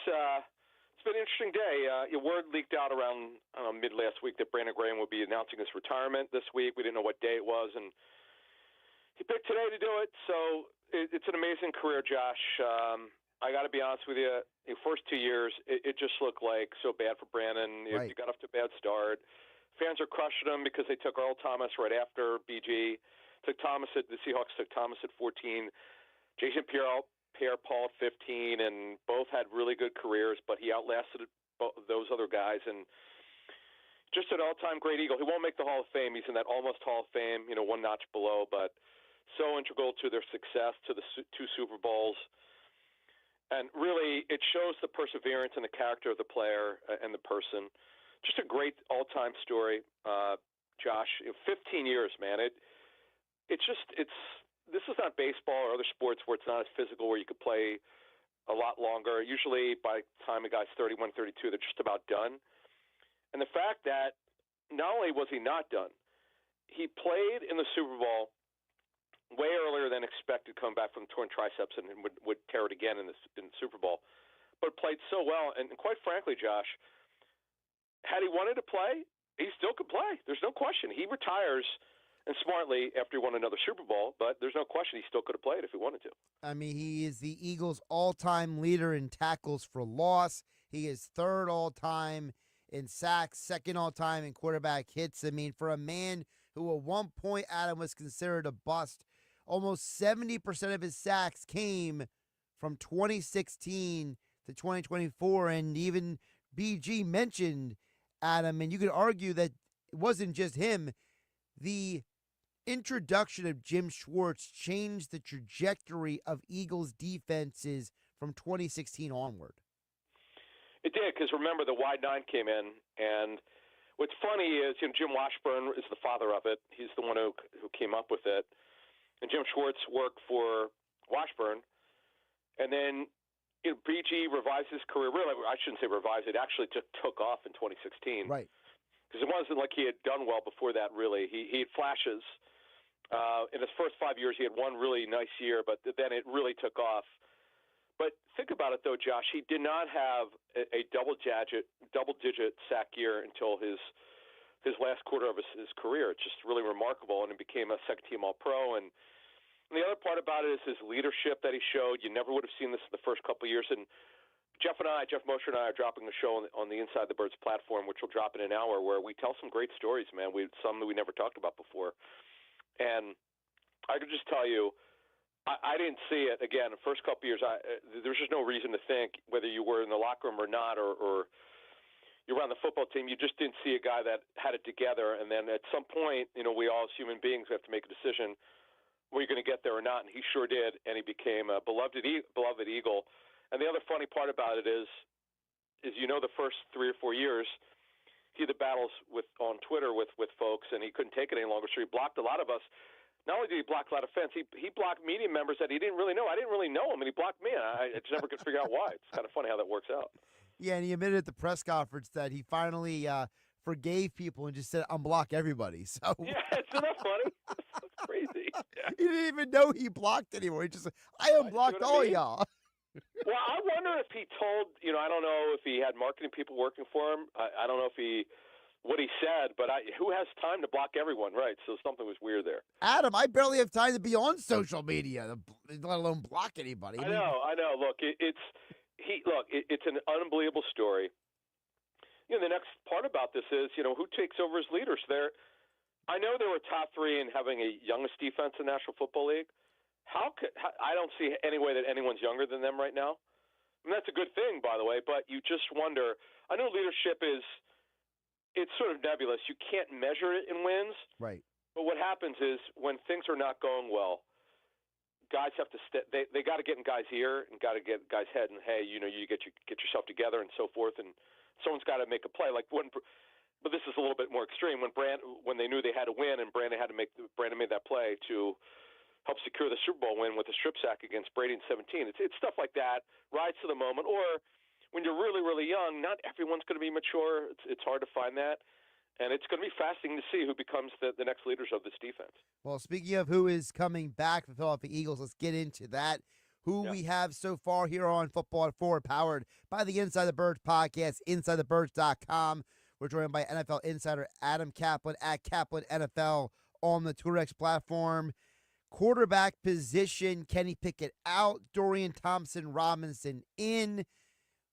been an interesting day. Your word leaked out around mid last week that Brandon Graham would be announcing his retirement this week. We didn't know what day it was, and he picked today to do it. So it's an amazing career, Josh. I got to be honest with you. The first 2 years, it just looked like so bad for Brandon. Right. He got off to a bad start. Fans are crushing him because they took Earl Thomas right after BG. The Seahawks took Thomas at 14. Jason Pierre-Paul at 15, and both had really good careers, but he outlasted those other guys. And just an all-time great Eagle. He won't make the Hall of Fame. He's in that almost Hall of Fame, one notch below, but so integral to their success, to the 2 Super Bowls. And really, it shows the perseverance and the character of the player and the person. Just a great all-time story, Josh. 15 years, man. This is not baseball or other sports where it's not as physical, where you could play a lot longer. Usually, by the time a guy's 31, 32, they're just about done. And the fact that not only was he not done, he played in the Super Bowl way earlier than expected, coming back from torn triceps, and would tear it again in the Super Bowl. But played so well, and quite frankly, Josh, had he wanted to play, he still could play. There's no question. He retires, and smartly, after he won another Super Bowl, but there's no question he still could have played if he wanted to. I mean, he is the Eagles' all-time leader in tackles for loss. He is third all-time in sacks, second all-time in quarterback hits. I mean, for a man who at one point, Adam, was considered a bust, almost 70% of his sacks came from 2016 to 2024, and even BG mentioned, Adam, and you could argue that it wasn't just him. The introduction of Jim Schwartz changed the trajectory of Eagles defenses from 2016 onward. It did, because remember, the wide 9 came in, and what's funny is Jim Washburn is the father of it. He's the one who came up with it. And Jim Schwartz worked for Washburn. And then BG revised his career. Really, I shouldn't say revised. It actually just took off in 2016. Right. Because it wasn't like he had done well before that, really. He had flashes. In his first 5 years, he had one really nice year, but then it really took off. But think about it, though, Josh. He did not have a double-digit sack year until his last quarter of his career. It's just really remarkable, and he became a second-team All-Pro. And the other part about it is his leadership that he showed. You never would have seen this in the first couple of years. And Jeff Mosher and I are dropping a show on the Inside the Birds platform, which will drop in an hour, where we tell some great stories, man. Some that we never talked about before. And I could just tell you, I didn't see it. Again, the first couple years, there's just no reason to think, whether you were in the locker room or not, or you're on the football team, you just didn't see a guy that had it together. And then at some point, we all as human beings have to make a decision, were you going to get there or not? And he sure did, and he became a beloved Eagle. And the other funny part about it is the first 3 or 4 years, he had the battles on Twitter with folks, and he couldn't take it any longer, so he blocked a lot of us. Not only did he block a lot of fans, he blocked media members that he didn't really know. I didn't really know him, and he blocked me, and I just never could figure out why. It's kind of funny how that works out. Yeah, and he admitted at the press conference that he finally forgave people and just said, unblock everybody. So yeah, isn't that funny? That's crazy. Yeah. He didn't even know he blocked anyone. He just said, I unblocked all y'all. Well, I wonder if he told, I don't know if he had marketing people working for him. I don't know if what he said, but who has time to block everyone, right? So something was weird there. Adam, I barely have time to be on social media, let alone block anybody. I know. Look, it's an unbelievable story. The next part about this is, who takes over as leaders there. I know they were top 3 in having a youngest defense in the National Football League. I don't see any way that anyone's younger than them right now. And that's a good thing, by the way, but you just wonder. I know leadership it's sort of nebulous. You can't measure it in wins. Right. But what happens is when things are not going well, guys have to they got to get in guys' ear and got to get guys' head and, hey, you get yourself together and so forth, and someone's got to make a play. But this is a little bit more extreme when they knew they had to win and Brandon made that play to help secure the Super Bowl win with a strip sack against Brady in 17. It's stuff like that, rise to the moment. Or when you're really, really young, not everyone's going to be mature. It's hard to find that. And it's going to be fascinating to see who becomes the next leaders of this defense. Well, speaking of who is coming back for the Philadelphia Eagles, let's get into that. We have so far here on Football at 4, powered by the Inside the Birds podcast, InsideTheBirds.com. We're joined by NFL insider Adam Kaplan at Kaplan NFL on the TourX platform. Quarterback position, Kenny Pickett out, Dorian Thompson-Robinson in.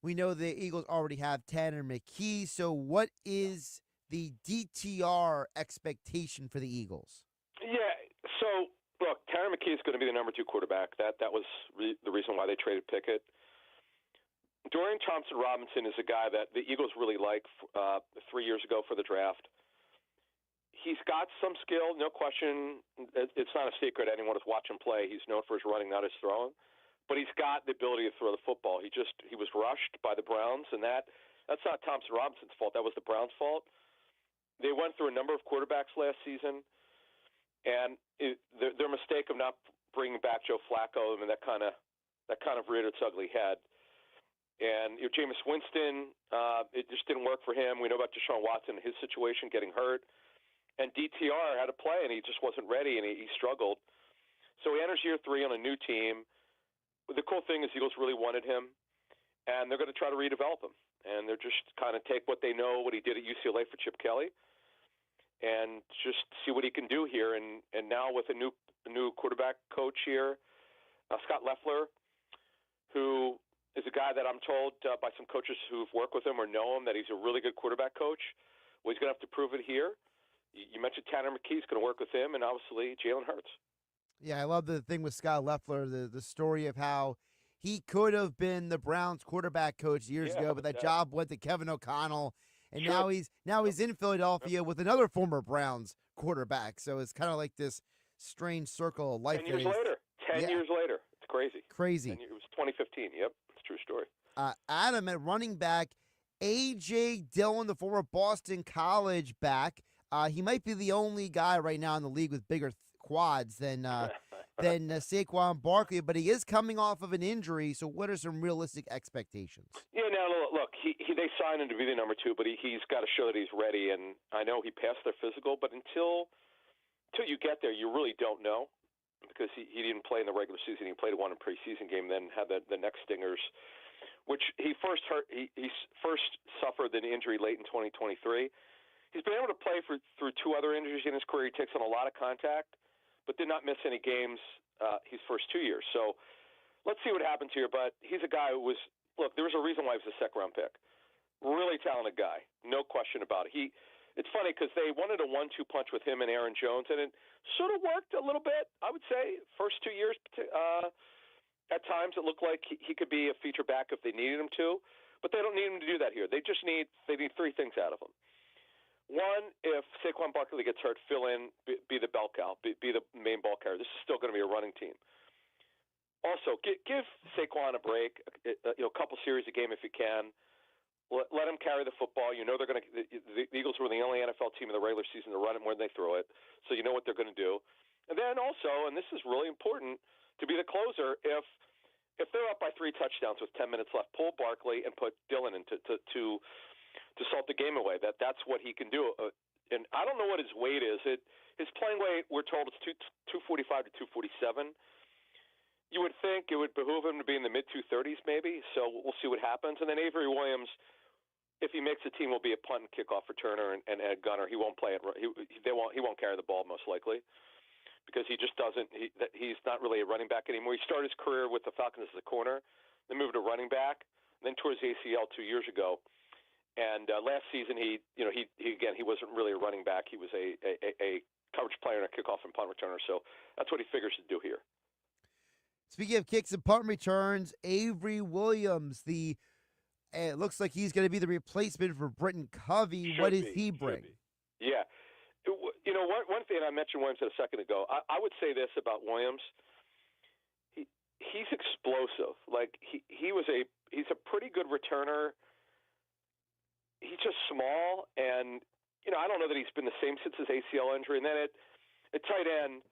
We know the Eagles already have Tanner McKee, so what is the DTR expectation for the Eagles? Yeah, so, look, Tanner McKee is going to be the number 2 quarterback. That was the reason why they traded Pickett. Dorian Thompson-Robinson is a guy that the Eagles really liked 3 years ago for the draft. He's got some skill, no question. It's not a secret. Anyone who's watched him play, he's known for his running, not his throwing. But he's got the ability to throw the football. He was rushed by the Browns, and that's not Thompson-Robinson's fault. That was the Browns' fault. They went through a number of quarterbacks last season, and their mistake of not bringing back Joe Flacco, that kind of reared its ugly head. And Jameis Winston, it just didn't work for him. We know about Deshaun Watson, his situation, getting hurt. And DTR had to play, and he just wasn't ready, and he struggled. So he enters year 3 on a new team. The cool thing is Eagles really wanted him, and they're going to try to redevelop him. And they're just kind of take what they know, what he did at UCLA for Chip Kelly, and just see what he can do here. And now with a new quarterback coach here, Scott Loeffler, who is a guy that I'm told by some coaches who've worked with him or know him that he's a really good quarterback coach. Well, he's going to have to prove it here. You mentioned Tanner McKee's going to work with him, and obviously Jalen Hurts. Yeah, I love the thing with Scott Loeffler, the story of how he could have been the Browns quarterback coach years ago, but that job went to Kevin O'Connell, and now he's in Philadelphia with another former Browns quarterback. So it's kind of like this strange circle of life. 10 years later. 10 years later. It's crazy. Crazy. It was 2015. Yep, it's a true story. Adam, at running back, A.J. Dillon, the former Boston College back. He might be the only guy right now in the league with bigger quads than Saquon Barkley, but he is coming off of an injury. So what are some realistic expectations? Yeah, now look, they signed him to be the number 2, but he's got to show that he's ready. And I know he passed their physical, but until you get there, you really don't know, because he didn't play in the regular season. He played one preseason game, then had the neck stingers, which he first suffered an injury late in 2023. He's been able to play through 2 other injuries in his career. He takes on a lot of contact, but did not miss any games his first 2 years. So let's see what happens here. But he's a guy who was look, there was a reason why he was a second-round pick. Really talented guy, no question about it. It's funny because they wanted a 1-2 punch with him and Aaron Jones, and it sort of worked a little bit, I would say. First 2 years, at times it looked like he could be a feature back if they needed him to, but they don't need him to do that here. They need three things out of him. One, if Saquon Barkley gets hurt, fill in, be the bell cow, be the main ball carrier. This is still going to be a running team. Also, give Saquon a break, a couple series a game if you can. Let him carry the football. You know they're going to. The Eagles were the only NFL team in the regular season to run it more than they throw it, so you know what they're going to do. And then also, and this is really important, to be the closer, if they're up by 3 touchdowns with 10 minutes left, pull Barkley and put Dillon in to salt the game away. That's what he can do. And I don't know what his weight is. His playing weight, we're told, is 245 to 247. You would think it would behoove him to be in the mid-230s maybe, so we'll see what happens. And then Avery Williams, if he makes the team, will be a punt and kickoff returner and a gunner. He won't play it. He won't carry the ball most likely because he just doesn't. He's not really a running back anymore. He started his career with the Falcons as a corner, then moved to running back, then tore his ACL 2 years ago. And last season, he wasn't really a running back. He was a coverage player and a kickoff and punt returner. So that's what he figures to do here. Speaking of kicks and punt returns, Avery Williams, it looks like he's going to be the replacement for Britton Covey. What does he bring? Yeah. One thing, I mentioned Williams a second ago, I would say this about Williams. He's explosive. Like, he's a pretty good returner. He's just small, and, I don't know that he's been the same since his ACL injury. And then at tight end,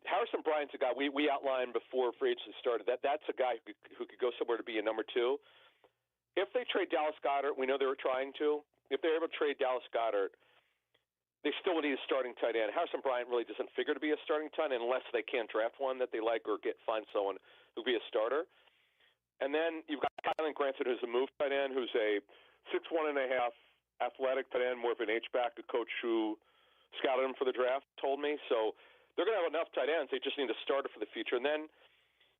Harrison Bryant's a guy we outlined before free agency started. That's a guy who could go somewhere to be a number 2. If they trade Dallas Goedert, we know they were trying to. If they're able to trade Dallas Goedert, they still would need a starting tight end. Harrison Bryant really doesn't figure to be a starting tight end unless they can't draft one that they like or find someone who'd be a starter. And then you've got Kylan Granson, who's a move tight end, who's a 6'1.5" athletic tight end, more of an H-back. The coach who scouted him for the draft told me. So they're going to have enough tight ends. They just need a starter for the future. And then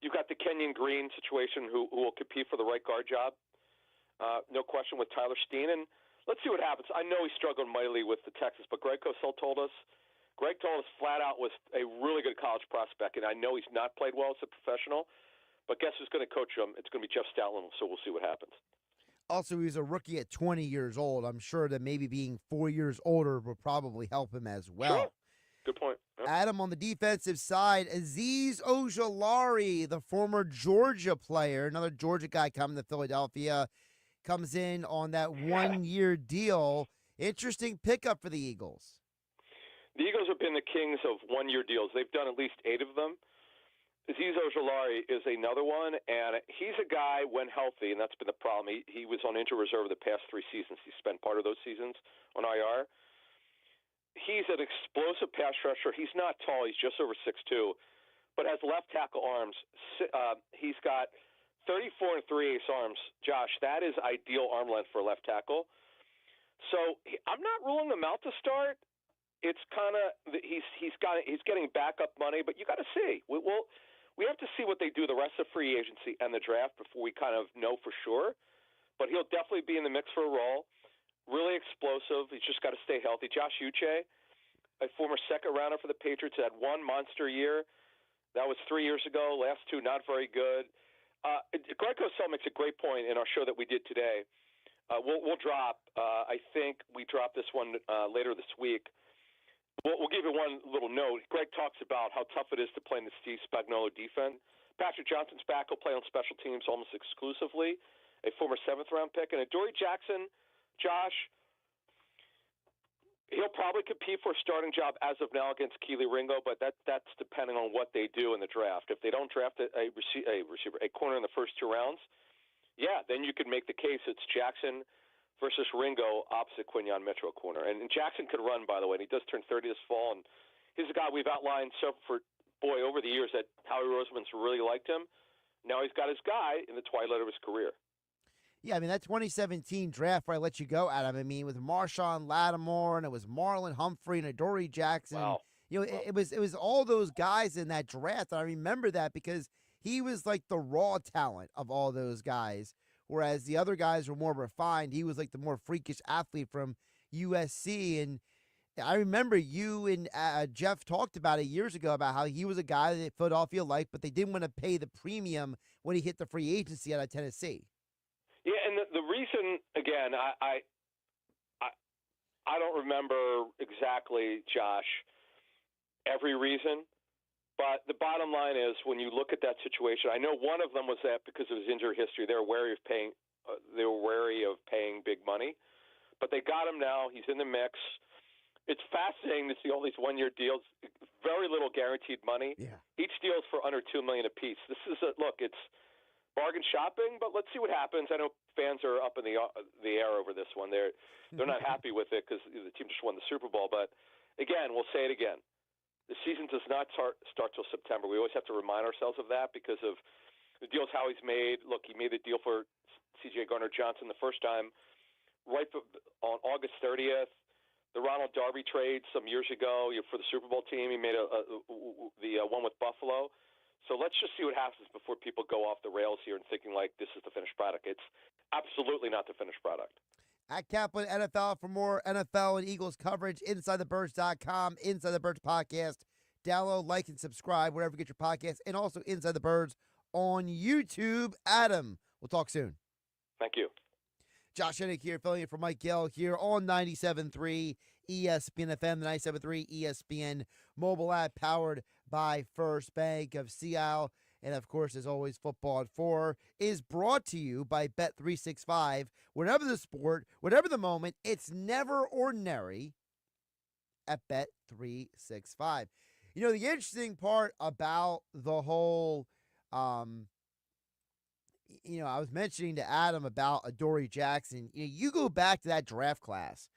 you've got the Kenyon Green situation who will compete for the right guard job. No question with Tyler Steen. And let's see what happens. I know he struggled mightily with the Texans, but Greg Cosell told us flat out was a really good college prospect. And I know he's not played well as a professional, but guess who's going to coach him? It's going to be Jeff Stoutland, so we'll see what happens. Also, he's a rookie at 20 years old. I'm sure that maybe being 4 years older will probably help him as well. Sure. Good point. Yep. Adam, on the defensive side, Azeez Ojulari, the former Georgia player, another Georgia guy coming to Philadelphia, comes in on that 1-year deal. Interesting pickup for the Eagles. The Eagles have been the kings of 1-year deals. They've done at least 8 of them. Azeez Ojulari is another one, and he's a guy when healthy, and that's been the problem. He was on injured reserve the past 3 seasons. He spent part of those seasons on IR. He's an explosive pass rusher. He's not tall. He's just over 6'2", but has left tackle arms. He's got 34 3/8 arms. Josh, that is ideal arm length for a left tackle. So I'm not ruling him out to start. It's kind of he's getting backup money, but you got to see. We have to see what they do the rest of free agency and the draft before we kind of know for sure. But he'll definitely be in the mix for a role. Really explosive. He's just got to stay healthy. Josh Uche, a former second rounder for the Patriots, had 1 monster year. That was 3 years ago. Last 2, not very good. Greg Cosell makes a great point in our show that we did today. We'll drop. I think we drop this one later this week. We'll give you one little note. Greg talks about how tough it is to play in the Steve Spagnuolo defense. Patrick Johnson's back. He'll play on special teams almost exclusively. A former 7th-round pick. And Adoree Jackson, Josh, he'll probably compete for a starting job as of now against Keely Ringo, but that's depending on what they do in the draft. If they don't draft a corner in the first 2 rounds, then you could make the case it's Jackson versus Ringo opposite Quinyon Mitchell corner. And Jackson could run, by the way, and he does turn 30 this fall. And he's a guy we've outlined over the years that Howie Roseman's really liked him. Now he's got his guy in the twilight of his career. Yeah, I mean, that 2017 draft where I let you go, Adam, I mean, with Marshawn Lattimore, and it was Marlon Humphrey and Adoree Jackson. Wow. It was all those guys in that draft. And I remember that because he was like the raw talent of all those guys, whereas the other guys were more refined. He was like the more freakish athlete from USC. And I remember you and Jeff talked about it years ago about how he was a guy that Philadelphia liked, but they didn't want to pay the premium when he hit the free agency out of Tennessee. Yeah, and the reason, again, I don't remember exactly, Josh, every reason, but the bottom line is when you look at that situation, I know one of them was that because of his injury history, they were wary of paying big money, but they got him now. He's in the mix. It's fascinating to see all these one-year deals, very little guaranteed money. Yeah. Each deal's for under $2 million apiece. This is it's bargain shopping, but let's see what happens. I know fans are up in the air over this one. They're not happy with it because the team just won the Super Bowl. But again, we'll say it again: the season does not start till September. We always have to remind ourselves of that because of the deals Howie's made. Look, he made the deal for C.J. Gardner-Johnson the first time right on August 30th. The Ronald Darby trade some years ago for the Super Bowl team. He made the one with Buffalo. So let's just see what happens before people go off the rails here and thinking like this is the finished product. It's absolutely not the finished product. At Kaplan NFL for more NFL and Eagles coverage, InsideTheBirds.com, Inside the Birds podcast. Download, like, and subscribe wherever you get your podcasts, and also Inside the Birds on YouTube. Adam, we'll talk soon. Thank you. Josh Hennig here, filling in for Mike Gill here on 97.3 ESPN FM, the 97.3 ESPN mobile app powered by First Bank of Seattle. And, of course, as always, Football at 4 is brought to you by Bet365. Whatever the sport, whatever the moment, it's never ordinary at Bet365. You know, the interesting part about the whole I was mentioning to Adam about Adoree Jackson. You go back to that draft class,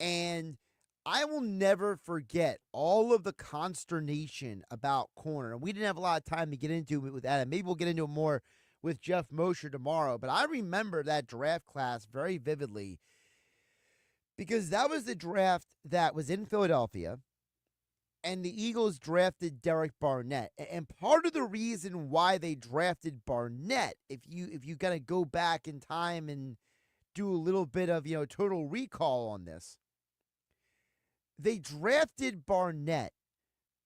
and I will never forget all of the consternation about corner. And we didn't have a lot of time to get into it with Adam. Maybe we'll get into it more with Jeff Mosher tomorrow. But I remember that draft class very vividly because that was the draft that was in Philadelphia. And the Eagles drafted Derek Barnett. And part of the reason why they drafted Barnett, if you kind of go back in time and do a little bit of, total recall on this, they drafted Barnett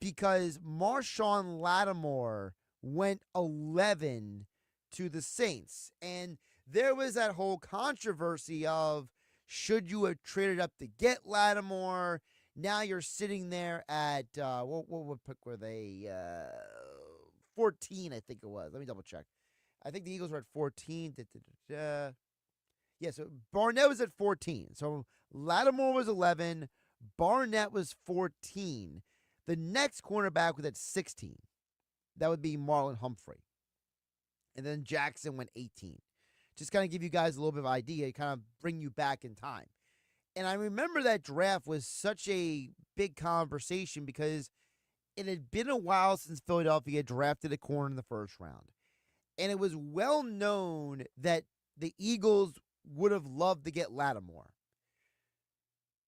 because Marshawn Lattimore went 11 to the Saints. And there was that whole controversy of, should you have traded up to get Lattimore? Now you're sitting there at, what pick were they? 14, I think it was. Let me double check. I think the Eagles were at 14. Yeah, so Barnett was at 14. So Lattimore was 11. Barnett was 14. The next cornerback was at 16. That would be Marlon Humphrey. And then Jackson went 18. Just kind of give you guys a little bit of idea, kind of bring you back in time. And I remember that draft was such a big conversation because it had been a while since Philadelphia drafted a corner in the first round. And it was well known that the Eagles would have loved to get Lattimore.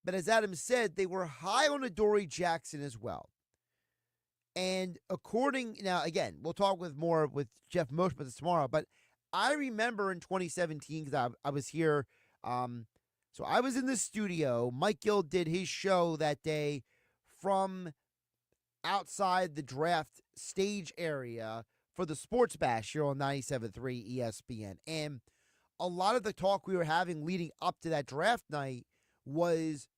But as Adam said, they were high on Adoree Jackson as well. And now again, we'll talk more with Jeff Mosher about this tomorrow, but I remember in 2017, because I was here, so I was in the studio. Mike Gill did his show that day from outside the draft stage area for the Sports Bash here on 97.3 ESPN. And a lot of the talk we were having leading up to that draft night was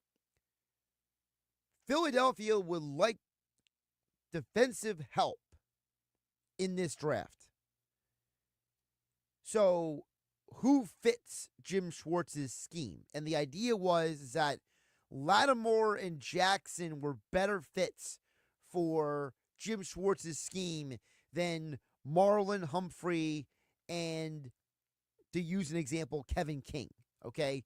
Philadelphia would like defensive help in this draft. So who fits Jim Schwartz's scheme? And the idea was that Lattimore and Jackson were better fits for Jim Schwartz's scheme than Marlon Humphrey and, to use an example, Kevin King, okay?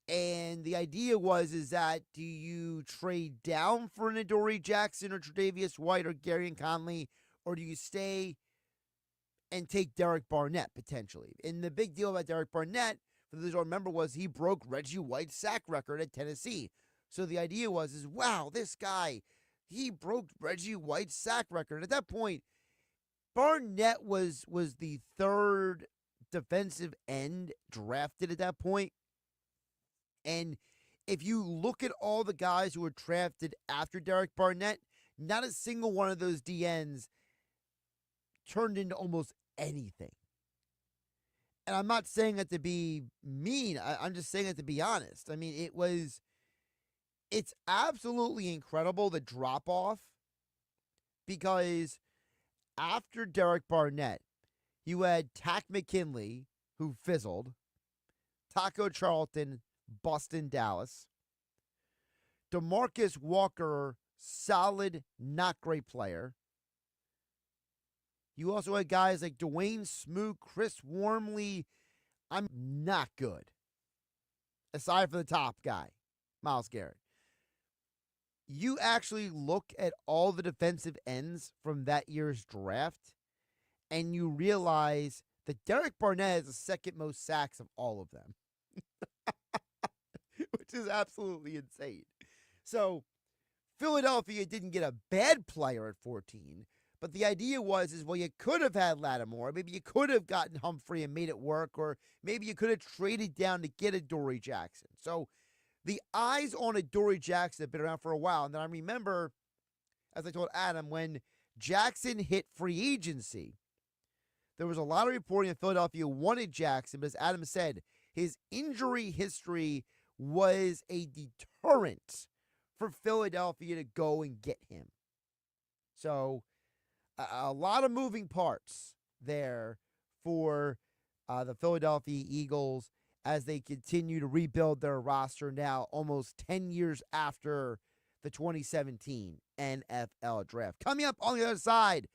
And the idea is that do you trade down for an Adoree Jackson or Tre'Davious White or Garyon Conley, or do you stay and take Derek Barnett potentially? And the big deal about Derek Barnett, for those who don't remember, was he broke Reggie White's sack record at Tennessee. So the idea was, wow, this guy, he broke Reggie White's sack record. At that point, Barnett was the third defensive end drafted at that point. And if you look at all the guys who were drafted after Derek Barnett, not a single one of those DNs turned into almost anything. And I'm not saying that to be mean. I'm just saying it to be honest. I mean, it's absolutely incredible, the drop-off, because after Derek Barnett, you had Tack McKinley, who fizzled, Taco Charlton, Boston, Dallas, DeMarcus Walker, solid, not great player. You also had guys like Dwayne Smoot, Chris Wormley. I'm not good. Aside from the top guy, Myles Garrett. You actually look at all the defensive ends from that year's draft, and you realize that Derek Barnett has the second most sacks of all of them, which is absolutely insane. So Philadelphia didn't get a bad player at 14, but the idea was, well, you could have had Lattimore. Maybe you could have gotten Humphrey and made it work, or maybe you could have traded down to get a Dory Jackson. So the eyes on a Dory Jackson have been around for a while. And then I remember, as I told Adam, when Jackson hit free agency, there was a lot of reporting that Philadelphia wanted Jackson, but as Adam said, his injury history was a deterrent for Philadelphia to go and get him. So a lot of moving parts there for the Philadelphia Eagles as they continue to rebuild their roster now almost 10 years after the 2017 NFL Draft. Coming up on the other side,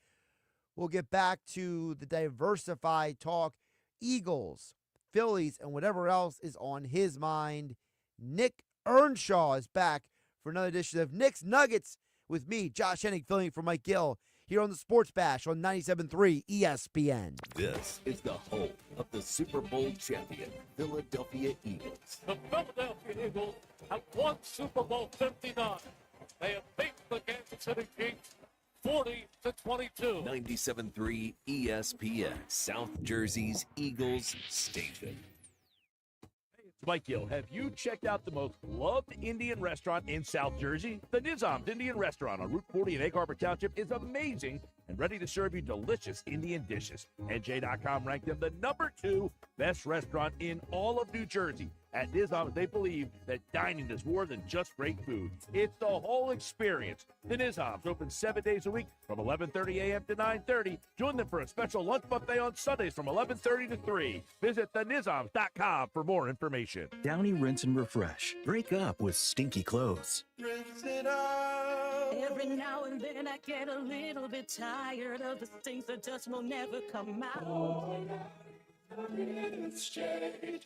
we'll get back to the diversified talk, Eagles, Phillies, and whatever else is on his mind. Nick Earnshaw is back for another edition of Nick's Nuggets with me, Josh Hennig, filling for Mike Gill, here on the Sports Bash on 97.3 ESPN. This is the home of the Super Bowl champion, Philadelphia Eagles. The Philadelphia Eagles have won Super Bowl 59. They have beaten the Kansas City Chiefs 40-22. 97.3 ESPN, South Jersey's Eagles station. It's Mike Gill. Have you checked out the most loved Indian restaurant in South Jersey? The Nizam's Indian Restaurant on Route 40 in Egg Harbor Township is amazing and ready to serve you delicious Indian dishes. NJ.com ranked them the #2 best restaurant in all of New Jersey. At Nizam's, they believe that dining is more than just great food. It's the whole experience. The Nizam's open 7 days a week from 11:30 a.m. to 9:30. Join them for a special lunch buffet on Sundays from 11:30 to 3. Visit thenizams.com for more information. Downy Rinse and Refresh. Break up with stinky clothes. Rinse it out. Every now and then I get a little bit tired of the things that just will never come out. It's shade.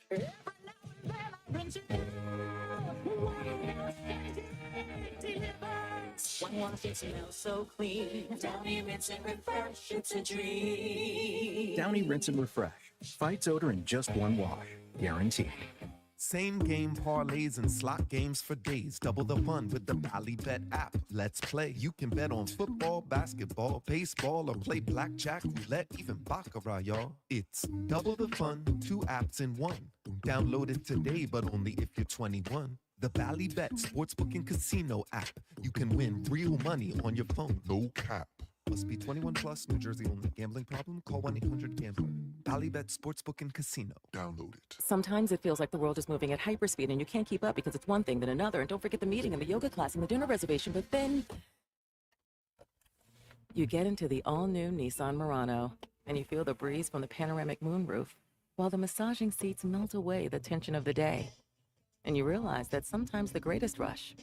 One wash, it smells so clean. Downy Rinse and Refresh, it's a dream. Downy Rinse and Refresh. Fights odor in just one wash. Guaranteed. Same game parlays and slot games for days. Double the fun with the Bally Bet app. Let's play. You can bet on football, basketball, baseball, or play blackjack, roulette, even baccarat, y'all. It's double the fun, 2 apps in one. Download it today, but only if you're 21. The Bally Bet Sportsbook and Casino app. You can win real money on your phone. No cap. Must be 21 plus, New Jersey only. Gambling problem? Call 1-800-GAMBLER. Ballybet Sportsbook and Casino. Download it. Sometimes it feels like the world is moving at hyperspeed and you can't keep up because it's one thing then another. And don't forget the meeting and the yoga class and the dinner reservation. But then you get into the all-new Nissan Murano and you feel the breeze from the panoramic moonroof while the massaging seats melt away the tension of the day. And you realize that sometimes the greatest rush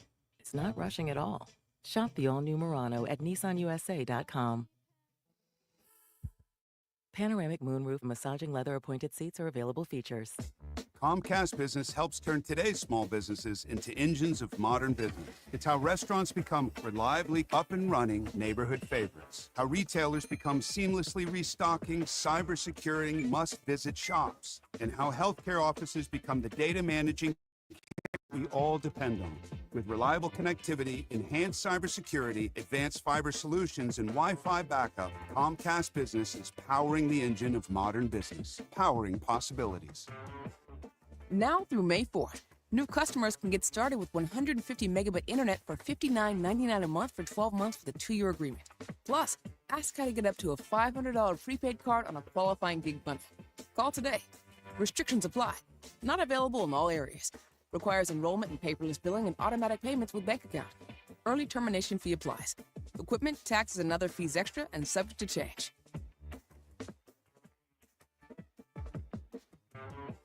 is not rushing at all. Shop the all-new Murano at nissanusa.com. Panoramic moonroof and massaging leather appointed seats are available features. Comcast Business helps turn today's small businesses into engines of modern business. It's how restaurants become reliably up and running neighborhood favorites. How retailers become seamlessly restocking, cyber-securing, must-visit shops. And how healthcare offices become the data managing we all depend on. With reliable connectivity, enhanced cybersecurity, advanced fiber solutions, and Wi-Fi backup, Comcast Business is powering the engine of modern business, powering possibilities. Now through May 4th, new customers can get started with 150 megabit internet for $59.99 a month for 12 months with a 2-year agreement. Plus, ask how to get up to a $500 prepaid card on a qualifying gig bundle. Call today. Restrictions apply. Not available in all areas. Requires enrollment in paperless billing and automatic payments with bank account. Early termination fee applies. Equipment, taxes, and other fees extra and subject to change.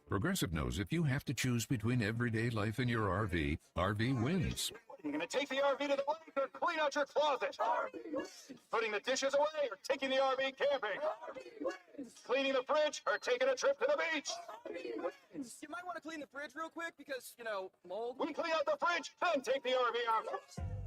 Progressive knows if you have to choose between everyday life and your RV, RV wins. You're going to take the RV to the lake or clean out your closet? Putting the dishes away or taking the RV camping? Cleaning the fridge or taking a trip to the beach? You might want to clean the fridge real quick because, mold. We clean out the fridge, then take the RV out.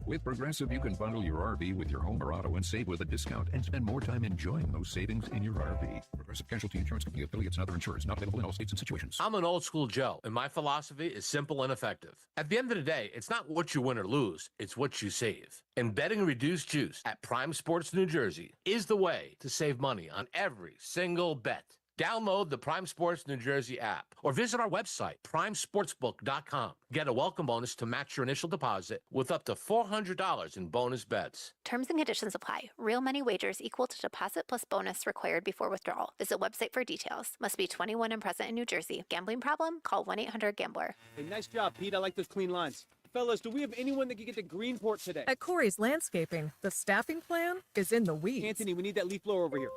With Progressive, you can bundle your RV with your home or auto and save with a discount and spend more time enjoying those savings in your RV. Progressive Casualty Insurance Company, affiliates, and other insurers not available in all states and situations. I'm an old school Joe, and my philosophy is simple and effective. At the end of the day, it's not what you win or lose, it's what you save. And betting reduced juice at Prime Sports New Jersey is the way to save money on every single bet. Download the Prime Sports New Jersey app or visit our website, primesportsbook.com. Get a welcome bonus to match your initial deposit with up to $400 in bonus bets. Terms and conditions apply. Real money wagers equal to deposit plus bonus required before withdrawal. Visit website for details. Must be 21 and present in New Jersey. Gambling problem? Call 1-800-GAMBLER. Hey, nice job, Pete. I like those clean lines. Fellas, do we have anyone that can get to Greenport today? At Corey's Landscaping, the staffing plan is in the weeds. Anthony, we need that leaf blower over here.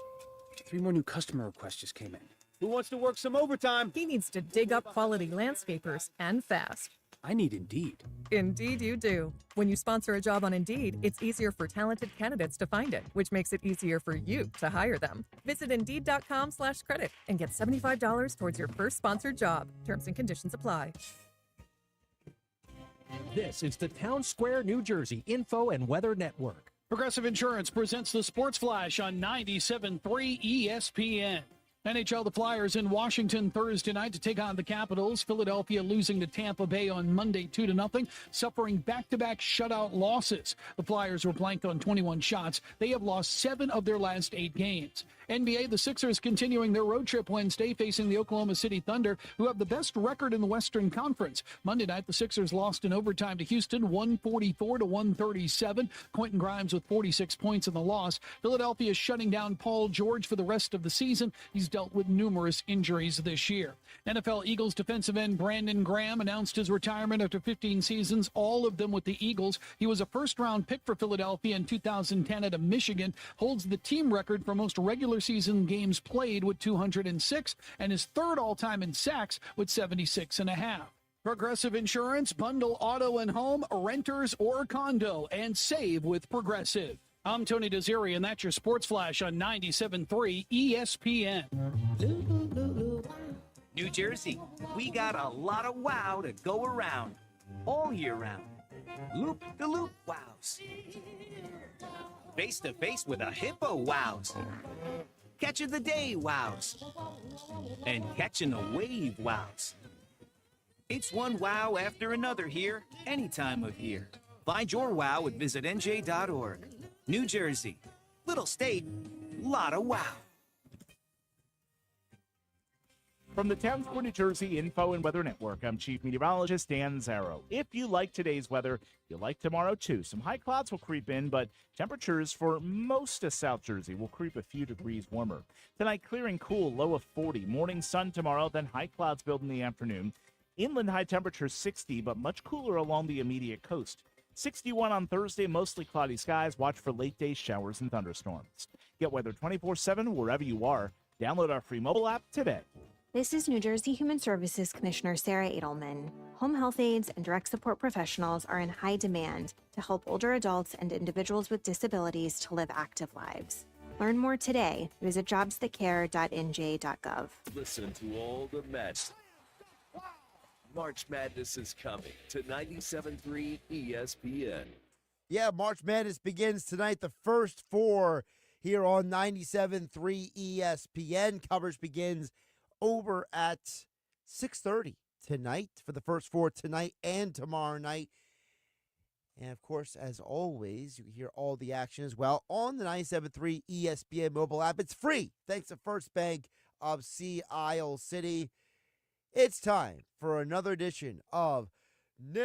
3 more new customer requests just came in. Who wants to work some overtime? He needs to dig up quality landscapers, and fast. I need Indeed. Indeed you do. When you sponsor a job on Indeed, it's easier for talented candidates to find it, which makes it easier for you to hire them. Visit Indeed.com/credit and get $75 towards your first sponsored job. Terms and conditions apply. This is the Town Square, New Jersey Info and Weather Network. Progressive Insurance presents the Sports Flash on 97.3 ESPN. NHL, the Flyers in Washington Thursday night to take on the Capitals. Philadelphia losing to Tampa Bay on Monday 2-0, suffering back-to-back shutout losses. The Flyers were blanked on 21 shots. They have lost 7 of their last 8 games. NBA, the Sixers continuing their road trip Wednesday, facing the Oklahoma City Thunder, who have the best record in the Western Conference. Monday night, the Sixers lost in overtime to Houston, 144-137. Quentin Grimes with 46 points in the loss. Philadelphia is shutting down Paul George for the rest of the season. He's dealt with numerous injuries this year. NFL Eagles defensive end Brandon Graham announced his retirement after 15 seasons, all of them with the Eagles. He was a first-round pick for Philadelphia in 2010 out of Michigan, holds the team record for most regular season games played with 206, and is third all-time in sacks with 76.5. Progressive Insurance, bundle auto and home, renters or condo, and save with Progressive. I'm Tony Desiri, and that's your Sports Flash on 97.3 ESPN. New Jersey, we got a lot of wow to go around all year round. Loop-de-loop wows. Face-to-face with a hippo wows. Catch of the day wows. And catching a wave wows. It's one wow after another here, any time of year. Find your wow at visitnj.org. New Jersey, little state, lot of wow. From the Town Square, New Jersey Info and Weather Network, I'm Chief Meteorologist Dan Zarrow. If you like today's weather, you'll like tomorrow too. Some high clouds will creep in, but temperatures for most of South Jersey will creep a few degrees warmer. Tonight, clear and cool, low of 40. Morning sun tomorrow, then high clouds build in the afternoon. Inland high temperatures 60, but much cooler along the immediate coast. 61 on Thursday, mostly cloudy skies. Watch for late-day showers and thunderstorms. Get weather 24/7 wherever you are. Download our free mobile app today. This is New Jersey Human Services Commissioner Sarah Edelman. Home health aides and direct support professionals are in high demand to help older adults and individuals with disabilities to live active lives. Learn more today. Visit jobsthatcare.nj.gov. Listen to all the match. March Madness is coming to 97.3 ESPN. Yeah, March Madness begins tonight. The first 4 here on 97.3 ESPN. Coverage begins over at 6:30 tonight, for the first 4 tonight and tomorrow night. And, of course, as always, you can hear all the action as well on the 97.3 ESPN mobile app. It's free, thanks to First Bank of Sea Isle City. It's time for another edition of Nick's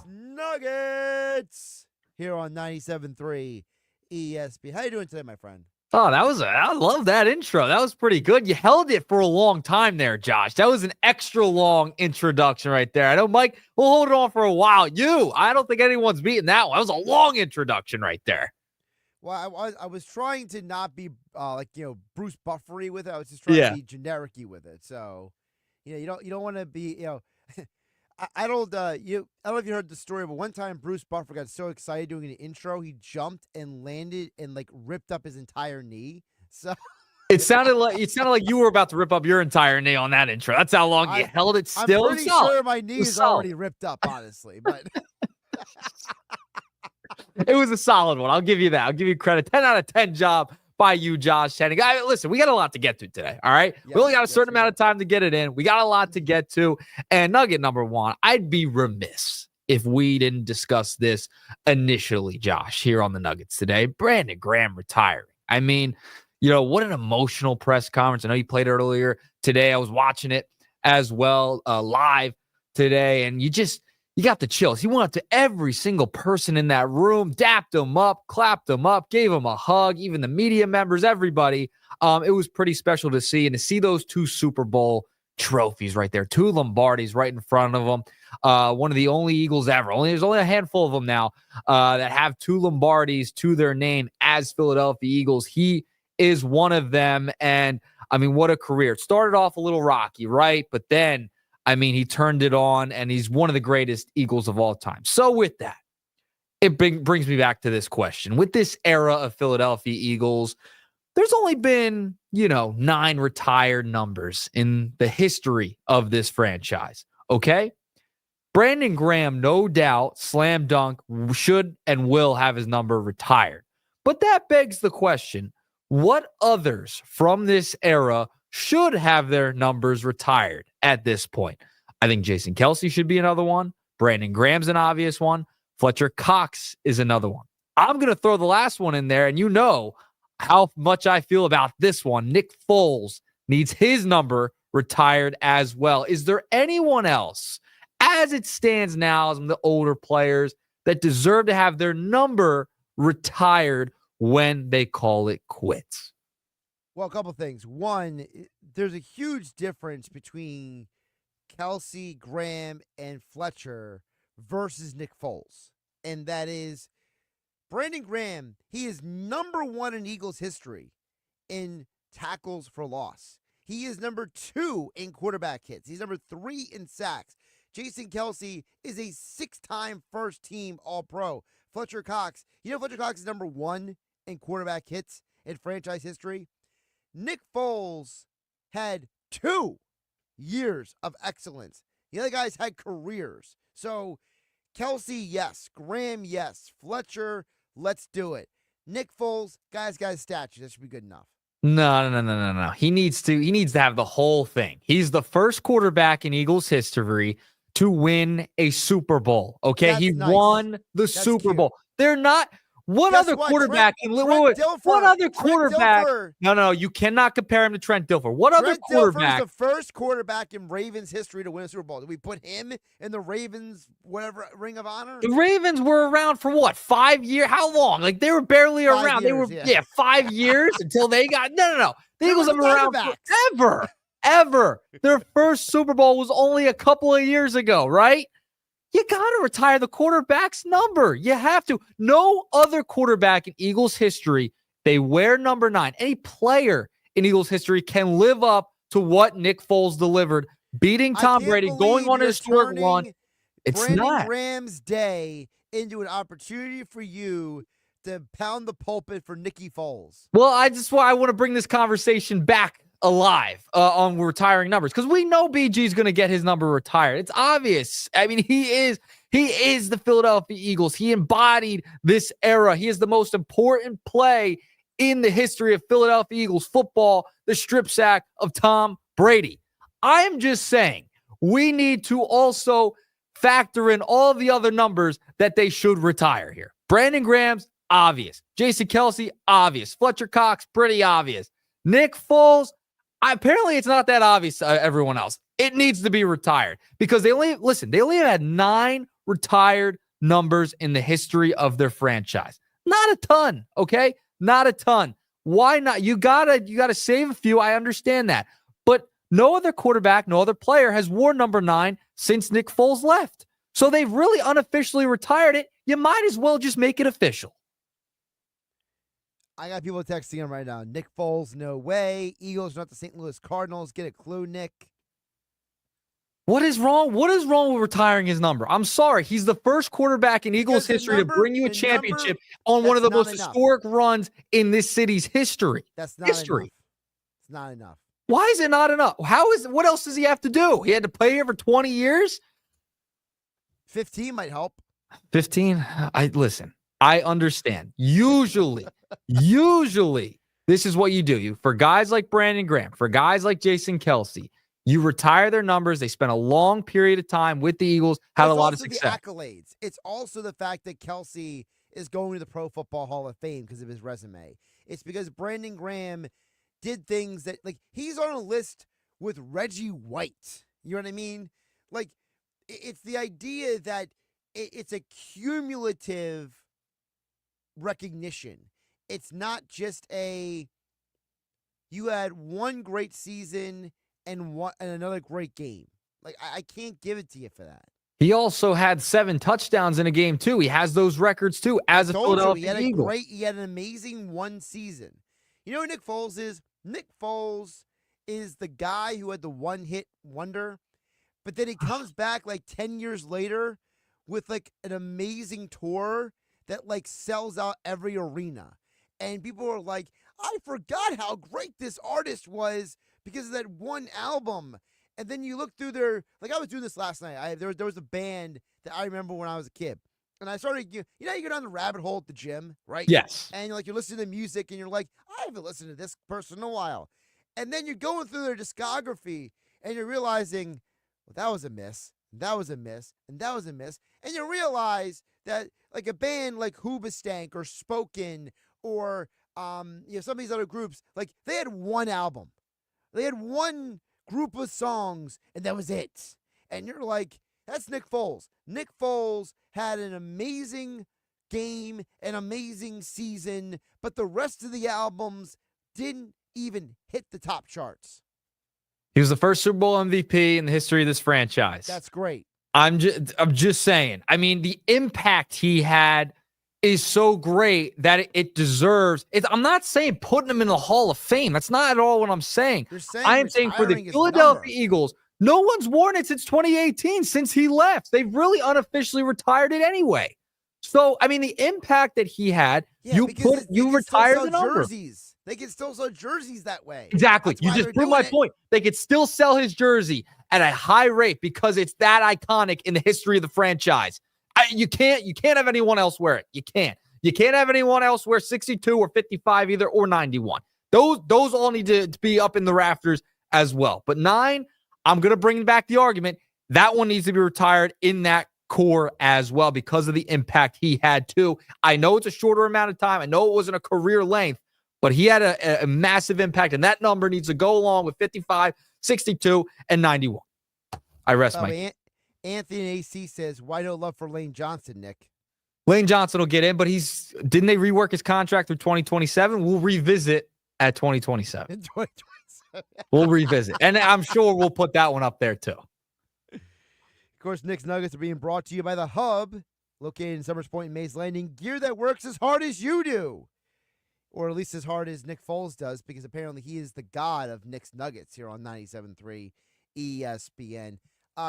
Nuggets here on 97.3 ESPN. How you doing today, my friend? Oh, I love that intro. That was pretty good. You held it for a long time there, Josh. That was an extra long introduction right there. I know Mike will hold it on for a while. I don't think anyone's beating that one. That was a long introduction right there. Well, I was trying to not be Bruce Buffery with it. I was just trying to be generic-y with it. So, you don't want to be, I don't know if you heard the story, but one time Bruce Buffer got so excited doing an intro, he jumped and landed and ripped up his entire knee. So it sounded like you were about to rip up your entire knee on that intro. That's how long you held it still. I'm pretty sure my knee is already ripped up, honestly, but it was a solid one. I'll give you that. I'll give you credit. 10 out of 10 job by you, Josh Hennig. Listen, we got a lot to get to today, all right? We only got a certain amount of time to get it in. We got a lot to get to. And nugget number one, I'd be remiss if we didn't discuss this initially, Josh, here on the Nuggets today. Brandon Graham retiring. I mean, what an emotional press conference. I know you played it earlier today. I was watching it as well live today, and you got the chills. He went up to every single person in that room, dapped them up, clapped them up, gave them a hug, even the media members, everybody. It was pretty special to see. And to see those 2 Super Bowl trophies right there, 2 Lombardis right in front of them. One of the only Eagles ever. There's only a handful of them now that have 2 Lombardis to their name as Philadelphia Eagles. He is one of them. And, I mean, what a career. It started off a little rocky, right? But then, he turned it on, and he's one of the greatest Eagles of all time. So with that, it brings me back to this question. With this era of Philadelphia Eagles, there's only been, 9 retired numbers in the history of this franchise, okay? Brandon Graham, no doubt, slam dunk, should and will have his number retired. But that begs the question, what others from this era should have their numbers retired at this point? I think Jason Kelce should be another one. Brandon Graham's an obvious one. Fletcher Cox is another one. I'm going to throw the last one in there, and you know how much I feel about this one. Nick Foles needs his number retired as well. Is there anyone else, as it stands now, as the older players, that deserve to have their number retired when they call it quits? Well, a couple things. One, there's a huge difference between Kelce, Graham, and Fletcher versus Nick Foles. And that is Brandon Graham, he is number 1 in Eagles history in tackles for loss. He is number 2 in quarterback hits. He's number 3 in sacks. Jason Kelce is a 6-time first-team All-Pro. Fletcher Cox, Fletcher Cox is number 1 in quarterback hits in franchise history. Nick Foles had 2 years of excellence. The other guys had careers. So, Kelce, yes. Graham, yes. Fletcher, let's do it. Nick Foles, guy's got his statue. That should be good enough. No. He needs to have the whole thing. He's the first quarterback in Eagles history to win a Super Bowl. Okay, he won the Super Bowl. They're not. What other quarterback? What other quarterback? No, you cannot compare him to Trent Dilfer. What other quarterback? Dilfer is the first quarterback in Ravens history to win a Super Bowl. Did we put him in the Ravens Ring of Honor? The Ravens were around for what? 5 years? How long? They were barely around. They were 5 years until they got no. The Eagles have been around forever. Their first Super Bowl was only a couple of years ago, right? You got to retire the quarterback's number. You have to. No other quarterback in Eagles history, they wear number 9. Any player in Eagles history can live up to what Nick Foles delivered, beating Tom Brady, going on a historic run. It's Brandon Graham's day into an opportunity for you to pound the pulpit for Nicky Foles. Well, I want to bring this conversation back alive on retiring numbers, because we know BG's going to get his number retired. It's obvious. I mean, he is the Philadelphia Eagles. He embodied this era. He is the most important play in the history of Philadelphia Eagles football, the strip sack of Tom Brady. I am just saying we need to also factor in all the other numbers that they should retire here. Brandon Graham's obvious. Jason Kelsey, obvious. Fletcher Cox, pretty obvious. Nick Foles, apparently it's not that obvious to everyone else. It needs to be retired because they only had 9 retired numbers in the history of their franchise. Not a ton, okay? Not a ton. Why not? You gotta save a few. I understand that. But no other quarterback, no other player has worn number 9 since Nick Foles left. So they've really unofficially retired it. You might as well just make it official. I got people texting him right now. Nick Foles, no way. Eagles, not the St. Louis Cardinals. Get a clue, Nick. What is wrong? What is wrong with retiring his number? I'm sorry. He's the first quarterback in Eagles history to bring you a championship on one of the most historic runs in this city's history. That's not history. Enough. It's not enough. Why is it not enough? What else does he have to do? He had to play here for 20 years? 15 might help. 15? Listen, I understand. Usually, this is what you do. For guys like Brandon Graham, for guys like Jason Kelsey, you retire their numbers. They spent a long period of time with the Eagles, had a lot of success. The accolades. It's also the fact that Kelsey is going to the Pro Football Hall of Fame because of his resume. It's because Brandon Graham did things that, like, he's on a list with Reggie White. You know what I mean? Like, it's the idea that it's a cumulative recognition. It's not just you had one great season and another great game. Like, I can't give it to you for that. He also had 7 touchdowns in a game, too. He has those records, too, as a Philadelphia Eagle. He had an amazing one season. You know who Nick Foles is? Nick Foles is the guy who had the one-hit wonder, but then he comes back like 10 years later with like an amazing tour that like sells out every arena. And people are like, I forgot how great this artist was because of that one album. And then you look through their, like I was doing this last night. There was a band that I remember when I was a kid. And I started, you go down the rabbit hole at the gym, right? Yes. And you're listening to music and you're like, I haven't listened to this person in a while. And then you're going through their discography and you're realizing, well, that was a miss. That was a miss. And that was a miss. And you realize that like a band like Hoobastank or Spoken or some of these other groups, like they had one album. They had one group of songs and that was it. And you're like, that's Nick Foles. Nick Foles had an amazing game, an amazing season, but the rest of the albums didn't even hit the top charts. He was the first Super Bowl MVP in the history of this franchise. That's great. I'm just saying. I mean, the impact he had is so great that it deserves it. I'm not saying putting him in the Hall of Fame. That's not at all what I'm saying. I am saying for the Philadelphia Eagles, no one's worn it since 2018, since he left. They've really unofficially retired it anyway. So, I mean, the impact that he had, you retired the number. Jerseys. They can still sell jerseys that way. Exactly. You just proved my point. They could still sell his jersey at a high rate because it's that iconic in the history of the franchise. You can't have anyone else wear it. You can't. You can't have anyone else wear 62 or 55 either or 91. Those all need to be up in the rafters as well. But 9, I'm going to bring back the argument. That one needs to be retired in that core as well because of the impact he had too. I know it's a shorter amount of time. I know it wasn't a career length, but he had a massive impact, and that number needs to go along with 55, 62, and 91. I rest my... Anthony AC says, why no love for Lane Johnson, Nick? Lane Johnson will get in, but didn't they rework his contract through 2027? We'll revisit at 2027. In 2027. We'll revisit. And I'm sure we'll put that one up there too. Of course, Nick's Nuggets are being brought to you by The Hub, located in Summers Point and Mays Landing. Gear that works as hard as you do. Or at least as hard as Nick Foles does, because apparently he is the god of Nick's Nuggets here on 97.3 ESPN.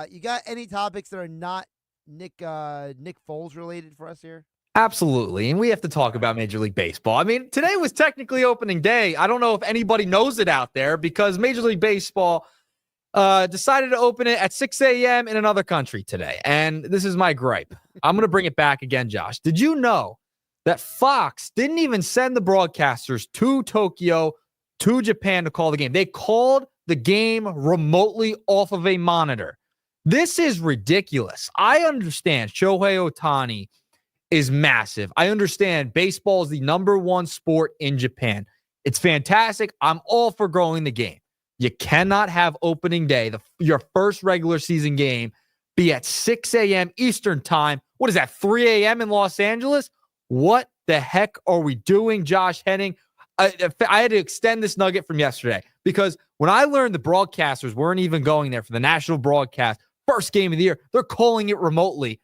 You got any topics that are not Nick Foles related for us here? Absolutely. And we have to talk about Major League Baseball. I mean, today was technically opening day. I don't know if anybody knows it out there because Major League Baseball decided to open it at 6 a.m. in another country today. And this is my gripe. I'm going to bring it back again, Josh. Did you know that Fox didn't even send the broadcasters to Tokyo, to Japan to call the game? They called the game remotely off of a monitor. This is ridiculous. I understand Shohei Ohtani is massive. I understand baseball is the number one sport in Japan. It's fantastic. I'm all for growing the game. You cannot have opening day, your first regular season game, be at 6 a.m. Eastern time. What is that, 3 a.m. in Los Angeles? What the heck are we doing, Josh Hennig? I had to extend this nugget from yesterday because when I learned the broadcasters weren't even going there for the national broadcast, first game of the year, they're calling it remotely.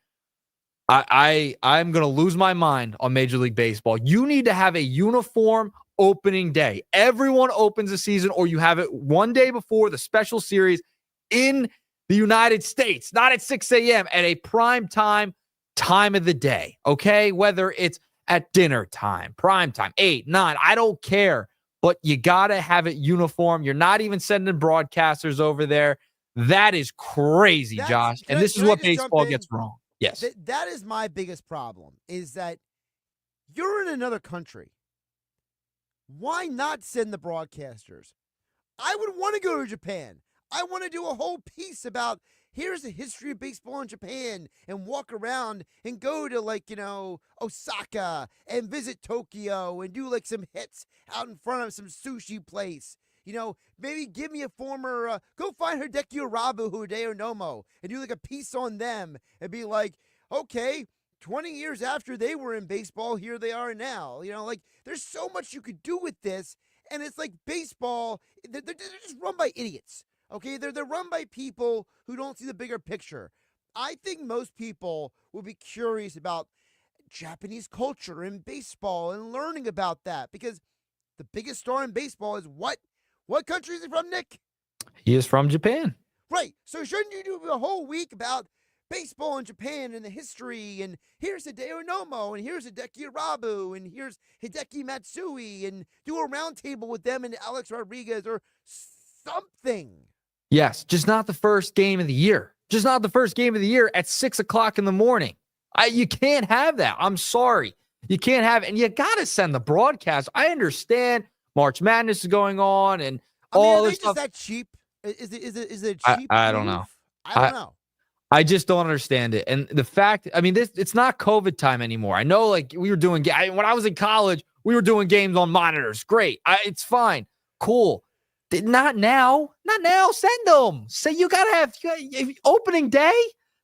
I'm going to lose my mind on Major League Baseball. You need to have a uniform opening day. Everyone opens the season, or you have it one day before the special series in the United States, not at 6 a.m. at a prime time of the day, okay? Whether it's at dinner time, prime time, 8, 9, I don't care, but you got to have it uniform. You're not even sending broadcasters over there. That is crazy, Josh. And this is what baseball gets wrong. Yes. That is my biggest problem, is that you're in another country. Why not send the broadcasters? I would want to go to Japan. I want to do a whole piece about here's the history of baseball in Japan and walk around and go to Osaka and visit Tokyo and do some hits out in front of some sushi place. Maybe give me a former, go find Hideki Irabu, Hideo Nomo, and do a piece on them and be like, okay, 20 years after they were in baseball, here they are now. There's so much you could do with this, and it's like baseball, they're just run by idiots, okay? They're run by people who don't see the bigger picture. I think most people will be curious about Japanese culture in baseball and learning about that, because the biggest star in baseball is what? What country is he from, Nick? He is from Japan. Right. So shouldn't you do a whole week about baseball in Japan and the history, and here's Hideo Nomo, and here's Hideki Irabu, and here's Hideki Matsui, and do a roundtable with them and Alex Rodriguez or something? Yes, just not the first game of the year. Just not the first game of the year at 6 o'clock in the morning. You can't have that. I'm sorry. You can't have it. And you got to send the broadcast. I understand March Madness is going on and all this stuff. Is that cheap? Is it cheap? I don't know. I don't know. I just don't understand it. And the fact, it's not COVID time anymore. I know, we were doing, when I was in college, we were doing games on monitors. Great. It's fine. Cool. Not now. Not now. Send them. Say you got to have opening day.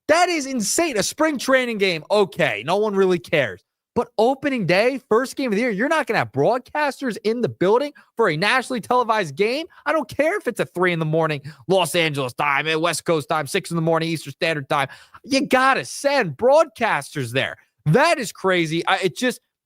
That is insane. A spring training game. Okay. No one really cares. But opening day, first game of the year, you're not going to have broadcasters in the building for a nationally televised game. I don't care if it's at 3 a.m, Los Angeles time, West Coast time, 6 a.m, Eastern Standard Time. You got to send broadcasters there. That is crazy.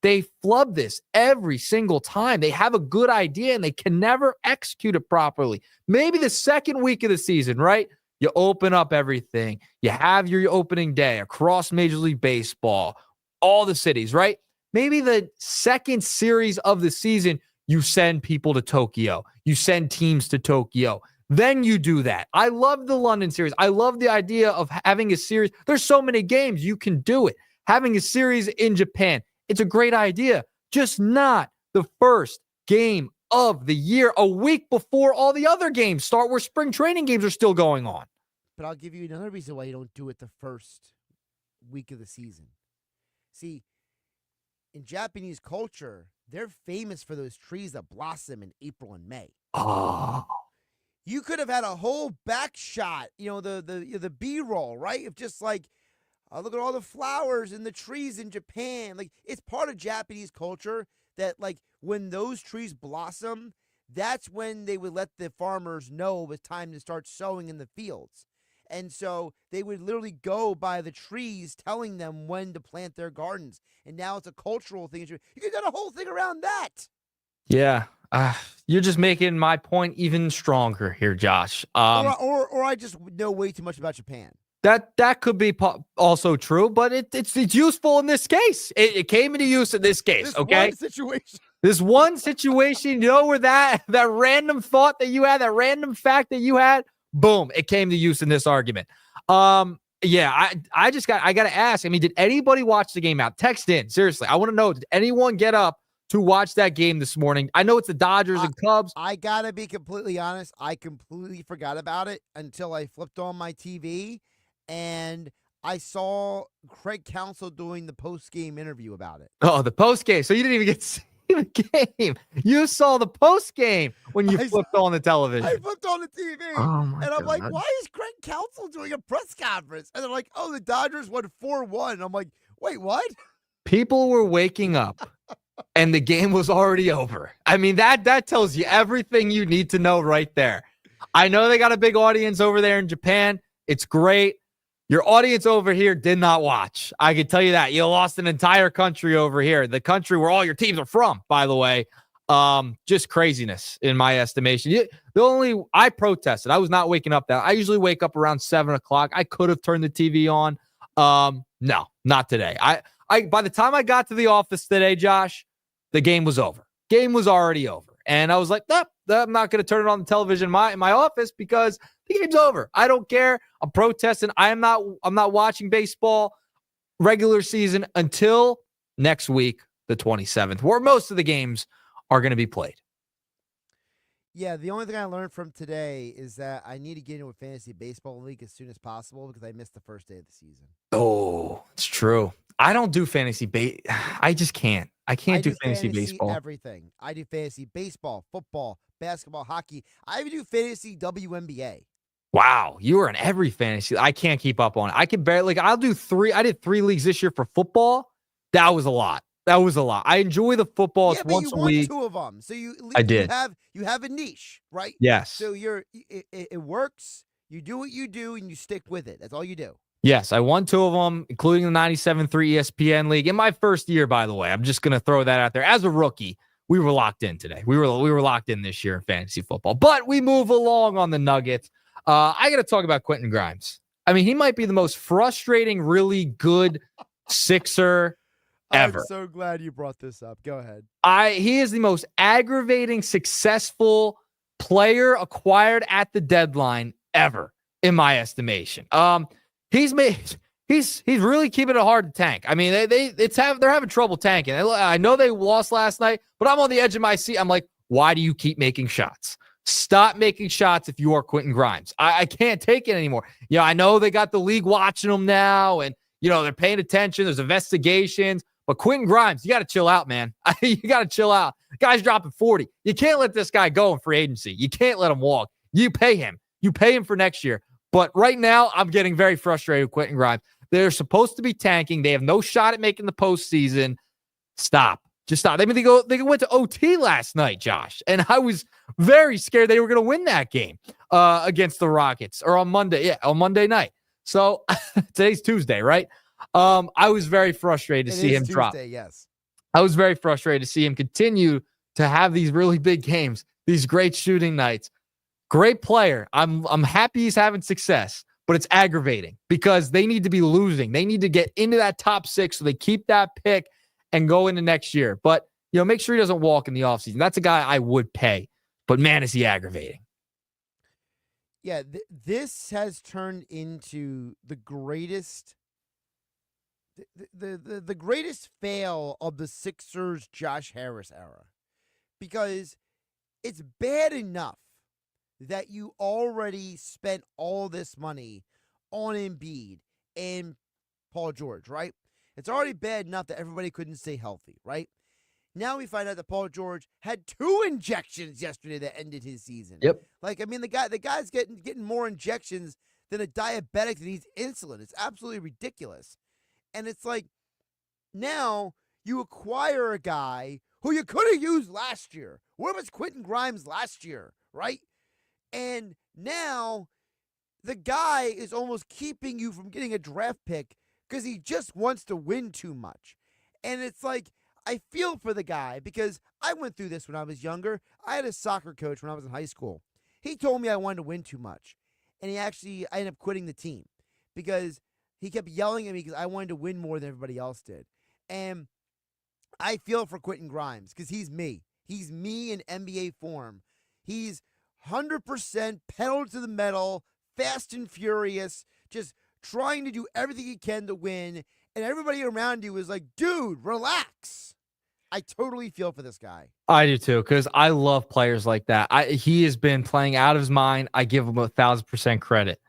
They flub this every single time. They have a good idea and they can never execute it properly. Maybe the second week of the season, right? You open up everything. You have your opening day across Major League Baseball, all the cities, right? Maybe the second series of the season, you send people to Tokyo. You send teams to Tokyo. Then you do that. I love the London series. I love the idea of having a series. There's so many games. You can do it. Having a series in Japan, it's a great idea. Just not the first game of the year, a week before all the other games start, where spring training games are still going on. But I'll give you another reason why you don't do it the first week of the season. See, in Japanese culture, they're famous for those trees that blossom in April and May. Oh. You could have had a whole back shot, the B-roll, right? Of just look at all the flowers and the trees in Japan. It's part of Japanese culture that, when those trees blossom, that's when they would let the farmers know it was time to start sowing in the fields. And so they would literally go by the trees telling them when to plant their gardens. And now it's a cultural thing. You could have done a whole thing around that. Yeah. You're just making my point even stronger here, Josh. Or I just know way too much about Japan. That could be also true, but it's useful in this case. It came into use in this case, okay? This one situation, where that random thought that you had, that random fact that you had, boom, it came to use in this argument. Yeah, I got to ask. Did anybody watch the game out? Text in. Seriously, I want to know, did anyone get up to watch that game this morning. I know it's the Dodgers and Cubs. I gotta be completely honest. I completely forgot about it until I flipped on my TV and I saw Craig Counsell doing the post-game interview about it. Oh, the post-game. So you didn't even get to see the game. You saw the post-game when you flipped on the television. I flipped on the TV. Oh, my and I'm like, God. why is Craig Counsell doing a press conference? And they're like, oh, the Dodgers won 4-1. I'm like, wait, what? People were waking up and the game was already over. I mean, that tells you everything you need to know right there. I know they got a big audience over there in Japan. It's great. Your audience over here did not watch. I can tell you that. You lost an entire country over here. The country where all your teams are from, by the way. Just craziness in my estimation. I protested. I was not waking up I usually wake up around 7 o'clock. I could have turned the TV on. No, not today. By the time I got to the office today, Josh, the game was over. Game was already over. And I was like, nope, I'm not going to turn it on the television in my office because the game's over. I don't care. I'm protesting. I'm not watching baseball regular season until next week, the 27th, where most of the games are going to be played. Yeah, the only thing I learned from today is that I need to get into a fantasy baseball league as soon as possible because I missed the first day of the season. Oh, it's true. I don't do fantasy I just can't. I can't do fantasy baseball. Everything. I do fantasy baseball, football, basketball, hockey. I even do fantasy WNBA. Wow, you are in every fantasy. I can't keep up on it. I can barely. I'll do 3. I did 3 leagues this year for football. That was a lot. I enjoy the football. It's once a week. 2 of them. So you have a niche, right? Yes. So it works. You do what you do and you stick with it. That's all you do. Yes, I won 2 of them, including the 97.3 ESPN league in my first year. By the way, I'm just gonna throw that out there. As a rookie, we were locked in today. We were locked in this year in fantasy football. But we move along on the Nuggets. I got to talk about Quentin Grimes. I mean, he might be the most frustrating, really good Sixer ever. I'm so glad you brought this up. Go ahead. He is the most aggravating, successful player acquired at the deadline ever, in my estimation. He's really keeping it hard to tank. I mean, they're having trouble tanking. I know they lost last night, but I'm on the edge of my seat. I'm like, why do you keep making shots? Stop making shots if you are Quentin Grimes. I can't take it anymore. I know they got the league watching them now, and they're paying attention. There's investigations, but Quentin Grimes, you got to chill out, man. You got to chill out. Guy's dropping 40. You can't let this guy go in free agency. You can't let him walk. You pay him. You pay him for next year. But right now, I'm getting very frustrated with Quentin Grimes. They're supposed to be tanking. They have no shot at making the postseason. Stop. Just stop. I mean, they went to OT last night, Josh, and I was very scared they were going to win that game against the Rockets or on Monday. Yeah, on Monday night. So today's Tuesday, right? I was very frustrated to see him drop. Yes. I was very frustrated to see him continue to have these really big games, these great shooting nights. Great player. I'm happy he's having success, but it's aggravating because they need to be losing. They need to get into that top 6 so they keep that pick and go into next year. But, make sure he doesn't walk in the offseason. That's a guy I would pay. But, man, is he aggravating. Yeah, this has turned into the greatest the greatest fail of the Sixers Josh Harris era. Because it's bad enough that you already spent all this money on Embiid and Paul George, right? It's already bad enough that everybody couldn't stay healthy, right? Now we find out that Paul George had 2 injections yesterday that ended his season. Yep. The guy's getting more injections than a diabetic that needs insulin. It's absolutely ridiculous. And it's like, now you acquire a guy who you could have used last year. Where was Quentin Grimes last year, right? And now the guy is almost keeping you from getting a draft pick because he just wants to win too much. And it's like, I feel for the guy because I went through this when I was younger. I had a soccer coach when I was in high school. He told me I wanted to win too much. And I ended up quitting the team because he kept yelling at me because I wanted to win more than everybody else did. And I feel for Quentin Grimes because he's me. He's me in NBA form. He's 100% pedal to the metal, fast and furious, just trying to do everything he can to win. And everybody around you is like, dude, relax. I totally feel for this guy. I do too, because I love players like that. He has been playing out of his mind. I give him 1,000% credit.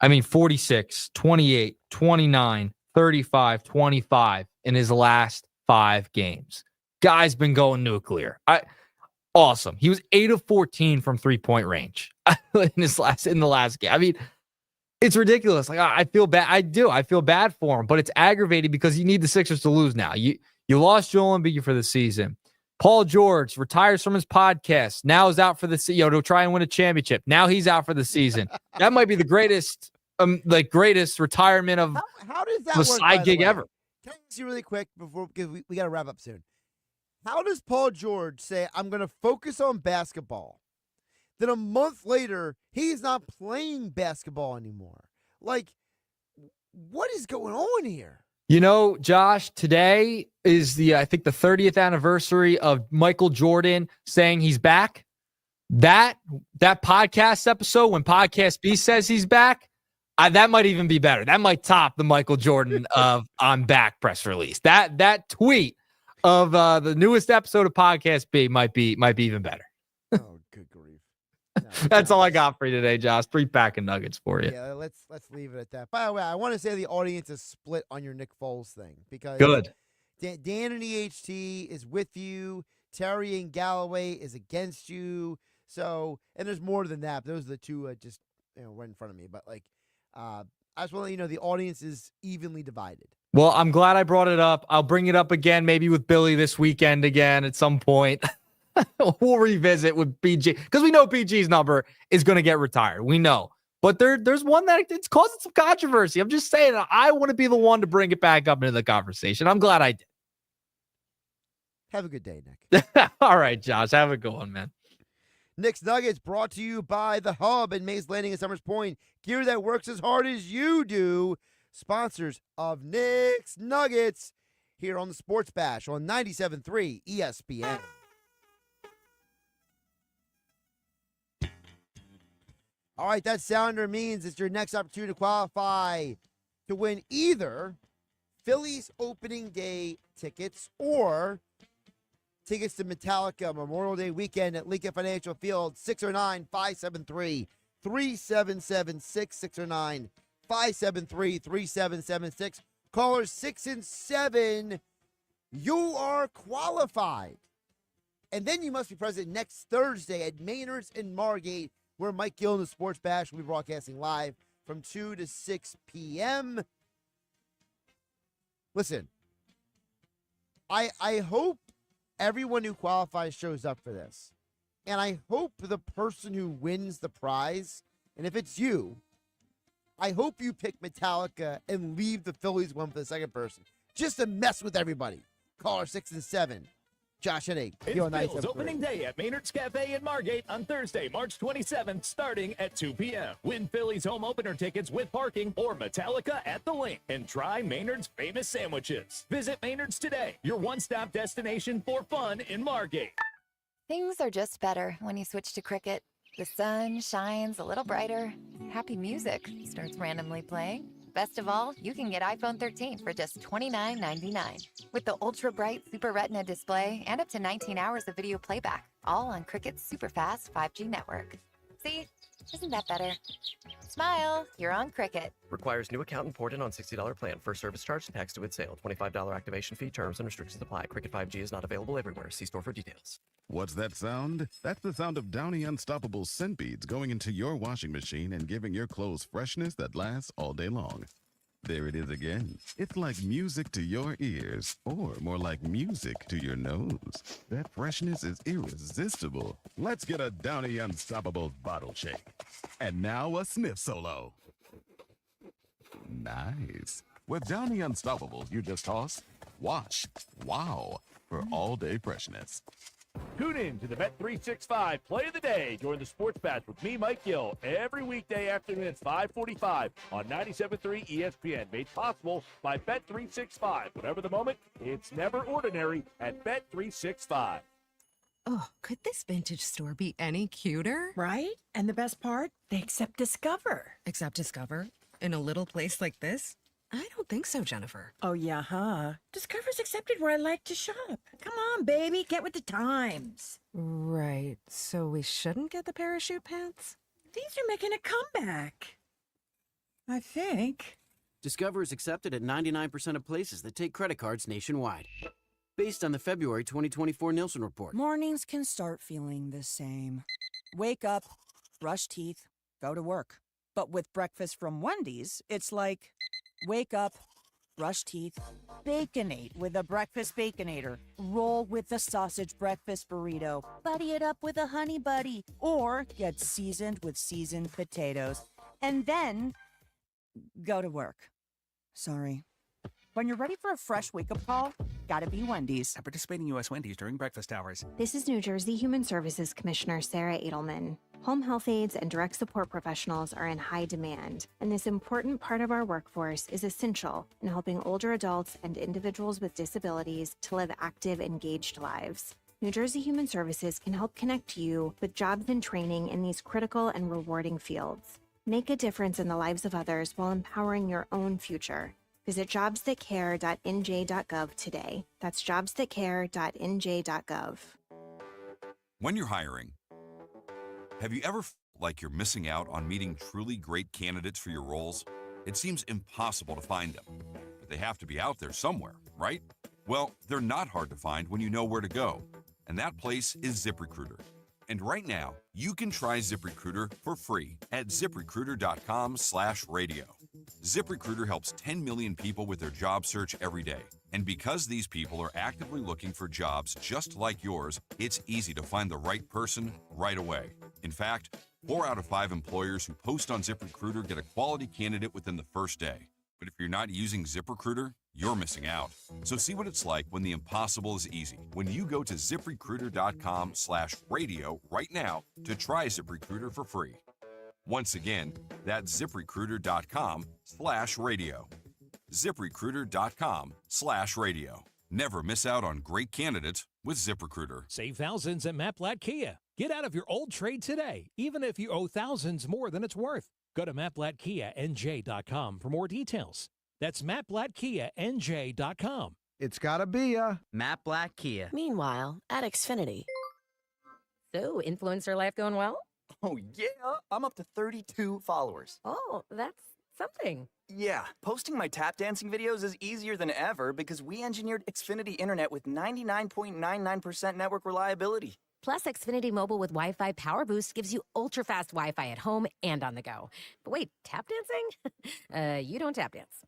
I mean, 46, 28, 29, 35, 25 in his last 5 games. Guy's been going nuclear. Awesome. He was 8 of 14 from 3-point range in the last game. I mean, it's ridiculous. Like, I feel bad. I feel bad for him, but it's aggravating because you need the Sixers to lose now. You lost Joel Embiid for the season. Paul George retires from his podcast. Now is out for the to try and win a championship. Now he's out for the season. That might be the greatest retirement of how does that the work, side gig ever. Can I ask you really quick because we got to wrap up soon? How does Paul George say, I'm going to focus on basketball? Then a month later, he's not playing basketball anymore. Like, what is going on here? Josh, today is I think the 30th anniversary of Michael Jordan saying he's back. That podcast episode when Podcast B says he's back, that might even be better. That might top the Michael Jordan of I'm back press release. That tweet of the newest episode of Podcast B might be even better. Oh, good grief. No, that's all I got for you today, Josh. 3 pack of nuggets for you. Yeah, let's leave it at that. By the way, I want to say the audience is split on your Nick Foles thing because good. Dan and EHT is with you. Terry and Galloway is against you. So, and there's more than that. Those are the two just right in front of me. But I just want to let you know the audience is evenly divided. Well, I'm glad I brought it up. I'll bring it up again, maybe with Billy this weekend again at some point. We'll revisit with BG because we know BG's number is going to get retired. We know. But there's one that it's causing some controversy. I'm just saying I want to be the one to bring it back up into the conversation. I'm glad I did. Have a good day, Nick. All right, Josh. Have a good one, man. Nick's Nuggets brought to you by The Hub in Mays Landing and Summers Point. Gear that works as hard as you do. Sponsors of Nick's Nuggets here on the Sports Bash on 97.3 ESPN. All right, that sounder means it's your next opportunity to qualify to win either Phillies opening day tickets or tickets to Metallica Memorial Day weekend at Lincoln Financial Field. 609-573-3776. 609-573-3776. Callers 6 and 7, you are qualified. And then you must be present next Thursday at Maynard's in Margate, where Mike Gill and the Sports Bash will be broadcasting live from 2 to 6 p.m. Listen, I hope everyone who qualifies shows up for this. And I hope the person who wins the prize, and if it's you, I hope you pick Metallica and leave the Phillies one for the second person. Just to mess with everybody. Caller 6 and 7. Josh Hennig. It's Bill's opening day at Maynard's Cafe in Margate on Thursday, March 27th, starting at 2 p.m. Win Phillies home opener tickets with parking or Metallica at the link. And try Maynard's famous sandwiches. Visit Maynard's today, your one-stop destination for fun in Margate. Things are just better when you switch to Cricket. The sun shines a little brighter. Happy music starts randomly playing. Best of all, you can get iPhone 13 for just $29.99. With the ultra-bright Super Retina display and up to 19 hours of video playback, all on Cricket's super-fast 5G network. See? Isn't that better? Smile, you're on Cricket. Requires new account imported on $60 plan. First service charge taxed with sale. $25 activation fee. Terms and restrictions apply. Cricket 5G is not available everywhere. See store for details. What's that sound? That's the sound of Downy Unstoppable scent beads going into your washing machine and giving your clothes freshness that lasts all day long. There it is again. It's like music to your ears, or more like music to your nose. That freshness is irresistible. Let's get a Downy Unstoppable bottle shake. And now a sniff solo. Nice. With Downy Unstoppables, you just toss, wash, wow, for all-day freshness. Tune in to the Bet365 Play of the Day during the Sports Bash with me, Mike Gill, every weekday afternoon at 5:45 on 97.3 ESPN. Made possible by Bet365. Whatever the moment, it's never ordinary at Bet365. Oh, could this vintage store be any cuter? Right? And the best part? They accept Discover. Accept Discover? In a little place like this? I don't think so, Jennifer. Oh, yeah, huh? Discover's accepted where I like to shop. Come on, baby, get with the times. Right, so we shouldn't get the parachute pants? These are making a comeback. I think. Discover is accepted at 99% of places that take credit cards nationwide. Based on the February 2024 Nielsen report. Mornings can start feeling the same. Wake up, brush teeth, go to work. But with breakfast from Wendy's, it's like, wake up, brush teeth, Baconate with a breakfast Baconator. Roll with the sausage breakfast burrito. Buddy it up with a honey buddy. Or get seasoned with seasoned potatoes. And then go to work. Sorry. When you're ready for a fresh wake-up call, gotta be Wendy's. At participating U.S. Wendy's during breakfast hours. This is New Jersey Human Services Commissioner Sarah Edelman. Home health aides and direct support professionals are in high demand, and this important part of our workforce is essential in helping older adults and individuals with disabilities to live active, engaged lives. New Jersey Human Services can help connect you with jobs and training in these critical and rewarding fields. Make a difference in the lives of others while empowering your own future. Visit jobsthatcare.nj.gov today. That's jobsthatcare.nj.gov. When you're hiring, have you ever felt like you're missing out on meeting truly great candidates for your roles? It seems impossible to find them, but they have to be out there somewhere, right? Well, they're not hard to find when you know where to go, and that place is ZipRecruiter. And right now, you can try ZipRecruiter for free at ZipRecruiter.com/radio. ZipRecruiter helps 10 million people with their job search every day. And because these people are actively looking for jobs just like yours, it's easy to find the right person right away. In fact, 4 out of 5 employers who post on ZipRecruiter get a quality candidate within the first day. But if you're not using ZipRecruiter, you're missing out. So see what it's like when the impossible is easy. When you go to ZipRecruiter.com/radio right now to try ZipRecruiter for free. Once again, that's ZipRecruiter.com/radio. ZipRecruiter.com/radio. Never miss out on great candidates with ZipRecruiter. Save thousands at Matt Blatt Kia. Get out of your old trade today, even if you owe thousands more than it's worth. Go to MattBlattKiaNJ.com for more details. That's MattBlattKiaNJ.com. It's gotta be a Matt Blatt Kia. Meanwhile, at Xfinity. So, influencer life going well? Oh, yeah. I'm up to 32 followers. Oh, that's something. Yeah, posting my tap dancing videos is easier than ever because we engineered Xfinity Internet with 99.99% network reliability. Plus, Xfinity Mobile with Wi-Fi Power Boost gives you ultra-fast Wi-Fi at home and on the go. But wait, tap dancing? You don't tap dance.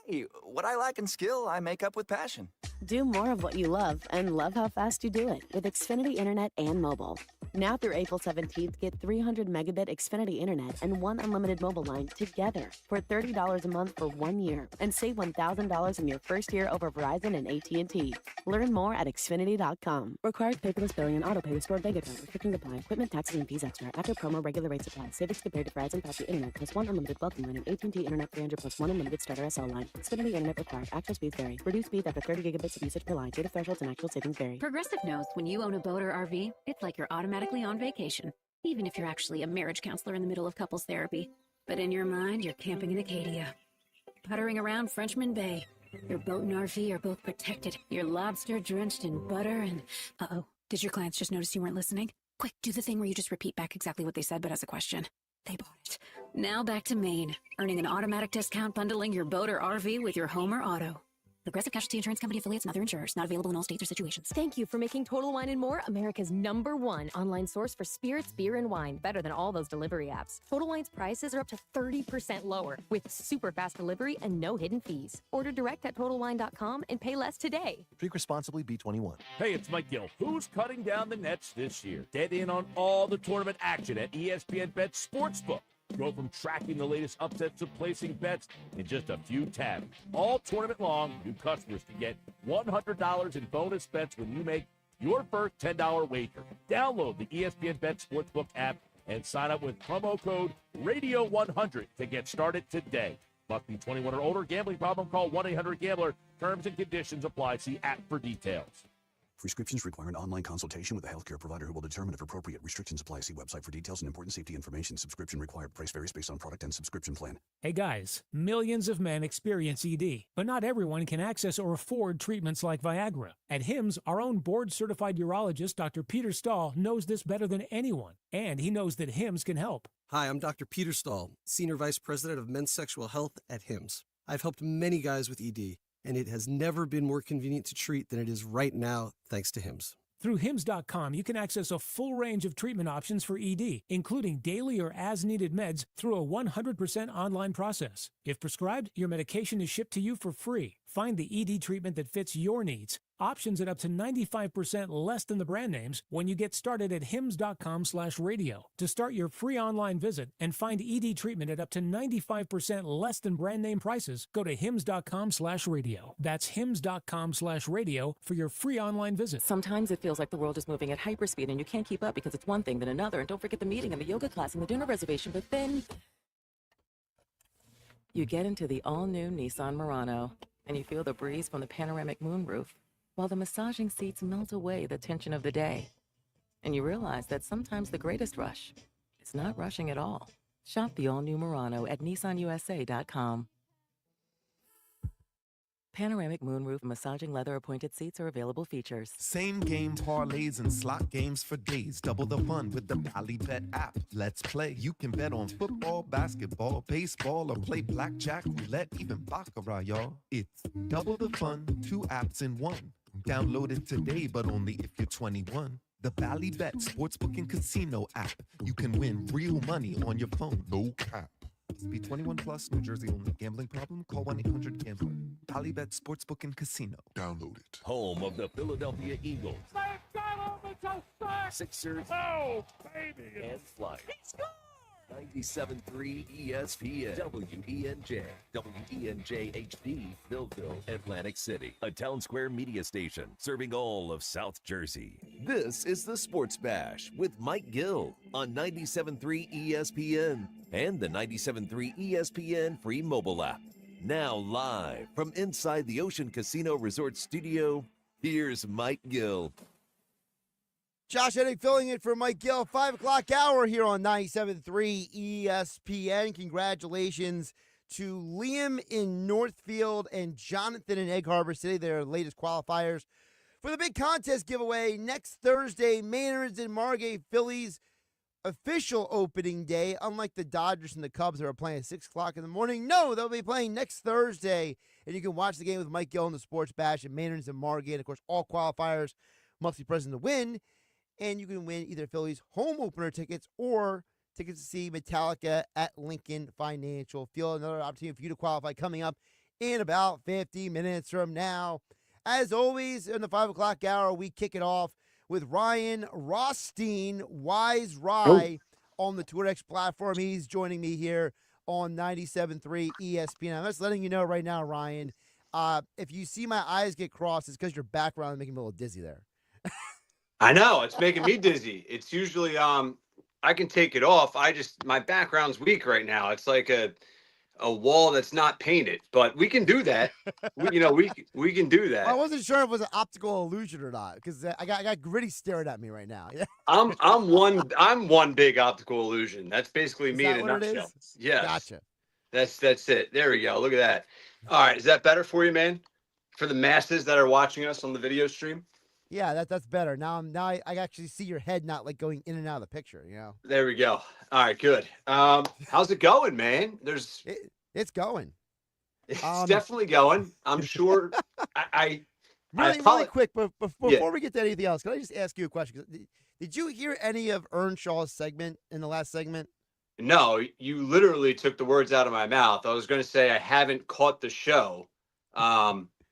Hey, what I lack in skill, I make up with passion. Do more of what you love and love how fast you do it with Xfinity Internet and mobile. Now through April 17th, get 300 megabit Xfinity Internet and 1 unlimited mobile line together for $30 a month for 1 year and save $1,000 in your first year over Verizon and AT&T. Learn more at Xfinity.com. Required paperless billing and autopay with stored Vega card. Restrictions apply. Equipment, taxes, and fees extra. After promo, regular rates apply. Savings compared to Verizon 5G Internet plus 1 unlimited welcome line and AT&T Internet 300 plus 1 unlimited starter SL line. Xfinity Internet required. Actual speeds vary. Reduced speeds after 30 gigabits of usage per line. Data thresholds and actual savings vary. Progressive knows when you own a boat or RV, it's like you're automatically on vacation, even if you're actually a marriage counselor in the middle of couples therapy. But in your mind, you're camping in Acadia, puttering around Frenchman Bay. Your boat and RV are both protected. Your lobster drenched in butter and... Uh-oh. Did your clients just notice you weren't listening? Quick, do the thing where you just repeat back exactly what they said, but as a question. They bought it. Now back to Maine, earning an automatic discount bundling your boat or RV with your home or auto. Progressive Casualty Insurance Company affiliates and other insurers. Not available in all states or situations. Thank you for making Total Wine & More America's #1 online source for spirits, beer, and wine. Better than all those delivery apps. Total Wine's prices are up to 30% lower with super fast delivery and no hidden fees. Order direct at TotalWine.com and pay less today. Drink responsibly, B21. Hey, it's Mike Gill. Who's cutting down the nets this year? Get in on all the tournament action at ESPN Bet Sportsbook. Go from tracking the latest upsets to placing bets in just a few taps. All tournament long, new customers can get $100 in bonus bets when you make your first $10 wager. Download the ESPN Bet Sportsbook app and sign up with promo code RADIO100 to get started today. Must be 21 or older. Gambling problem? Call 1-800-GAMBLER. Terms and conditions apply. See app for details. Prescriptions require an online consultation with a healthcare provider who will determine if appropriate. Restrictions apply. See website for details and important safety information. Subscription required. Price varies based on product and subscription plan. Hey guys, millions of men experience ED, but not everyone can access or afford treatments like Viagra. At HIMSS, our own board-certified urologist, Dr. Peter Stahl, knows this better than anyone, and he knows that HIMSS can help. Hi, I'm Dr. Peter Stahl, Senior Vice President of Men's Sexual Health at HIMSS. I've helped many guys with ED, and it has never been more convenient to treat than it is right now, thanks to HIMSS. Through HIMSS.com, you can access a full range of treatment options for ED, including daily or as-needed meds through a 100% online process. If prescribed, your medication is shipped to you for free. Find the ED treatment that fits your needs. Options at up to 95% less than the brand names when you get started at hims.com/radio. To start your free online visit and find ED treatment at up to 95% less than brand name prices, go to hims.com/radio. That's hims.com/radio for your free online visit. Sometimes it feels like the world is moving at hyperspeed and you can't keep up because it's one thing then another. And don't forget the meeting and the yoga class and the dinner reservation. But then you get into the all-new Nissan Murano and you feel the breeze from the panoramic moonroof, while the massaging seats melt away the tension of the day. And you realize that sometimes the greatest rush is not rushing at all. Shop the all-new Murano at nissanusa.com. Panoramic moonroof massaging leather appointed seats are available features. Same game parlays and slot games for days. Double the fun with the Bally Bet app. Let's play. You can bet on football, basketball, baseball, or play blackjack, roulette, even baccarat, y'all. It's double the fun, 2 apps in one. Download it today, but only if you're 21. The Bally Bet Sportsbook and Casino app. You can win real money on your phone. No cap. Must be 21 plus, New Jersey only. Gambling problem? Call 1-800-GAMBLER. Bally Bet Sportsbook and Casino. Download it. Home of the Philadelphia Eagles, Sixers, and Flyers. 97.3 ESPN, WENJ, WENJ HD, Millville, Atlantic City, a Town Square media station serving all of South Jersey. This is the Sports Bash with Mike Gill on 97.3 ESPN and the 97.3 ESPN free mobile app. Now live from inside the Ocean Casino Resort Studio, here's Mike Gill. Josh Hennig filling in for Mike Gill, 5 o'clock hour here on 97.3 ESPN. Congratulations to Liam in Northfield and Jonathan in Egg Harbor City, their latest qualifiers for the big contest giveaway next Thursday. Maynard's and Margate Phillies official opening day. Unlike the Dodgers and the Cubs that are playing at 6 o'clock in the morning, no, they'll be playing next Thursday. And you can watch the game with Mike Gill in the Sports Bash at Maynard's and Margate. Of course, all qualifiers must be present to win. And you can win either Phillies home opener tickets or tickets to see Metallica at Lincoln Financial Field. Another opportunity for you to qualify coming up in about 50 minutes from now. As always, in the 5 o'clock hour, we kick it off with Ryan Rothstein, Wise Rye, on the TwitterX platform. He's joining me here on 97.3 ESPN. I'm just letting you know right now, Ryan, if you see my eyes get crossed, it's because your background is making me a little dizzy there. I know, it's making me dizzy. It's usually I can take it off. My background's weak right now. It's like a wall that's not painted, but we can do that. we can do that. I wasn't sure if it was an optical illusion or not because I got Gritty staring at me right now. I'm one big optical illusion. That's basically me in a nutshell. Yes. Gotcha. That's it. There we go. Look at that. All right, is that better for you, man? For the masses that are watching us on the video stream? Yeah, that's better. Now I actually see your head not like going in and out of the picture, you know. There we go. All right, good. How's it going, man? It's going. It's definitely going. I'm sure. Really quick, but before we get to anything else, can I just ask you a question? Did you hear any of Earnshaw's segment in the last segment? No, you literally took the words out of my mouth. I was going to say I haven't caught the show,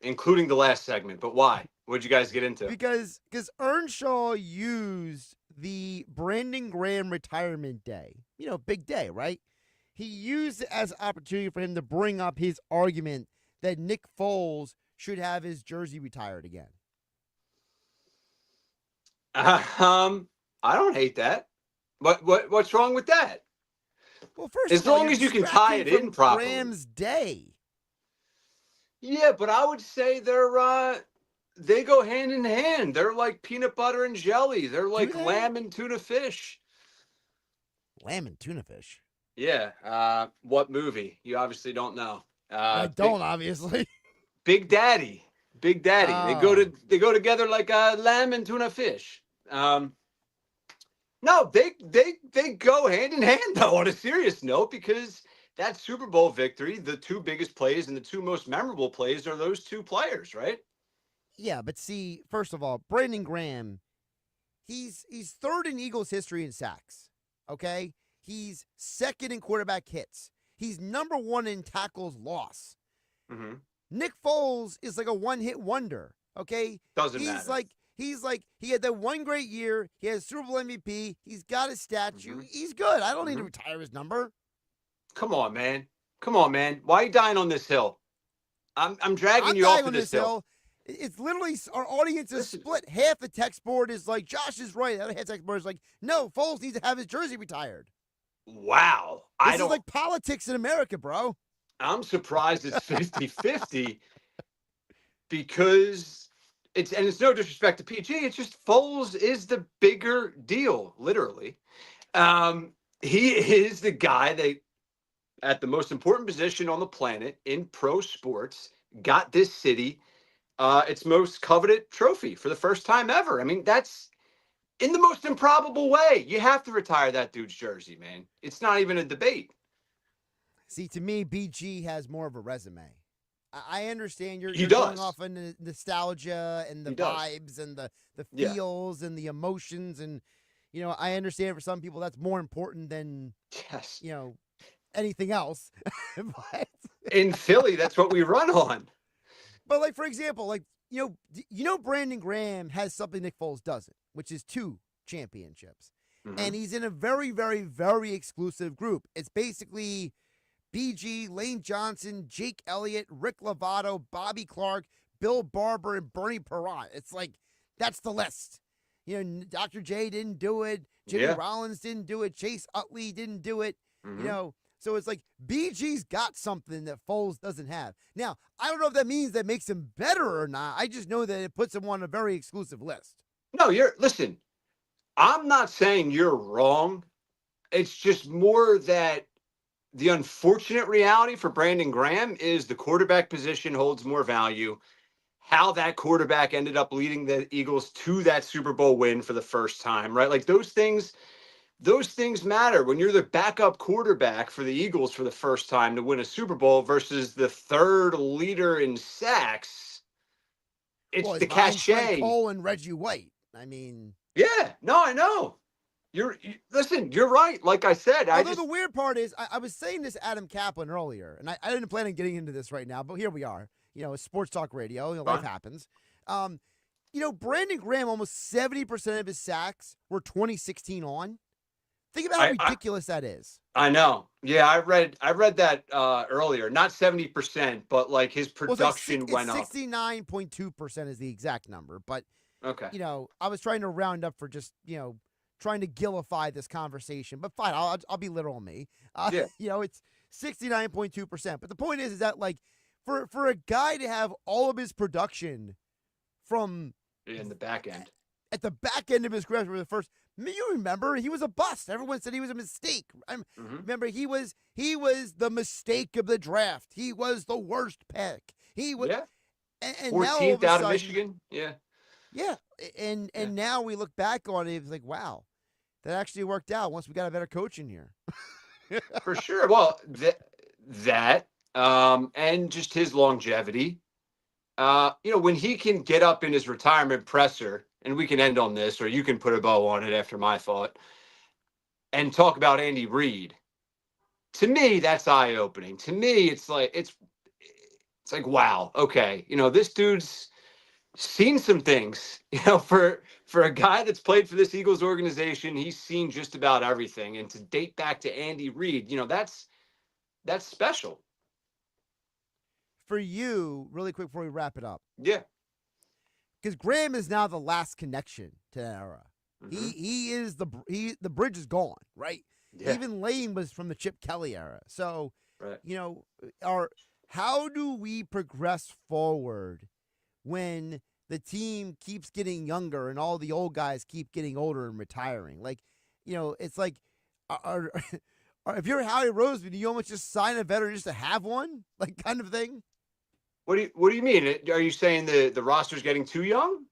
including the last segment. But why? What'd you guys get into? Because Earnshaw used the Brandon Graham retirement day. You know, big day, right? He used it as an opportunity for him to bring up his argument that Nick Foles should have his jersey retired again. I don't hate that. What's wrong with that? Well, first as long as you can tie it in properly. Graham's day. Yeah, but I would say they're they go hand in hand. They're like peanut butter and jelly. They're like they? lamb and tuna fish. Lamb and tuna fish. Yeah. What movie? You obviously don't know. I don't, obviously. Big Daddy. Big Daddy. Oh. They go together like lamb and tuna fish. No, they go hand in hand though. On a serious note, because that Super Bowl victory, the two biggest plays and the two most memorable plays are those two players, right? Yeah, but see, first of all, Brandon Graham, he's third in Eagles history in sacks. Okay, he's second in quarterback hits. He's number one in tackles loss. Mm-hmm. Nick Foles is like a one-hit wonder. Okay, Doesn't matter. He had that one great year. He has Super Bowl MVP. He's got a statue. He's good. I don't need to retire his number. Come on, man. Why are you dying on this hill? I'm dragging you off of this hill. It's literally, our audience is split. Half the text board is like, Josh is right. The other half the text board is like, no, Foles needs to have his jersey retired. Wow. This is like politics in America, bro. I'm surprised it's 50-50 because it's no disrespect to PG. It's just Foles is the bigger deal, literally. He is the guy that, at the most important position on the planet in pro sports, got this city its most coveted trophy for the first time ever. I mean, that's in the most improbable way. You have to retire that dude's jersey, man. It's not even a debate. See, to me, BG has more of a resume. I understand you're He going does. off on the nostalgia and the He does. vibes and the feels and the emotions. And, I understand for some people that's more important than, anything else. But, in Philly, that's what we run on. But, like, for example, Brandon Graham has something Nick Foles doesn't, which is 2 championships. Mm-hmm. And he's in a very, very, very exclusive group. It's basically BG, Lane Johnson, Jake Elliott, Rick Lovato, Bobby Clark, Bill Barber, and Bernie Perrott. It's like, that's the list. Dr. J didn't do it. Jimmy Rollins didn't do it. Chase Utley didn't do it. Mm-hmm. So it's like BG's got something that Foles doesn't have. Now, I don't know if that means that makes him better or not. I just know that it puts him on a very exclusive list. No, listen, I'm not saying you're wrong. It's just more that the unfortunate reality for Brandon Graham is the quarterback position holds more value. How that quarterback ended up leading the Eagles to that Super Bowl win for the first time, right? Like those things matter when you're the backup quarterback for the Eagles for the first time to win a Super Bowl versus the third leader in sacks. It's the cachet. Cole and Reggie White. I mean, yeah, no, I know. Listen, you're right. Like I said, the weird part is I was saying this to Adam Kaplan earlier, and I didn't plan on getting into this right now, but here we are. It's sports talk radio. Life happens. Brandon Graham, almost 70% of his sacks were 2016 on. Think about how ridiculous that is. I know. Yeah, I read that earlier. Not 70%, but like his production went up. 69.2% is the exact number. But, okay. I was trying to round up for just, trying to gillify this conversation. But fine, I'll be literal on me. It's 69.2%. But the point is that, like, for a guy to have all of his production from in the back end, at the back end of his career for the first, you remember he was a bust. Everyone said he was a mistake. Remember he was the mistake of the draft. He was the worst pick. He was and 14th out of Michigan. Yeah. And now we look back on it. It's like, wow, that actually worked out once we got a better coach in here. For sure. Well, that. And just his longevity. When he can get up in his retirement presser, and we can end on this, or you can put a bow on it after my thought, and talk about Andy Reid. To me, that's eye-opening. To me, it's like wow, okay, this dude's seen some things. For a guy that's played for this Eagles organization, he's seen just about everything. And to date back to Andy Reid, that's special. For you, really quick before we wrap it up. Yeah. Because Graham is now the last connection to that era. Mm-hmm. He is the bridge is gone, right? Yeah. Even Lane was from the Chip Kelly era. So, right. How do we progress forward when the team keeps getting younger and all the old guys keep getting older and retiring. Like, it's like, if you're Howie Roseman, do you almost just sign a veteran just to have one, like kind of thing? What do you mean? Are you saying the roster's getting too young?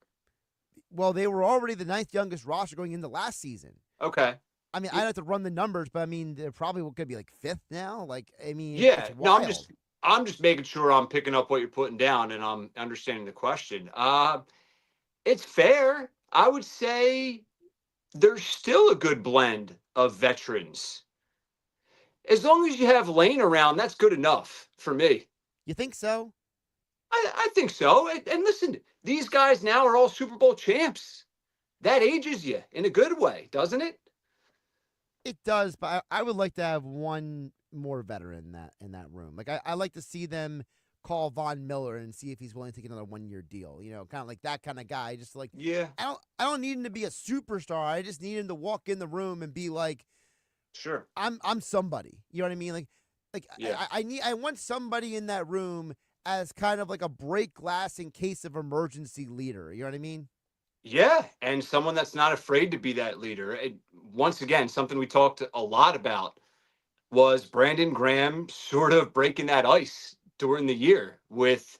Well, they were already the 9th youngest roster going into last season. Okay. I mean, I'd have to run the numbers, but I mean, they're probably going to be like 5th now. Like, I mean, Yeah. it's No, wild. I'm just making sure I'm picking up what you're putting down and I'm understanding the question. It's fair. I would say there's still a good blend of veterans. As long as you have Lane around, that's good enough for me. You think so? I think so. And listen, these guys now are all Super Bowl champs. That ages you in a good way, doesn't it? It does, but I would like to have one more veteran in that room. Like, I like to see them call Von Miller and see if he's willing to take another 1-year deal. Kind of like that kind of guy. Just like, yeah, I don't need him to be a superstar. I just need him to walk in the room and be like, sure, I'm somebody. You know what I mean? Yeah. I want somebody in that room as kind of like a break glass in case of emergency leader. You know what I mean? Yeah, and someone that's not afraid to be that leader. Once again, something we talked a lot about was Brandon Graham sort of breaking that ice during the year with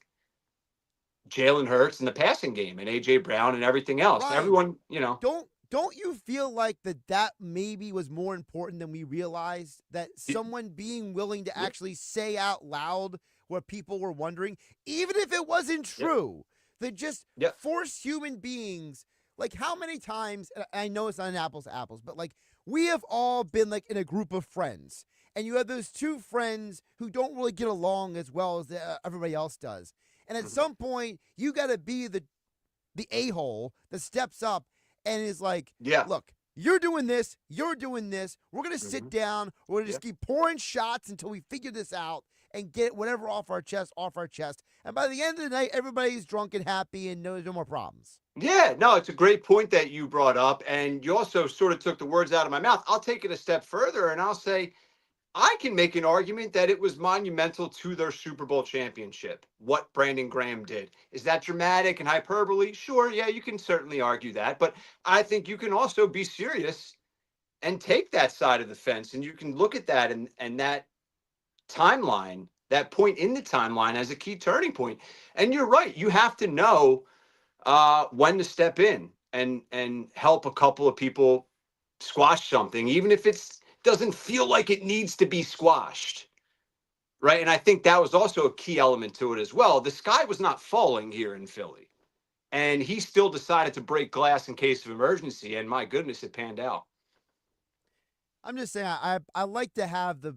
Jalen Hurts in the passing game and A.J. Brown and everything else. Right. Everyone, Don't you feel like that maybe was more important than we realized? That someone being willing to actually say out loud what people were wondering, even if it wasn't true, that just force human beings. Like, how many times, and I know it's not an apples to apples, but like, we have all been like in a group of friends, and you have those two friends who don't really get along as well as everybody else does. And at some point, you got to be the a-hole that steps up and is like, look, you're doing this, we're going to sit down, we're going to just keep pouring shots until we figure this out and get whatever off our chest. And by the end of the night, everybody's drunk and happy and there's no more problems. Yeah, no, it's a great point that you brought up. And you also sort of took the words out of my mouth. I'll take it a step further and I'll say, I can make an argument that it was monumental to their Super Bowl championship, what Brandon Graham did. Is that dramatic and hyperbole? Sure, yeah, you can certainly argue that. But I think you can also be serious and take that side of the fence. And you can look at that and that timeline, that point in the timeline as a key turning point. And you're right. You have to know when to step in and help a couple of people squash something, even if it's doesn't feel like it needs to be squashed, right? And I think that was also a key element to it as well. The sky was not falling here in Philly, and he still decided to break glass in case of emergency, and my goodness, it panned out. I'm just saying, I like to have the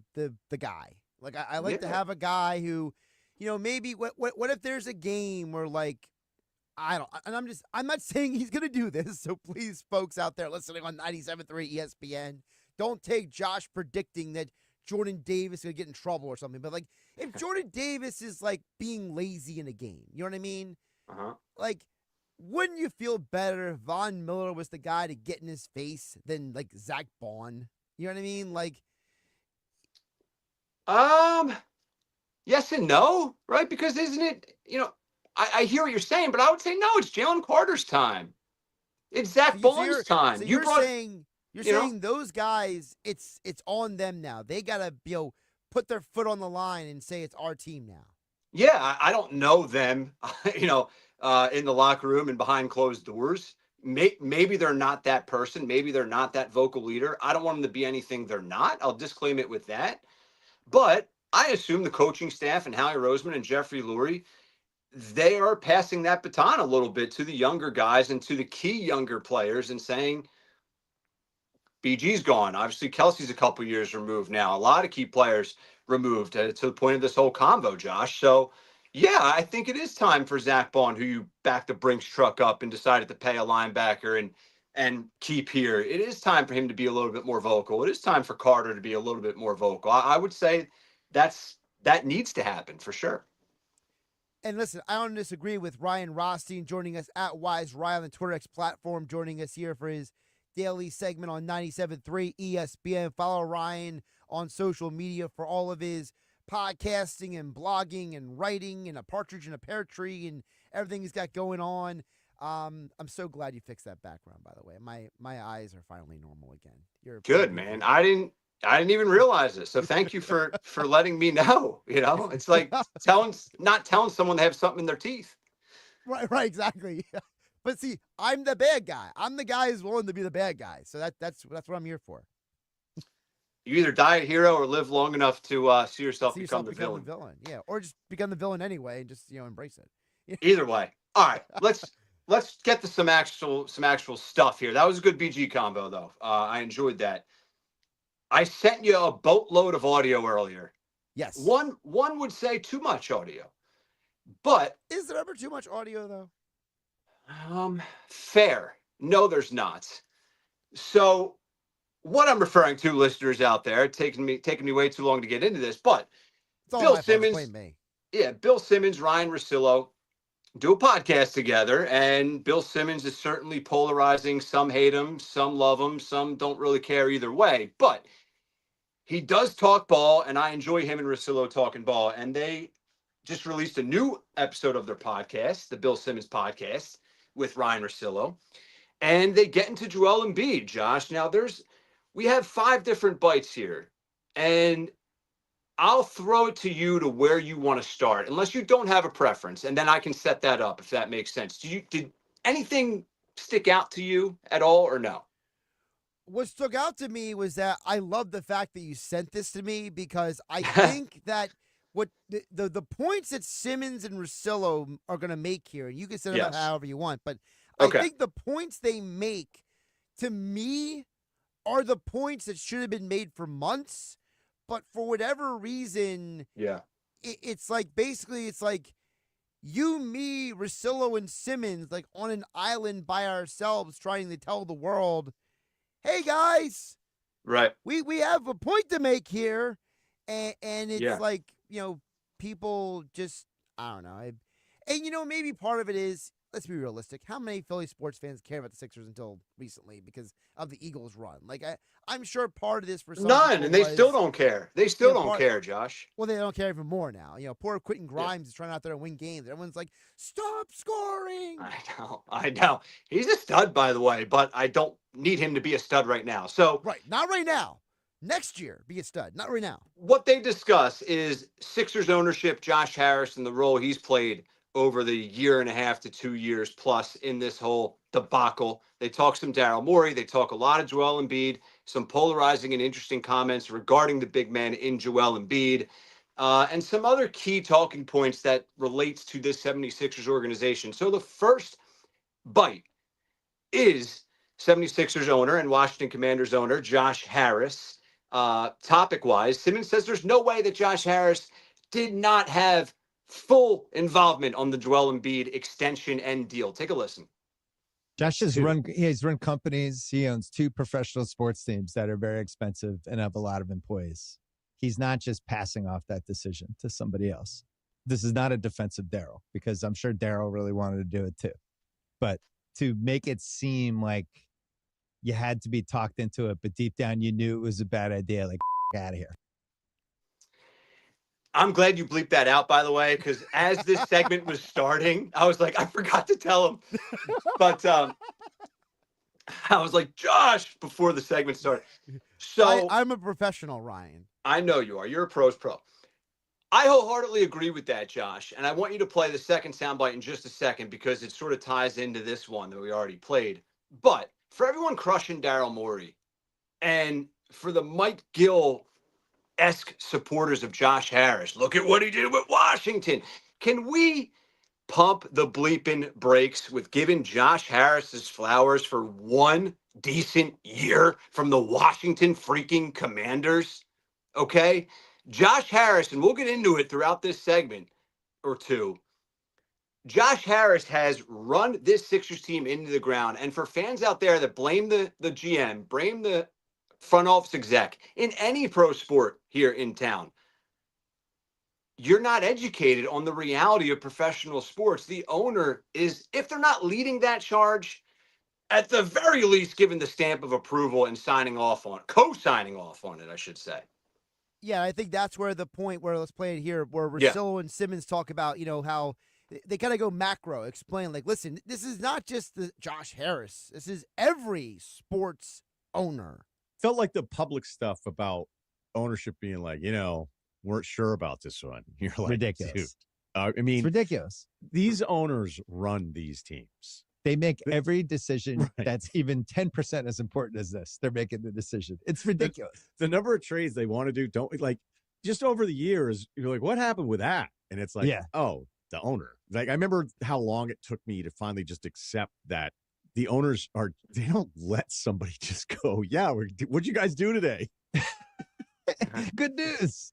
guy. Like, I like to have a guy who, maybe what if there's a game where, like, I'm not saying he's going to do this, so please, folks out there listening on 97.3 ESPN, don't take Josh predicting that Jordan Davis is going to get in trouble or something. But, like, if Jordan Davis is, like, being lazy in a game, you know what I mean? Like, wouldn't you feel better if Von Miller was the guy to get in his face than, like, Zach Bond? You know what I mean? Like, yes and no, right? Because isn't it, I hear what you're saying, but I would say no, it's Jalen Carter's time. It's Zach Bond's time. So you're saying those guys, it's on them now. They got to, put their foot on the line and say it's our team now. Yeah, I don't know them, in the locker room and behind closed doors. Maybe they're not that person. Maybe they're not that vocal leader. I don't want them to be anything they're not. I'll disclaim it with that. But I assume the coaching staff and Howie Roseman and Jeffrey Lurie, they are passing that baton a little bit to the younger guys and to the key younger players and saying, BG's gone. Obviously, Kelsey's a couple years removed now. A lot of key players removed to the point of this whole convo, Josh. So, yeah, I think it is time for Zach Bond, who you backed the Brinks truck up and decided to pay a linebacker and keep here. It is time for him to be a little bit more vocal. It is time for Carter to be a little bit more vocal. I would say that needs to happen for sure. And listen, I don't disagree with Ryan Rothstein joining us at Wise Ryan on the Twitter X platform, joining us here for his daily segment on 97.3 ESPN. Follow Ryan on social media for all of his podcasting and blogging and writing and A Partridge in a Pear Tree and everything he's got going on. I'm so glad you fixed that background, by the way. My eyes are finally normal again. You're Good, man. I didn't even realize this. So thank you for letting me know. It's like not telling someone they have something in their teeth. Right, exactly. But see, I'm the bad guy. I'm the guy who's willing to be the bad guy. So that's what I'm here for. You either die a hero or live long enough to see yourself become the become villain. the villain. Yeah, or just become the villain anyway and just embrace it. Either way. All right, let's get to some actual stuff here. That was a good BG combo though. I enjoyed that. I sent you a boatload of audio earlier. Yes. One would say too much audio, but is there ever too much audio though? Fair. No, there's not. So what I'm referring to, listeners out there, taking me way too long to get into this, but Bill Simmons, Bill Simmons, Ryan Russillo do a podcast together, and Bill Simmons is certainly polarizing. Some hate him, some love him, some don't really care either way, but he does talk ball, and I enjoy him and Russillo talking ball, and they just released a new episode of their podcast, the Bill Simmons podcast with Ryan Russillo, and they get into Joel Embiid, Josh. Now we have 5 different bites here, and I'll throw it to you to where you want to start, unless you don't have a preference, and then I can set that up if that makes sense. Did anything stick out to you at all, or no? What stuck out to me was that I love the fact that you sent this to me, because I think that what the points that Simmons and Russillo are going to make here, and you can set it up however you want, but I think the points they make, to me, are the points that should have been made for months, but for whatever reason, it's like, basically, it's like you, me, Russillo, and Simmons, like on an island by ourselves, trying to tell the world, hey guys, right? We have a point to make here, and it's like, people just, I don't know, and maybe part of it is, let's be realistic. How many Philly sports fans care about the Sixers until recently because of the Eagles' run? Like, I'm sure part of this for some none, and they still don't care. They still don't care, Josh. Well, they don't care even more now. Poor Quentin Grimes is trying out there to win games. Everyone's like, stop scoring. I know. He's a stud, by the way, but I don't need him to be a stud right now. So right, not right now. Next year, be a stud. Not right now. What they discuss is Sixers ownership, Josh Harris, and the role he's played over the 1.5 to 2 years plus in this whole debacle. They talk some Daryl Morey. They talk a lot of Joel Embiid, some polarizing and interesting comments regarding the big man in Joel Embiid, and some other key talking points that relates to this 76ers organization. So the first bite is 76ers owner and Washington Commanders owner Josh Harris. Topic-wise, Simmons says there's no way that Josh Harris did not have full involvement on the Joel Embiid extension and deal. Take a listen. Josh has run companies. He owns 2 professional sports teams that are very expensive and have a lot of employees. He's not just passing off that decision to somebody else. This is not a defensive Daryl, because I'm sure Daryl really wanted to do it too. But to make it seem like you had to be talked into it, but deep down you knew it was a bad idea, like, out of here. I'm glad you bleeped that out, by the way, because as this segment was starting, I was like, I forgot to tell him. But I was like, Josh, before the segment started. So I'm a professional, Ryan. I know you are. You're a pro's pro. I wholeheartedly agree with that, Josh. And I want you to play the second soundbite in just a second, because it sort of ties into this one that we already played. But for everyone crushing Daryl Morey, and for the Mike Gill-esque supporters of Josh Harris, look at what he did with Washington. Can we pump the bleeping brakes with giving Josh Harris his flowers for one decent year from the Washington freaking Commanders? Okay? Josh Harris, and we'll get into it throughout this segment or two, Josh Harris has run this Sixers team into the ground. And for fans out there that blame the GM, blame the front office exec in any pro sport here in town, you're not educated on the reality of professional sports. The owner is, if they're not leading that charge, at the very least given the stamp of approval and signing off on it, co-signing off on it, I should say. Yeah, I think that's where the point where, let's play it here, where Russillo and Simmons talk about, how they kind of go macro, explain like, listen, this is not just the Josh Harris. This is every sports owner. Felt like the public stuff about ownership being like, weren't sure about this one. You're like, Ridiculous. Dude. I mean, It's ridiculous. These owners run these teams. They make every decision that's even 10% as important as this. They're making the decision. It's ridiculous. The number of trades they want to do, don't like just over the years, you're like, what happened with that? And it's like, oh, the owner. Like, I remember how long it took me to finally just accept that the owners they don't let somebody just go, what'd you guys do today? Good news.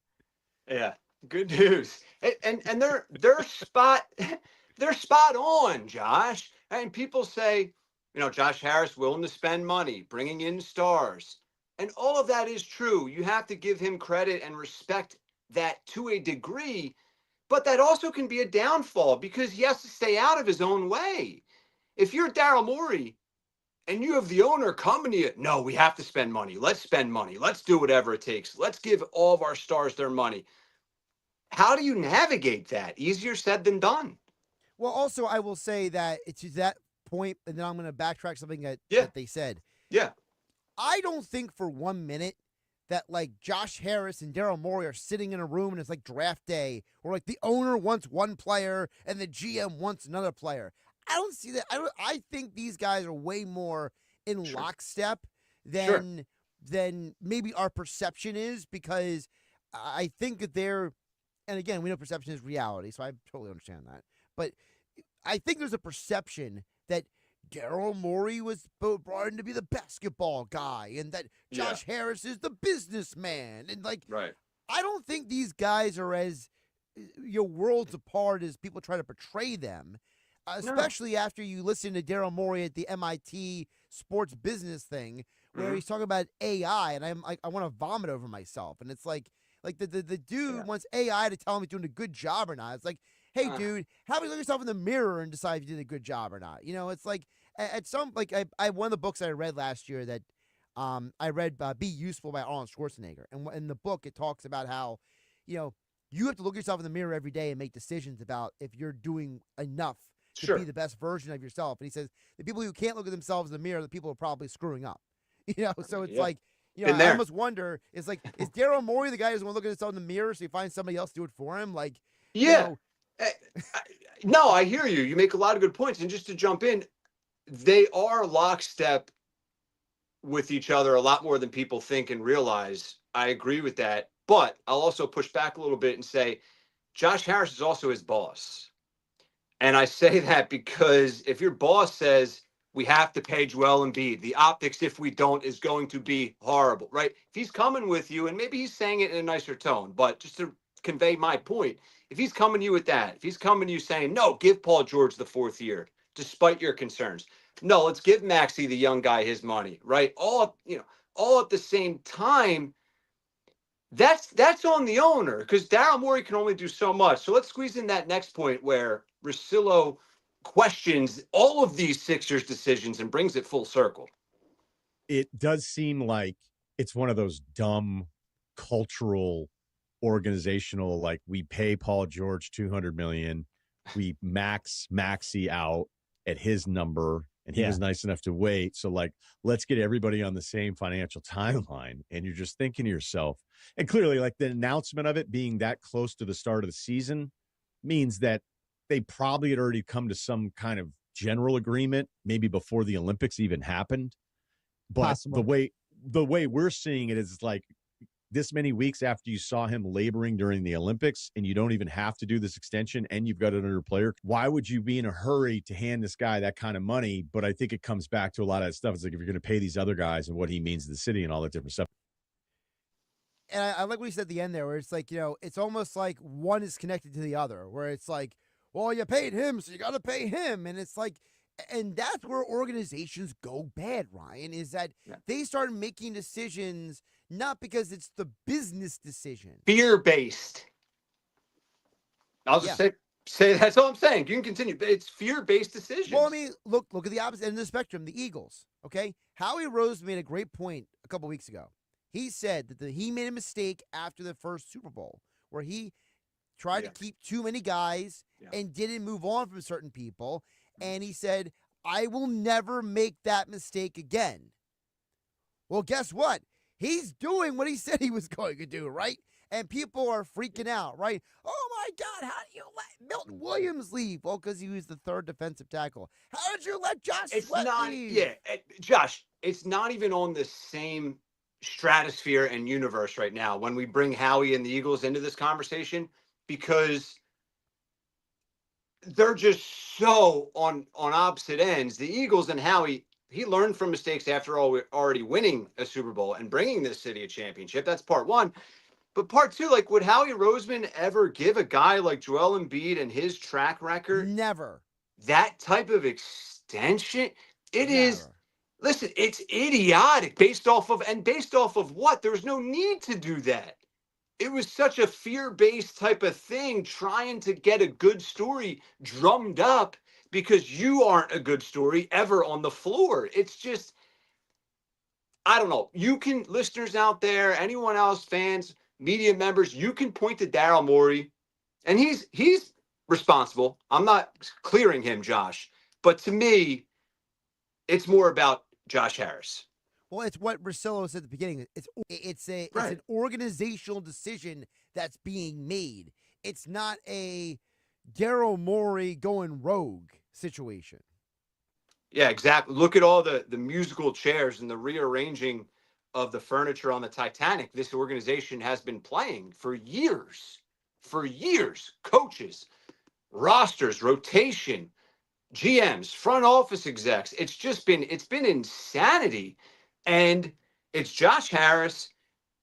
Yeah, good news. And they're spot on, Josh. And people say, Josh Harris willing to spend money, bringing in stars. And all of that is true. You have to give him credit and respect that to a degree. But that also can be a downfall because he has to stay out of his own way. If you're Daryl Morey and you have the owner coming to you, no, we have to spend money. Let's spend money. Let's do whatever it takes. Let's give all of our stars their money. How do you navigate that? Easier said than done. Well, also, I will say that it's to that point, and then I'm going to backtrack something that they said. Yeah. I don't think for 1 minute that, like, Josh Harris and Daryl Morey are sitting in a room and it's like draft day, or like the owner wants one player and the GM wants another player. I don't see that. I think these guys are way more in lockstep than maybe our perception is, because I think that they're, and again, we know perception is reality, so I totally understand that. But I think there's a perception that Daryl Morey was brought in to be the basketball guy and that Josh Harris is the businessman. And, like, I don't think these guys are as worlds apart as people try to portray them, especially after you listen to Daryl Morey at the MIT sports business thing where he's talking about AI, and I'm like, I want to vomit over myself. And it's like the dude wants AI to tell him he's doing a good job or not. It's like, hey, dude, how about you look yourself in the mirror and decide if you did a good job or not? It's like at some, like, I one of the books I read last year that I read Be Useful by Arnold Schwarzenegger. And in the book, it talks about how, you have to look yourself in the mirror every day and make decisions about if you're doing enough to be the best version of yourself. And he says the people who can't look at themselves in the mirror are the people who are probably screwing up. So it's like, I almost wonder, it's like, is Daryl Morey the guy who's going to look at himself in the mirror so he finds somebody else to do it for him? Like, no, I hear you. You make a lot of good points. And just to jump in, they are lockstep with each other a lot more than people think and realize. I agree with that. But I'll also push back a little bit and say Josh Harris is also his boss. And I say that because if your boss says we have to pay Joel Embiid, the optics if we don't is going to be horrible, right? If he's coming with you, and maybe he's saying it in a nicer tone, but just to convey my point, if he's coming to you with that, if he's coming to you saying, no, give Paul George the 4th year, despite your concerns. No, let's give Maxey, the young guy, his money, right? All at the same time, that's on the owner, because Daryl Morey can only do so much. So let's squeeze in that next point where Russillo questions all of these Sixers decisions and brings it full circle. It does seem like it's one of those dumb cultural organizational, like, we pay Paul George $200 million, we max Maxey out at his number, and he was nice enough to wait. So, like, let's get everybody on the same financial timeline. And you're just thinking to yourself, and clearly, like, the announcement of it being that close to the start of the season means that they probably had already come to some kind of general agreement, maybe before the Olympics even happened. But the way we're seeing it is like this many weeks after you saw him laboring during the Olympics, and you don't even have to do this extension, and you've got another player. Why would you be in a hurry to hand this guy that kind of money? But I think it comes back to a lot of that stuff. It's like, if you're going to pay these other guys and what he means to the city and all that different stuff. And I like what you said at the end there, where it's like, it's almost like one is connected to the other, where it's like, well, you paid him, so you got to pay him. And it's like, and that's where organizations go bad, Ryan, is that they start making decisions not because it's the business decision. Fear-based. I'll just say that's all I'm saying. You can continue. It's fear-based decisions. Well, I mean, look at the opposite end of the spectrum, the Eagles, okay? Howie Rose made a great point a couple weeks ago. He said that he made a mistake after the first Super Bowl where he tried to keep too many guys and didn't move on from certain people. And he said, I will never make that mistake again. Well, guess what? He's doing what he said he was going to do, right? And people are freaking out, right? Oh, my God, how do you let Milton Williams leave? Well, because he was the third defensive tackle. How did you let Josh Sweat leave? Yeah, Josh, it's not even on the same stratosphere and universe right now when we bring Howie and the Eagles into this conversation, because they're just so on opposite ends. The Eagles and Howie, he learned from mistakes after already winning a Super Bowl and bringing this city a championship. That's part one. But part two, like, would Howie Roseman ever give a guy like Joel Embiid and his track record Never that type of extension? It is. Listen, it's idiotic based off of what? There's no need to do that. It was such a fear-based type of thing, trying to get a good story drummed up because you aren't a good story ever on the floor. It's just, I don't know. You can, listeners out there, anyone else, fans, media members, you can point to Daryl Morey, and he's responsible. I'm not clearing him, Josh. But to me, it's more about Josh Harris. Well, it's what Russillo said at the beginning. It's an organizational decision that's being made. It's not a Daryl Morey going rogue situation. Yeah, exactly. Look at all the musical chairs and the rearranging of the furniture on the Titanic. This organization has been playing for years. For years. Coaches, rosters, rotation, GMs, front office execs. It's been insanity. And it's Josh Harris,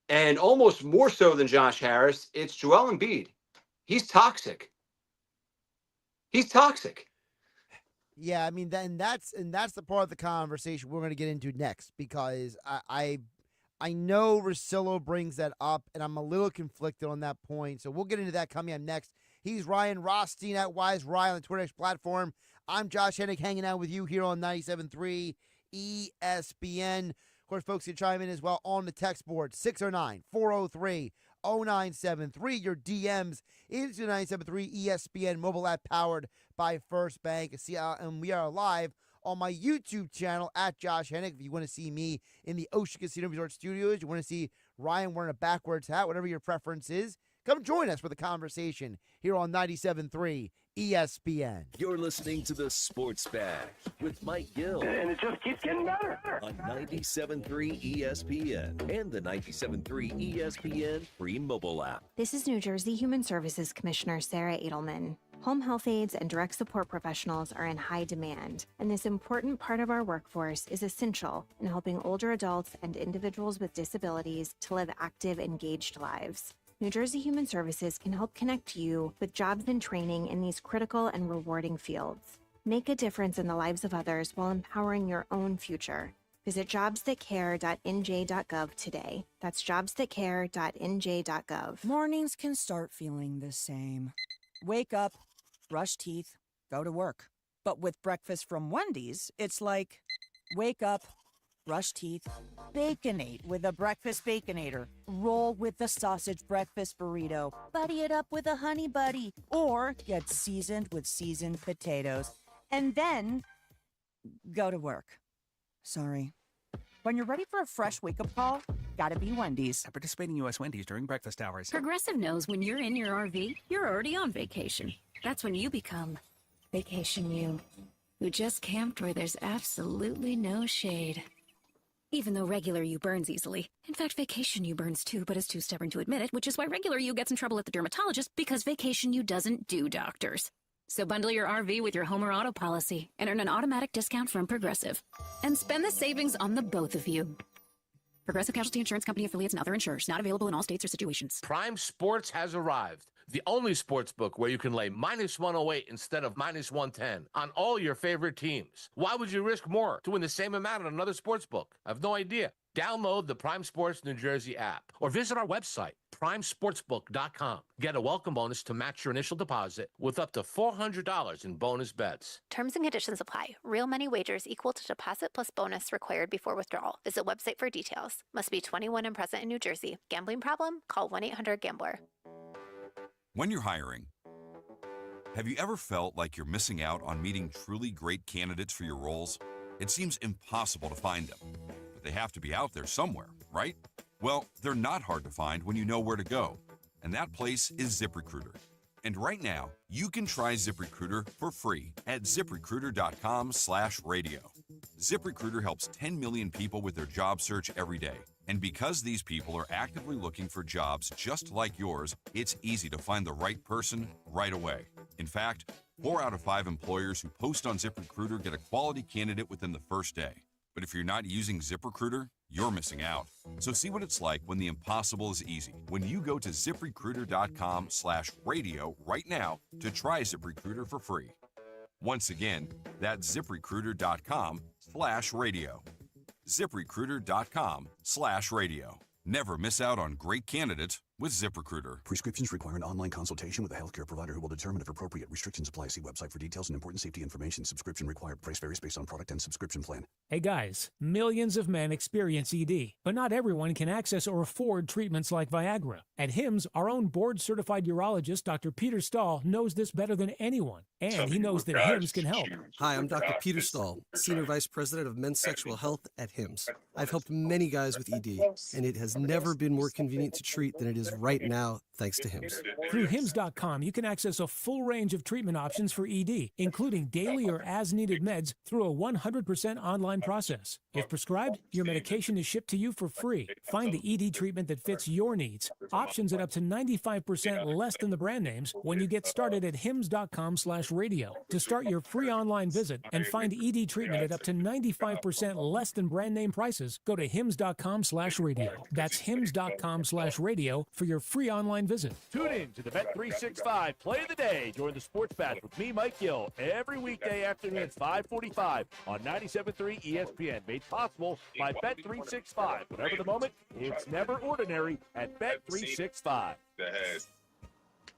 and almost more so than Josh Harris, it's Joel Embiid. He's toxic. He's toxic. Yeah, I mean, that's the part of the conversation we're going to get into next, because I know Russillo brings that up, and I'm a little conflicted on that point. So we'll get into that coming up next. He's Ryan Rothstein at Wise Ryan on the Twitter X platform. I'm Josh Hennig, hanging out with you here on 97.3 ESPN. Of course, folks can chime in as well on the text board, 609-403-0973. Your DMs into 97.3 ESPN mobile app powered by First Bank. And we are live on my YouTube channel at Josh Hennig. If you want to see me in the Ocean Casino Resort Studios, you want to see Ryan wearing a backwards hat, whatever your preference is, come join us for the conversation here on 97.3 ESPN. You're listening to the Sports Bag with Mike Gill. And it just keeps getting better. On 97.3 ESPN and the 97.3 ESPN free mobile app. This is New Jersey Human Services Commissioner Sarah Edelman. Home health aides and direct support professionals are in high demand, and this important part of our workforce is essential in helping older adults and individuals with disabilities to live active, engaged lives. New Jersey Human Services can help connect you with jobs and training in these critical and rewarding fields. Make a difference in the lives of others while empowering your own future. Visit jobsthatcare.nj.gov today. That's jobsthatcare.nj.gov. Mornings can start feeling the same. Wake up, brush teeth, go to work. But with breakfast from Wendy's, it's like, wake up, brush teeth, Baconate with a breakfast Baconator. Roll with the sausage breakfast burrito. Buddy it up with a honey buddy. Or get seasoned with seasoned potatoes. And then go to work. Sorry. When you're ready for a fresh wake-up call, gotta be Wendy's. At participating U.S. Wendy's during breakfast hours. Progressive knows when you're in your RV, you're already on vacation. That's when you become Vacation You, who just camped where there's absolutely no shade. Even though regular you burns easily. In fact, Vacation You burns too, but is too stubborn to admit it, which is why regular you gets in trouble at the dermatologist, because Vacation You doesn't do doctors. So bundle your RV with your home or auto policy and earn an automatic discount from Progressive. And spend the savings on the both of you. Progressive Casualty Insurance Company affiliates and other insurers. Not available in all states or situations. Prime Sports has arrived. The only sports book where you can lay minus 108 instead of minus 110 on all your favorite teams. Why would you risk more to win the same amount on another sports book? I have no idea. Download the Prime Sports New Jersey app or visit our website, primesportsbook.com. Get a welcome bonus to match your initial deposit with up to $400 in bonus bets. Terms and conditions apply. Real money wagers equal to deposit plus bonus required before withdrawal. Visit website for details. Must be 21 and present in New Jersey. Gambling problem? Call 1-800-GAMBLER. When you're hiring, have you ever felt like you're missing out on meeting truly great candidates for your roles? It seems impossible to find them, but they have to be out there somewhere, right? Well, they're not hard to find when you know where to go, and that place is ZipRecruiter. And right now, you can try ZipRecruiter for free at ZipRecruiter.com/radio. ZipRecruiter helps 10 million people with their job search every day. And because these people are actively looking for jobs just like yours, it's easy to find the right person right away. In fact, 4 out of 5 employers who post on ZipRecruiter get a quality candidate within the first day. But if you're not using ZipRecruiter, you're missing out. So see what it's like when the impossible is easy. When you go to ZipRecruiter.com/radio right now to try ZipRecruiter for free. Once again, that's ZipRecruiter.com/radio. ZipRecruiter.com/radio. Never miss out on great candidates with ZipRecruiter. Prescriptions require an online consultation with a healthcare provider who will determine if appropriate. Restrictions apply. See website for details and important safety information. Subscription required. Price varies based on product and subscription plan. Hey guys, millions of men experience ED, but not everyone can access or afford treatments like Viagra. At HIMSS, our own board-certified urologist, Dr. Peter Stahl, knows this better than anyone, and he knows that HIMSS can help. Hi, I'm Dr. Peter Stahl, Senior Vice President of Men's Sexual Health at HIMSS. I've helped many guys with ED, and it has never been more convenient to treat than it is right now, thanks to HIMSS. Through HIMSS.com, you can access a full range of treatment options for ED, including daily or as-needed meds through a 100% online process. If prescribed, your medication is shipped to you for free. Find the ED treatment that fits your needs. Options at up to 95% less than the brand names when you get started at HIMSS.com/radio. To start your free online visit and find ED treatment at up to 95% less than brand name prices, go to HIMSS.com/radio. That's HIMSS.com/radio for your free online visit. Tune in to the Bet365 Play of the Day during the Sports Bash with me, Mike Gill, every weekday afternoon at 5:45 on 97.3 ESPN. Made possible by Bet365. Whatever the moment, it's never ordinary at Bet365. That has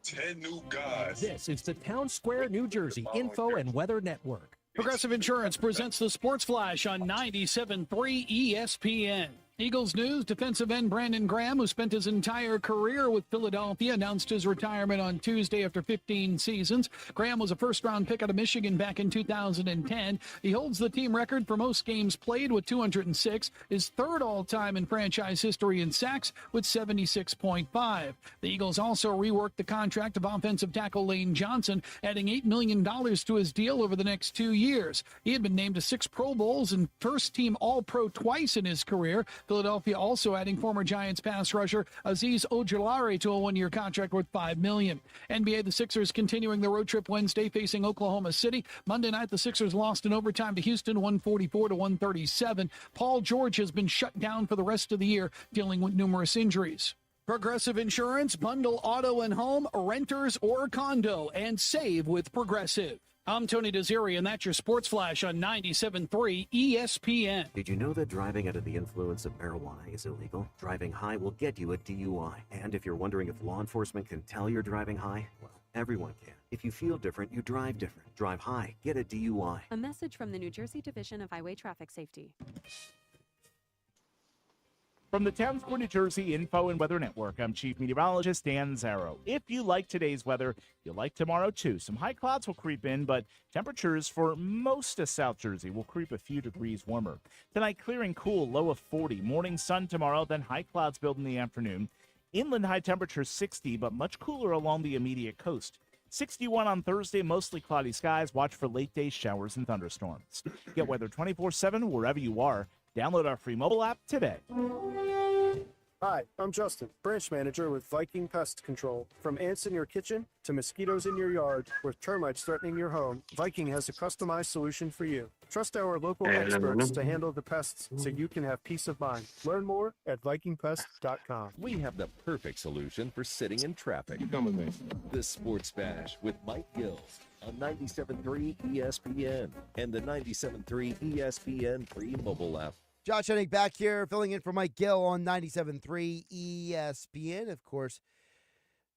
10 new guys. This is the Town Square, New Jersey Info and Weather Network. Progressive Insurance presents the Sports Flash on 97.3 ESPN. Eagles news, defensive end Brandon Graham, who spent his entire career with Philadelphia, announced his retirement on Tuesday after 15 seasons. Graham was a first-round pick out of Michigan back in 2010. He holds the team record for most games played with 206, his third all-time in franchise history in sacks with 76.5. The Eagles also reworked the contract of offensive tackle Lane Johnson, adding $8 million to his deal over the next 2 years. He had been named to 6 Pro Bowls and first-team All-Pro twice in his career. Philadelphia also adding former Giants pass rusher Azeez Ojulari to a 1-year contract worth $5 million. NBA, the Sixers continuing the road trip Wednesday facing Oklahoma City. Monday night, the Sixers lost in overtime to Houston, 144-137. Paul George has been shut down for the rest of the year, dealing with numerous injuries. Progressive Insurance, bundle auto and home, renters or condo, and save with Progressive. I'm Tony Desiri, and that's your Sports Flash on 97.3 ESPN. Did you know that driving under the influence of marijuana is illegal? Driving high will get you a DUI. And if you're wondering if law enforcement can tell you're driving high, well, everyone can. If you feel different, you drive different. Drive high, get a DUI. A message from the New Jersey Division of Highway Traffic Safety. From the Town Square, New Jersey Info and Weather Network, I'm Chief Meteorologist Dan Zarrow. If you like today's weather, you'll like tomorrow too. Some high clouds will creep in, but temperatures for most of South Jersey will creep a few degrees warmer. Tonight, clear and cool, low of 40. Morning sun tomorrow, then high clouds build in the afternoon. Inland high temperatures 60, but much cooler along the immediate coast. 61 on Thursday, mostly cloudy skies. Watch for late day showers and thunderstorms. Get weather 24/7 wherever you are. Download our free mobile app today. Hi, I'm Justin, branch manager with Viking Pest Control. From ants in your kitchen to mosquitoes in your yard with termites threatening your home, Viking has a customized solution for you. Trust our local experts to handle the pests so you can have peace of mind. Learn more at vikingpest.com. We have the perfect solution for sitting in traffic. Come with me. The Sports Bash with Mike Gill on 97.3 ESPN and the 97.3 ESPN free mobile app. Josh Hennig back here, filling in for Mike Gill on 97.3 ESPN. Of course,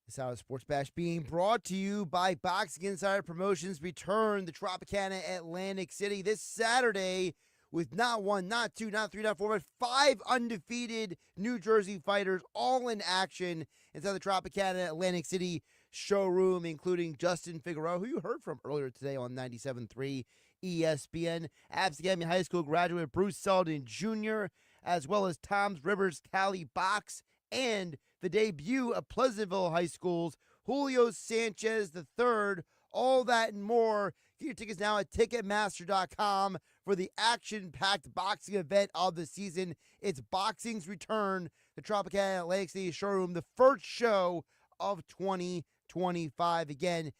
this hour of Sports Bash being brought to you by Boxing Insider Promotions. Return the Tropicana Atlantic City this Saturday with not 1, not 2, not 3, not 4, but 5 undefeated New Jersey fighters all in action inside the Tropicana Atlantic City Showroom, including Justin Figueroa, who you heard from earlier today on 97.3 ESPN. Abbs Academy High School graduate Bruce Selden Jr., as well as Toms Rivers Cali Box, and the debut of Pleasantville High School's Julio Sanchez III. All that and more. Get your tickets now at Ticketmaster.com for the action-packed boxing event of the season. It's boxing's return to Tropicana Atlantic City Showroom, the first show of 2025. Again,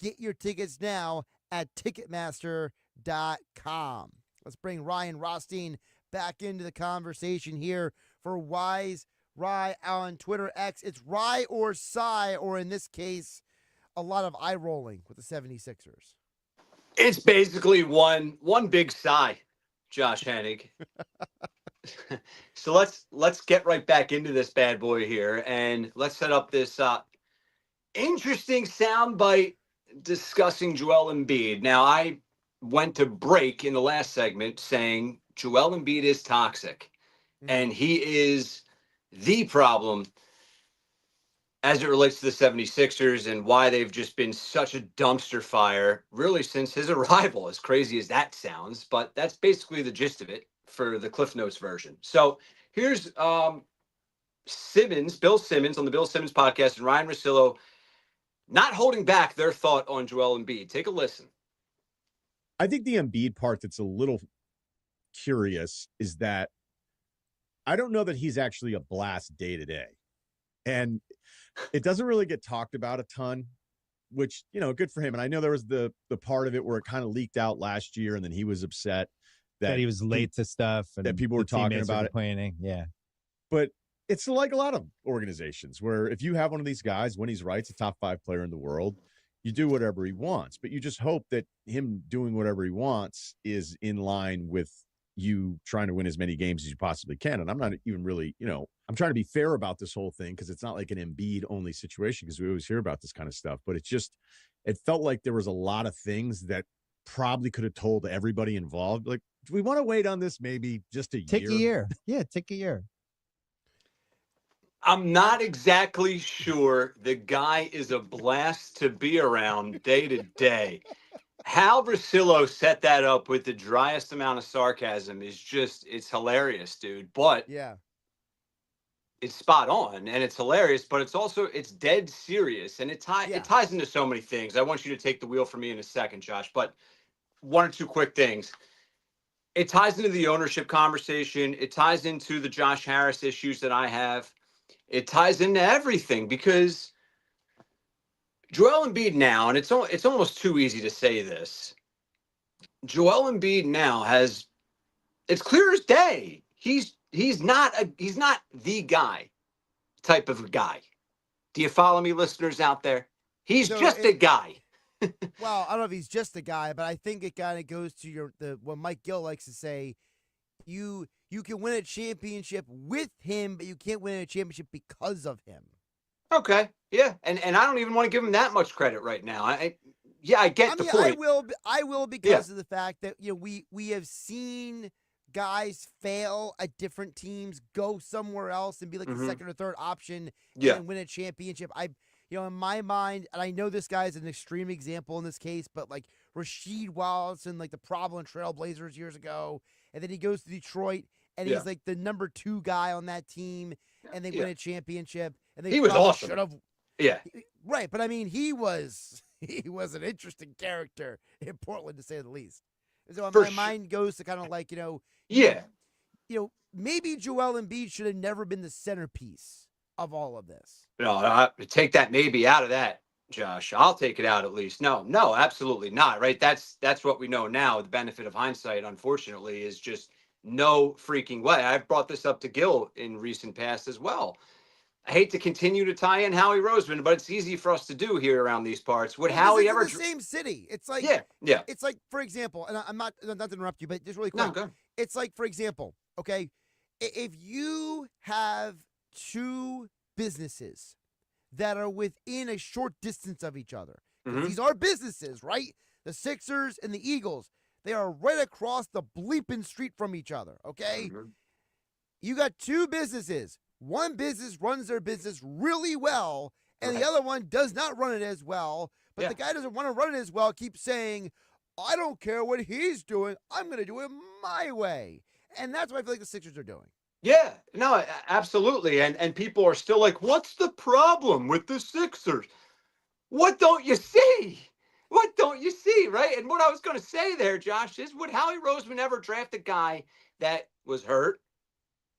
get your tickets now at Ticketmaster.com. Let's bring Ryan Rothstein back into the conversation here for Wise Rye on Twitter X. It's Rye or Sigh, or in this case, a lot of eye rolling with the 76ers. It's basically one big sigh, Josh Hennig. So let's get right back into this bad boy here, and let's set up this interesting soundbite discussing Joel Embiid. Now, I went to break in the last segment saying Joel Embiid is toxic, and he is the problem as it relates to the 76ers and why they've just been such a dumpster fire really since his arrival, as crazy as that sounds. But that's basically the gist of it for the Cliff Notes version. So here's Bill Simmons on the Bill Simmons podcast, and Ryan Russillo not holding back their thought on Joel Embiid. Take a listen. I think the Embiid part that's a little curious is that I don't know that he's actually a blast day to day. And it doesn't really get talked about a ton, which, good for him. And I know there was the part of it where it kind of leaked out last year, and then he was upset that he was late to stuff and that people were talking about it. Complaining. Yeah. But it's like a lot of organizations where if you have one of these guys, when he's right, it's a top 5 player in the world, you do whatever he wants. But you just hope that him doing whatever he wants is in line with you trying to win as many games as you possibly can. And I'm not even really, I'm trying to be fair about this whole thing because it's not like an Embiid only situation because we always hear about this kind of stuff. But it felt like there was a lot of things that probably could have told everybody involved, like, do we want to wait on this maybe just a year? Take a year. Yeah, take a year. I'm not exactly sure the guy is a blast to be around day to day. How Russillo set that up with the driest amount of sarcasm is it's hilarious, dude. But yeah, it's spot on and it's hilarious, but it's dead serious. And it ties into so many things. I want you to take the wheel from me in a second, Josh, but one or two quick things. It ties into the ownership conversation. It ties into the Josh Harris issues that I have. It ties into everything because Joel Embiid now, and it's almost too easy to say this. Joel Embiid now it's clear as day. He's not the guy type of a guy. Do you follow me, listeners out there? He's just a guy. Well, I don't know if he's just a guy, but I think it kind of goes to what Mike Gill likes to say. You can win a championship with him, but you can't win a championship because of him. Okay, yeah, and I don't even want to give him that much credit right now. I get the point. I will because of the fact that we have seen guys fail at different teams, go somewhere else, and be like a second or third option and win a championship. In my mind, and I know this guy is an extreme example in this case, but like Rasheed Wallace and like the Providence Trailblazers years ago, and then he goes to Detroit and he's like the number 2 guy on that team, and they win a championship. And he was awesome. Right, but I mean, he was an interesting character in Portland, to say the least. So my mind goes to kind of like maybe Joel Embiid should have never been the centerpiece of all of this. No, take that maybe out of that, Josh. I'll take it out at least. No, absolutely not. Right? That's what we know now. The benefit of hindsight, unfortunately, is just no freaking way. I've brought this up to Gill in recent past as well. I hate to continue to tie in Howie Roseman, but it's easy for us to do here around these parts. Would Howie ever? It's the same city. It's like It's like, for example, and I'm not to interrupt you, but just really quick. No, it's like, for example, okay, if you have 2 businesses that are within a short distance of each other, these are businesses, right? The Sixers and the Eagles, they are right across the bleeping street from each other. Okay, you got 2 businesses. One business runs their business really well, and the other one does not run it as well. But the guy doesn't want to run it as well. Keeps saying, I don't care what he's doing. I'm going to do it my way. And that's what I feel like the Sixers are doing. Yeah, no, absolutely. And people are still like, what's the problem with the Sixers? What don't you see? What don't you see, right? And what I was going to say there, Josh, is would Howie Roseman ever draft a guy that was hurt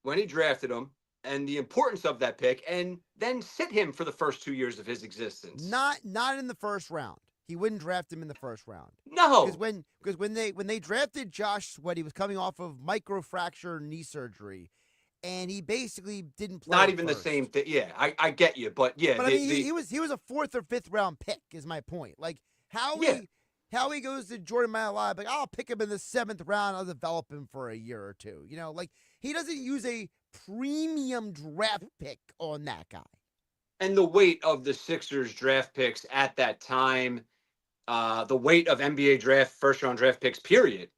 when he drafted him and the importance of that pick and then sit him for the first 2 years of his existence? Not in the first round. He wouldn't draft him in the first round. No. Because when they drafted Josh Sweat, he was coming off of microfracture knee surgery. And he basically didn't play. Not even the same thing. Yeah, I get you, but yeah. But I mean, he was a 4th or 5th round pick. Is my point. Like Howie goes to Jordan Mailata, like I'll pick him in the 7th round. I'll develop him for a year or two. You know, like he doesn't use a premium draft pick on that guy. And the weight of the Sixers draft picks at that time, the weight of NBA draft first round draft picks, period,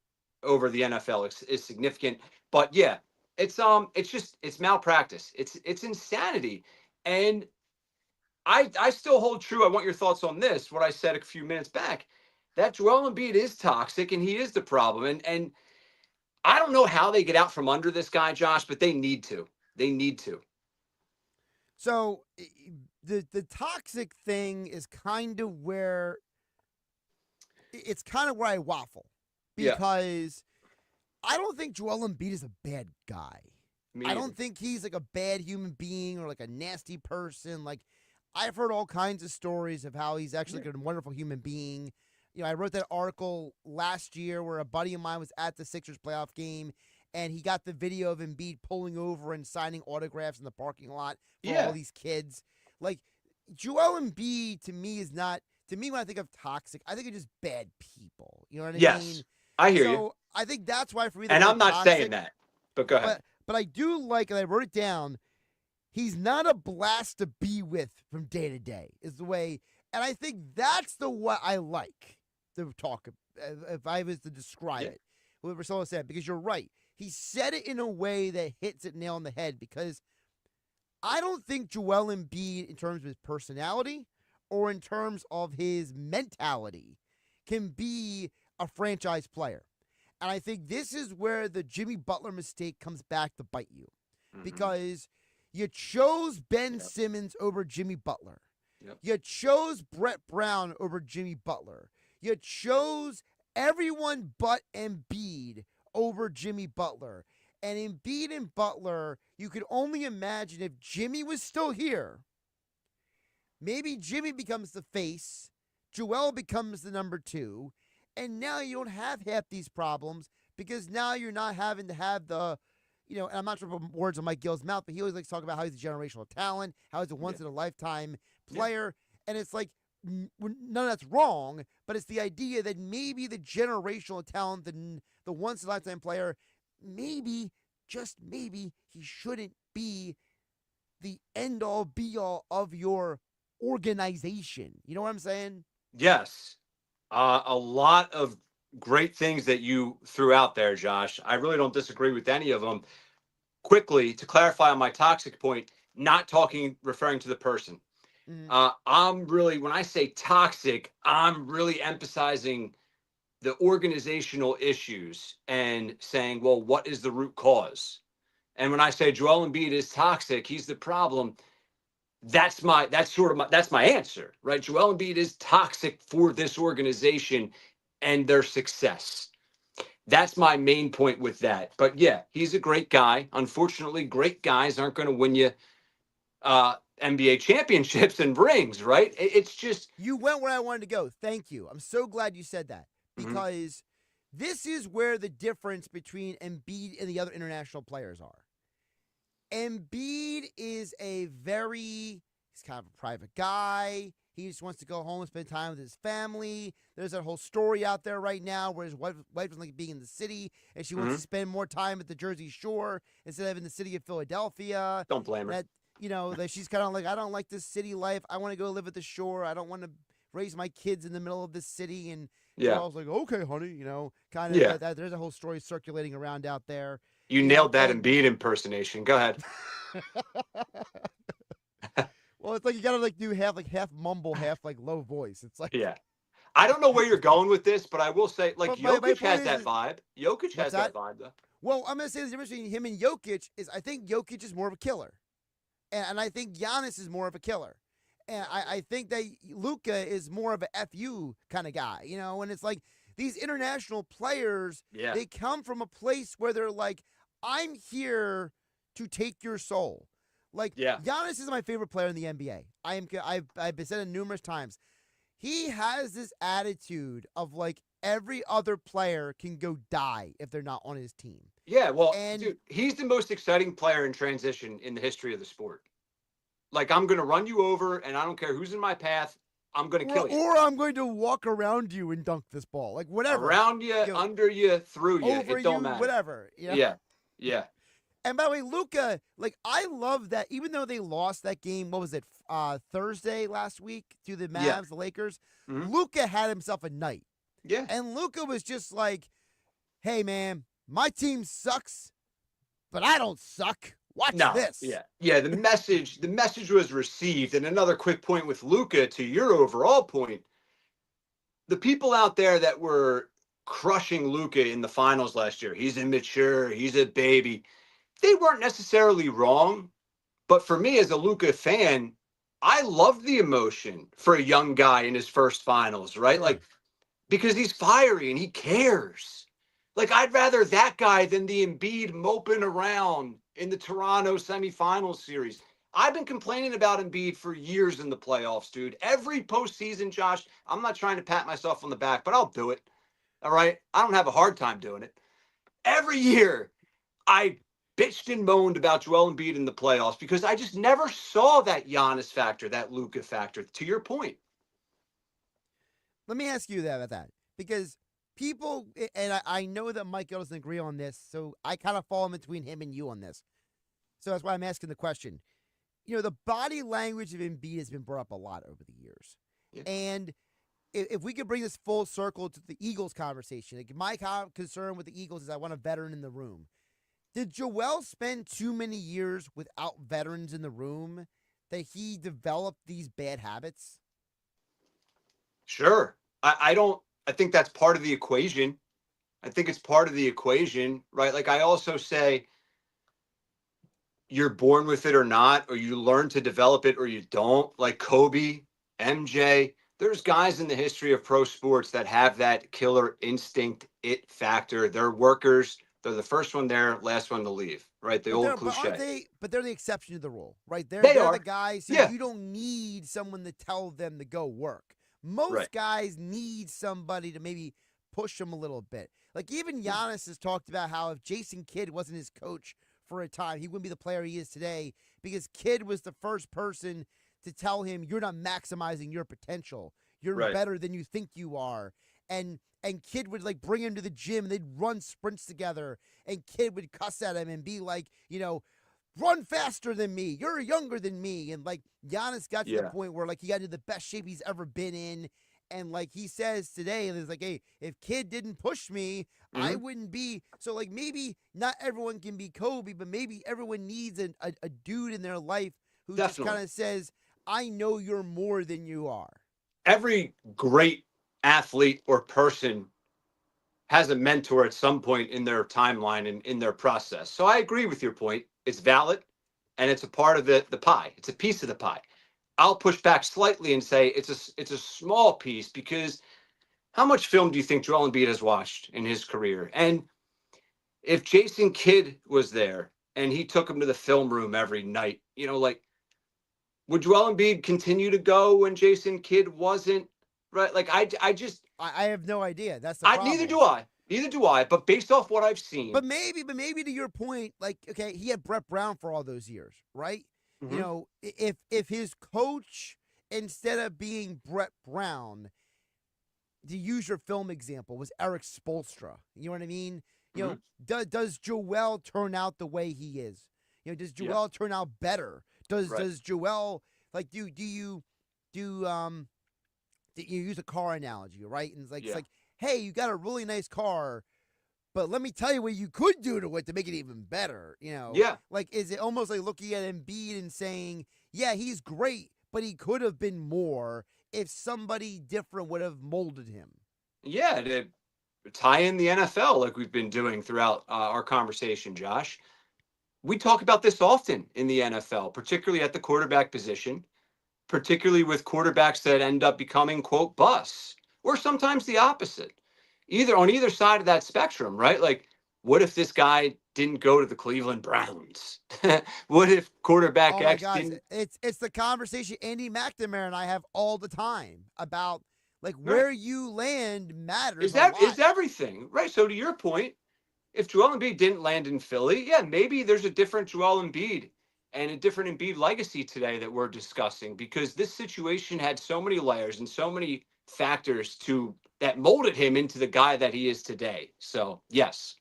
over the NFL is significant. But yeah. It's malpractice. It's insanity. And I still hold true. I want your thoughts on this, what I said a few minutes back, that Joel Embiid is toxic and he is the problem. And I don't know how they get out from under this guy, Josh, but they need to. They need to. So the toxic thing is kind of where I waffle. Because I don't think Joel Embiid is a bad guy. I don't think he's like a bad human being or like a nasty person. Like I've heard all kinds of stories of how he's actually like a wonderful human being. You know, I wrote that article last year where a buddy of mine was at the Sixers playoff game and he got the video of Embiid pulling over and signing autographs in the parking lot for all these kids. Like Joel Embiid to me is not, to me when I think of toxic, I think of just bad people. You know what I mean? Yes, I hear you. I think that's why for me. And I'm not saying that, but go ahead. But I do like, and I wrote it down, he's not a blast to be with from day to day, is the way. And I think that's the what I like to talk, if I was to describe it, what Rosello said, because you're right. He said it in a way that hits it nail on the head, because I don't think Joel Embiid, in terms of his personality or in terms of his mentality, can be a franchise player. And I think this is where the Jimmy Butler mistake comes back to bite you. Because you chose Ben Simmons over Jimmy Butler. You chose Brett Brown over Jimmy Butler. You chose everyone but Embiid over Jimmy Butler. And Embiid and Butler, you could only imagine if Jimmy was still here, maybe Jimmy becomes the face, Joel becomes the number 2, and now you don't have half these problems because now you're not having to have the, you know, and I'm not sure about words on Mike Gill's mouth, but he always likes to talk about how he's a generational talent, how he's a once-in-a-lifetime player. And it's like, none of that's wrong, but it's the idea that maybe the generational talent, the once-in-a-lifetime player, maybe, just maybe, he shouldn't be the end-all, be-all of your organization. You know what I'm saying? Yes. A lot of great things that you threw out there, Josh. I really don't disagree with any of them. Quickly, to clarify on my toxic point, not referring to the person. I'm really, when I say toxic, I'm really emphasizing the organizational issues and saying, well, what is the root cause? And when I say Joel Embiid is toxic, he's the problem. That's my answer, right? Joel Embiid is toxic for this organization and their success. That's my main point with that. But yeah, he's a great guy. Unfortunately, great guys aren't going to win you NBA championships and rings, right? It's just, you went where I wanted to go. Thank you. I'm so glad you said that, because this is where the difference between Embiid and the other international players are. Embiid is he's kind of a private guy. He just wants to go home and spend time with his family. There's that whole story out there right now where his wife doesn't like being in the city, and she wants to spend more time at the Jersey Shore instead of in the city of Philadelphia. Don't blame her. That she's kind of like, I don't like this city life. I want to go live at the shore. I don't want to raise my kids in the middle of this city. And I was like, okay, honey, kind of. There's a whole story circulating around out there. You nailed that Embiid impersonation. Go ahead. Well, it's like you gotta like do half mumble, half like low voice. It's like Yeah. I don't know where you're going with this, but I will say, like, But my Jokic point has is- that vibe. Jokic What's has that vibe, though. Well, I'm gonna say the difference between him and Jokic is I think Jokic is more of a killer, and I think Giannis is more of a killer, and I think that Luka is more of a FU kind of guy, you know. And it's like these international players, Yeah. they come from a place where they're like, I'm here to take your soul. Like Yeah. Giannis is my favorite player in the NBA. I've said it numerous times. He has this attitude of like every other player can go die if they're not on his team. Yeah, well, And- dude, he's the most exciting player in transition in the history of the sport. Like, I'm going to run you over, and I don't care who's in my path. I'm going to kill you. Or I'm going to walk around you and dunk this ball. Like whatever. Around you, You know, under you, through you. over It don't you, matter. whatever. You know? Yeah. Yeah. And by the way, Luka, like I love that even though they lost that game, what was it, Thursday last week to the Mavs, Yeah. the Lakers, Mhm. Luka had himself a night. Yeah. And Luka was just like, hey man, my team sucks, but I don't suck. Watch No, this. Yeah, the message was received. And another quick point with Luka, to your overall point, the people out there that were crushing Luka in the finals last year, he's immature, he's a baby, they weren't necessarily wrong. But for me as a Luka fan, I love the emotion for a young guy in his first finals, right? Like, because he's fiery and he cares. Like, I'd rather that guy than the Embiid moping around in the Toronto semifinals series. I've been complaining about Embiid for years in the playoffs, dude. Every postseason, Josh, I'm not trying to pat myself on the back, but I'll do it. All right? I don't have a hard time doing it. Every year, I bitched and moaned about Joel Embiid in the playoffs because I just never saw that Giannis factor, that Luka factor, to your point. Let me ask you about that because people, and I know that Mike Gill doesn't agree on this, so I kind of fall in between him and you on this. So that's why I'm asking the question. You know, the body language of Embiid has been brought up a lot over the years. Yeah. And if we could bring this full circle to the Eagles conversation, like my concern with the Eagles is I want a veteran in the room. Did Joel spend too many years without veterans in the room that he developed these bad habits? Sure. I think that's part of the equation. I think it's part of the equation, right? Like I also say, you're born with it or not, or you learn to develop it or you don't. Like Kobe, MJ, there's guys in the history of pro sports that have that killer instinct, it factor. They're workers. They're the first one there, last one to leave, right? The old cliche. But they're the exception to the rule, right? They're They are. the guys who Yeah. you don't need someone to tell them to go work. Most guys need somebody to maybe push them a little bit. Like even Giannis has talked about how if Jason Kidd wasn't his coach for a time, he wouldn't be the player he is today because Kidd was the first person to tell him you're not maximizing your potential. You're better than you think you are. And Kidd would like bring him to the gym and they'd run sprints together and Kidd would cuss at him and be like, you know, run faster than me. You're younger than me. And like Giannis got to the point where like he got into the best shape he's ever been in. And like he says today, and it's like, hey, if Kidd didn't push me, I wouldn't be. So like maybe not everyone can be Kobe, but maybe everyone needs a dude in their life who just kind of says, I know you're more than you are. Every great athlete or person has a mentor at some point in their timeline and in their process. So I agree with your point. It's valid and it's a part of the pie. It's a piece of the pie. I'll push back slightly and say it's a small piece because how much film do you think Joel Embiid has watched in his career? And if Jason Kidd was there and he took him to the film room every night, you know, like, would Joel Embiid continue to go when Jason Kidd wasn't? Right? Like, I have no idea. That's the problem. Neither do I. But based off what I've seen, but maybe to your point, like, okay, he had Brett Brown for all those years, right? You know, if his coach, instead of being Brett Brown, to use your film example, was Eric Spoelstra, you know what I mean? You know, does Joel turn out the way he is? You know, does Joel turn out better? Does Joel, like, do you use a car analogy, right? And it's like, hey, you got a really nice car, but let me tell you what you could do to it to make it even better, you know? Yeah. Like, is it almost like looking at Embiid and saying, yeah, he's great, but he could have been more if somebody different would have molded him. Yeah, to tie in the NFL like we've been doing throughout our conversation, Josh. We talk about this often in the NFL, particularly at the quarterback position, particularly with quarterbacks that end up becoming, quote, busts, or sometimes the opposite, either on either side of that spectrum, right? Like, what if this guy didn't go to the Cleveland Browns? What if quarterback Oh my X gosh, didn't? it's the conversation Andy McNamara and I have all the time about like where you land matters a lot. Is everything, right? So to your point, if Joel Embiid didn't land in Philly, yeah, maybe there's a different Joel Embiid and a different Embiid legacy today that we're discussing, because this situation had so many layers and so many factors that molded him into the guy that he is today. So yes.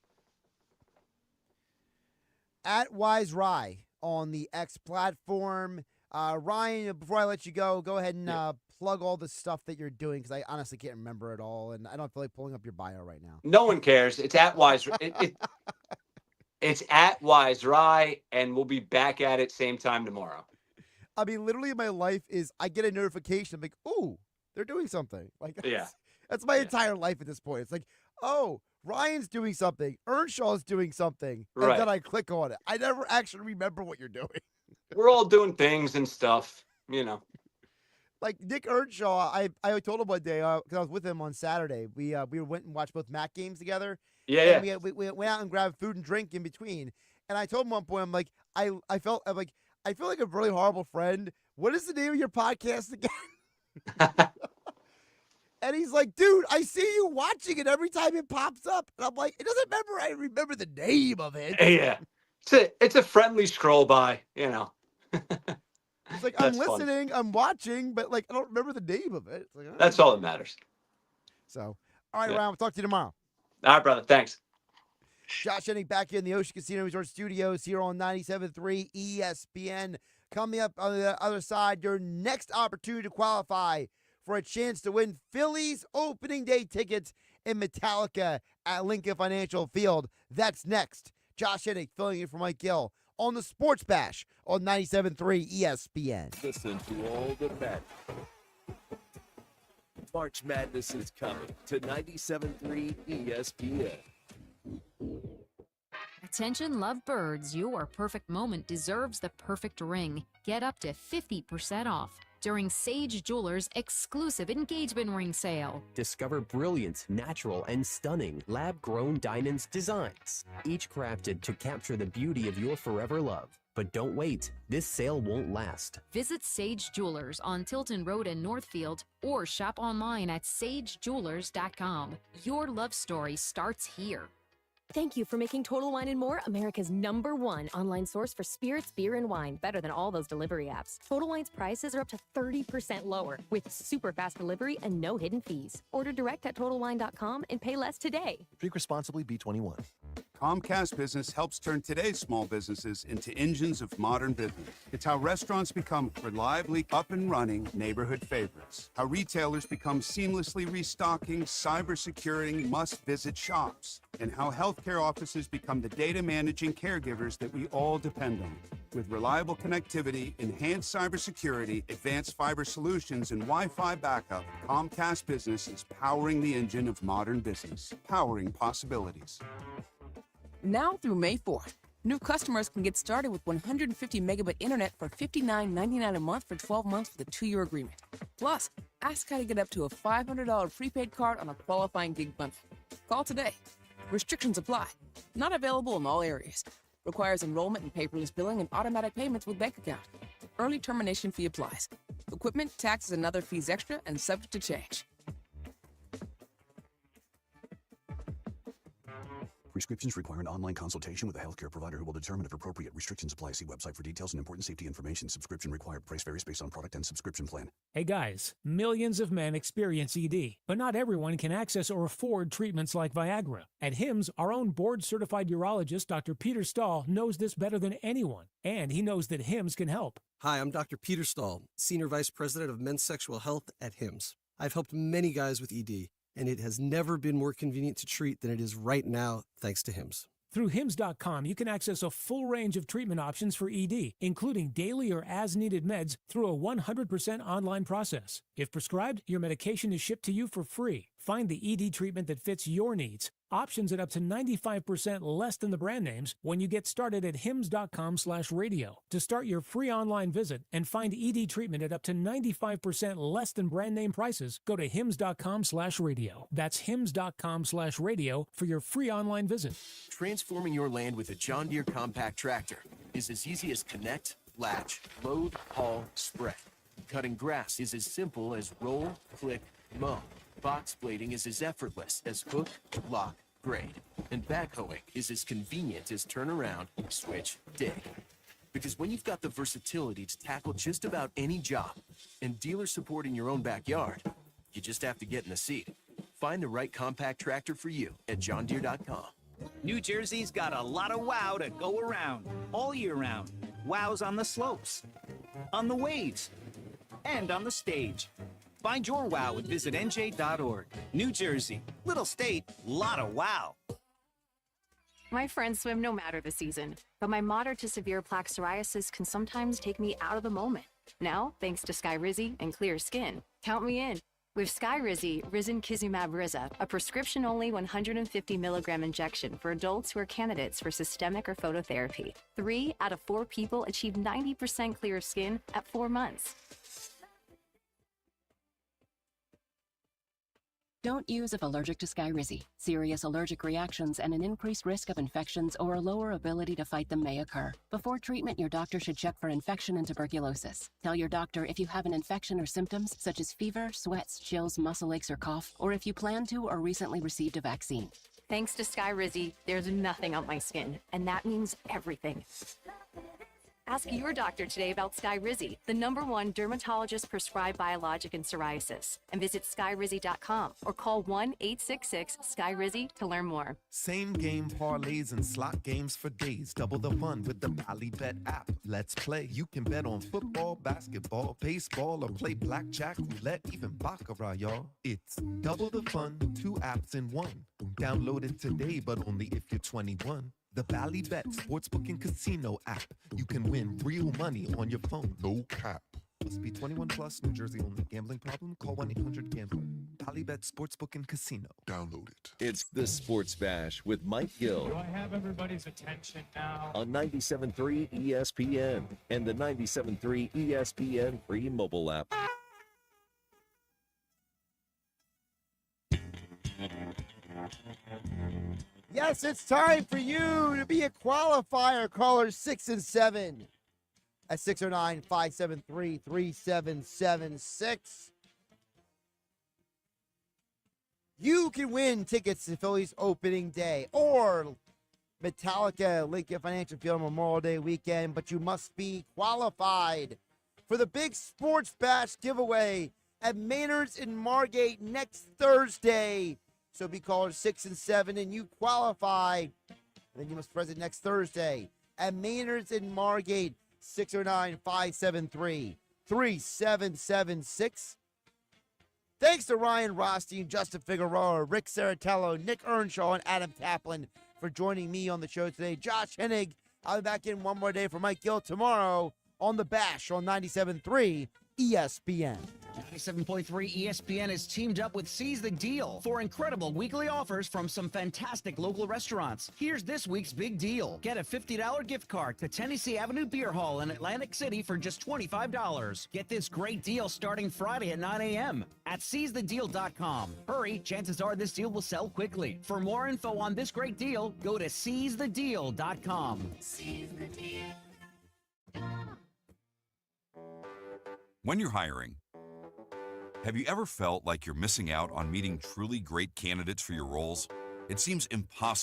At Wise Rye on the X platform. Ryan, before I let you go ahead and plug all the stuff that you're doing, because I honestly can't remember it all, and I don't feel like pulling up your bio right now. No one cares. It's at Wise. It's at Wise Rye, and we'll be back at it same time tomorrow. I mean, literally, my life is I get a notification. I'm like, ooh, they're doing something. Like, that's my entire life at this point. It's like, oh, Ryan's doing something. Earnshaw's doing something. And Right. then I click on it. I never actually remember what you're doing. We're all doing things and stuff, Like Nick Earnshaw, I told him one day, because I was with him on Saturday. We went and watched both MAC games together. Yeah, and we went out and grabbed food and drink in between. And I told him one point, I'm like, I feel like a really horrible friend. What is the name of your podcast again? And he's like, dude, I see you watching it every time it pops up. And I'm like, it doesn't remember. I remember the name of it. Yeah. It's a friendly scroll by, It's like, I'm listening, I'm watching, but like, I don't remember the name of it. It's like, That's all that matters. So, all right, Ryan, we'll talk to you tomorrow. All right, brother. Thanks. Josh Hennig back here in the Ocean Casino Resort Studios here on 97.3 ESPN. Coming up on the other side, your next opportunity to qualify for a chance to win Phillies opening day tickets in Metallica at Lincoln Financial Field. That's next. Josh Hennig filling in for Mike Gill on the Sports Bash on 97.3 ESPN. Listen to all the magic. March Madness is coming to 97.3 ESPN. Attention lovebirds, your perfect moment deserves the perfect ring. Get up to 50% off during Sage Jewelers' exclusive engagement ring sale. Discover brilliant, natural, and stunning lab-grown diamonds designs, each crafted to capture the beauty of your forever love. But don't wait, this sale won't last. Visit Sage Jewelers on Tilton Road in Northfield or shop online at sagejewelers.com. Your love story starts here. Thank you for making Total Wine & More America's #1 online source for spirits, beer, and wine, better than all those delivery apps. Total Wine's prices are up to 30% lower with super fast delivery and no hidden fees. Order direct at TotalWine.com and pay less today. Drink responsibly, B21. Comcast Business helps turn today's small businesses into engines of modern business. It's how restaurants become reliably up and running neighborhood favorites. How retailers become seamlessly restocking, cyber-securing, must-visit shops. And how healthcare offices become the data managing caregivers that we all depend on. With reliable connectivity, enhanced cybersecurity, advanced fiber solutions, and Wi-Fi backup, Comcast Business is powering the engine of modern business, powering possibilities. Now through May 4th, new customers can get started with 150 megabit internet for $59.99 a month for 12 months with a 2-year agreement. Plus, ask how to get up to a $500 prepaid card on a qualifying gig bundle. Call today. Restrictions apply. Not available in all areas. Requires enrollment in paperless billing and automatic payments with bank account. Early termination fee applies. Equipment, taxes, and other fees extra and subject to change. Prescriptions require an online consultation with a healthcare provider who will determine if appropriate. Restrictions apply. See website for details and important safety information. Subscription required. Price varies based on product and subscription plan. Hey guys, millions of men experience ED, but not everyone can access or afford treatments like Viagra. At HIMSS, our own board-certified urologist, Dr. Peter Stahl, knows this better than anyone, and he knows that HIMSS can help. Hi, I'm Dr. Peter Stahl, Senior Vice President of Men's Sexual Health at HIMSS. I've helped many guys with ED, and it has never been more convenient to treat than it is right now, thanks to HIMSS. Through Hims.com, you can access a full range of treatment options for ED, including daily or as-needed meds through a 100% online process. If prescribed, your medication is shipped to you for free. Find the ED treatment that fits your needs. Options at up to 95% less than the brand names when you get started at hims.com/radio. To start your free online visit and find ED treatment at up to 95% less than brand name prices, go to hims.com/radio. That's hims.com/radio for your free online visit. Transforming your land with a John Deere compact tractor is as easy as connect, latch, load, haul, spread. Cutting grass is as simple as roll, click, mow. Box blading is as effortless as hook, lock, grade. And backhoeing is as convenient as turn around, switch, dig. Because when you've got the versatility to tackle just about any job and dealer support in your own backyard, you just have to get in the seat. Find the right compact tractor for you at johndeere.com. New Jersey's got a lot of wow to go around all year round. Wow's on the slopes, on the waves, and on the stage. Find your wow and visit nj.org. New Jersey, little state, lot of wow. My friends swim no matter the season, but my moderate to severe plaque psoriasis can sometimes take me out of the moment. Now, thanks to Skyrizi and clear skin, count me in. With Skyrizi, Risankizumab Riza, a prescription-only 150 milligram injection for adults who are candidates for systemic or phototherapy. 3 out of 4 people achieve 90% clear skin at 4 months. Don't use if allergic to Skyrizi. Serious allergic reactions and an increased risk of infections or a lower ability to fight them may occur. Before treatment, your doctor should check for infection and tuberculosis. Tell your doctor if you have an infection or symptoms such as fever, sweats, chills, muscle aches, or cough, or if you plan to or recently received a vaccine. Thanks to Skyrizi, there's nothing on my skin, and that means everything. Ask your doctor today about Skyrizi, the #1 dermatologist-prescribed biologic in psoriasis, and visit skyrizi.com or call 1-866-SKYRIZI to learn more. Same game parlays and slot games for days. Double the fun with the Bally Bet app. Let's play. You can bet on football, basketball, baseball, or play blackjack, roulette, even baccarat, y'all. It's double the fun, 2 apps in one. Download it today, but only if you're 21. The Bally Bet Sportsbook and Casino app. You can win real money on your phone. No cap. Must be 21 plus, New Jersey only. Gambling problem? Call 1-800-GAMBLER. Bally Bet Sportsbook and Casino. Download it. It's the Sports Bash with Mike Gill. Do I have everybody's attention now? On 97.3 ESPN and the 97.3 ESPN free mobile app. Yes, it's time for you to be a qualifier. Caller 6 and 7 at 609-573-3776. You can win tickets to Phillies opening day or Metallica Lincoln Financial Field Memorial Day weekend, but you must be qualified for the big Sports Bash giveaway at Maynard's in Margate next Thursday. So be caller 6 and 7 and you qualify. And then you must present next Thursday at Maynard's in Margate, 609-573-3776. Thanks to Ryan Rothstein, Justin Figueroa, Rick Saratello, Nick Earnshaw, and Adam Taplin for joining me on the show today. Josh Hennig, I'll be back in one more day for Mike Gill tomorrow on The Bash on 97.3 ESPN. 97.3 ESPN is teamed up with Seize the Deal for incredible weekly offers from some fantastic local restaurants. Here's this week's big deal. Get a $50 gift card to Tennessee Avenue Beer Hall in Atlantic City for just $25. Get this great deal starting Friday at 9 a.m. at seizethedeal.com. Hurry, chances are this deal will sell quickly. For more info on this great deal, go to seizethedeal.com. Seize the deal. When you're hiring, have you ever felt like you're missing out on meeting truly great candidates for your roles? It seems impossible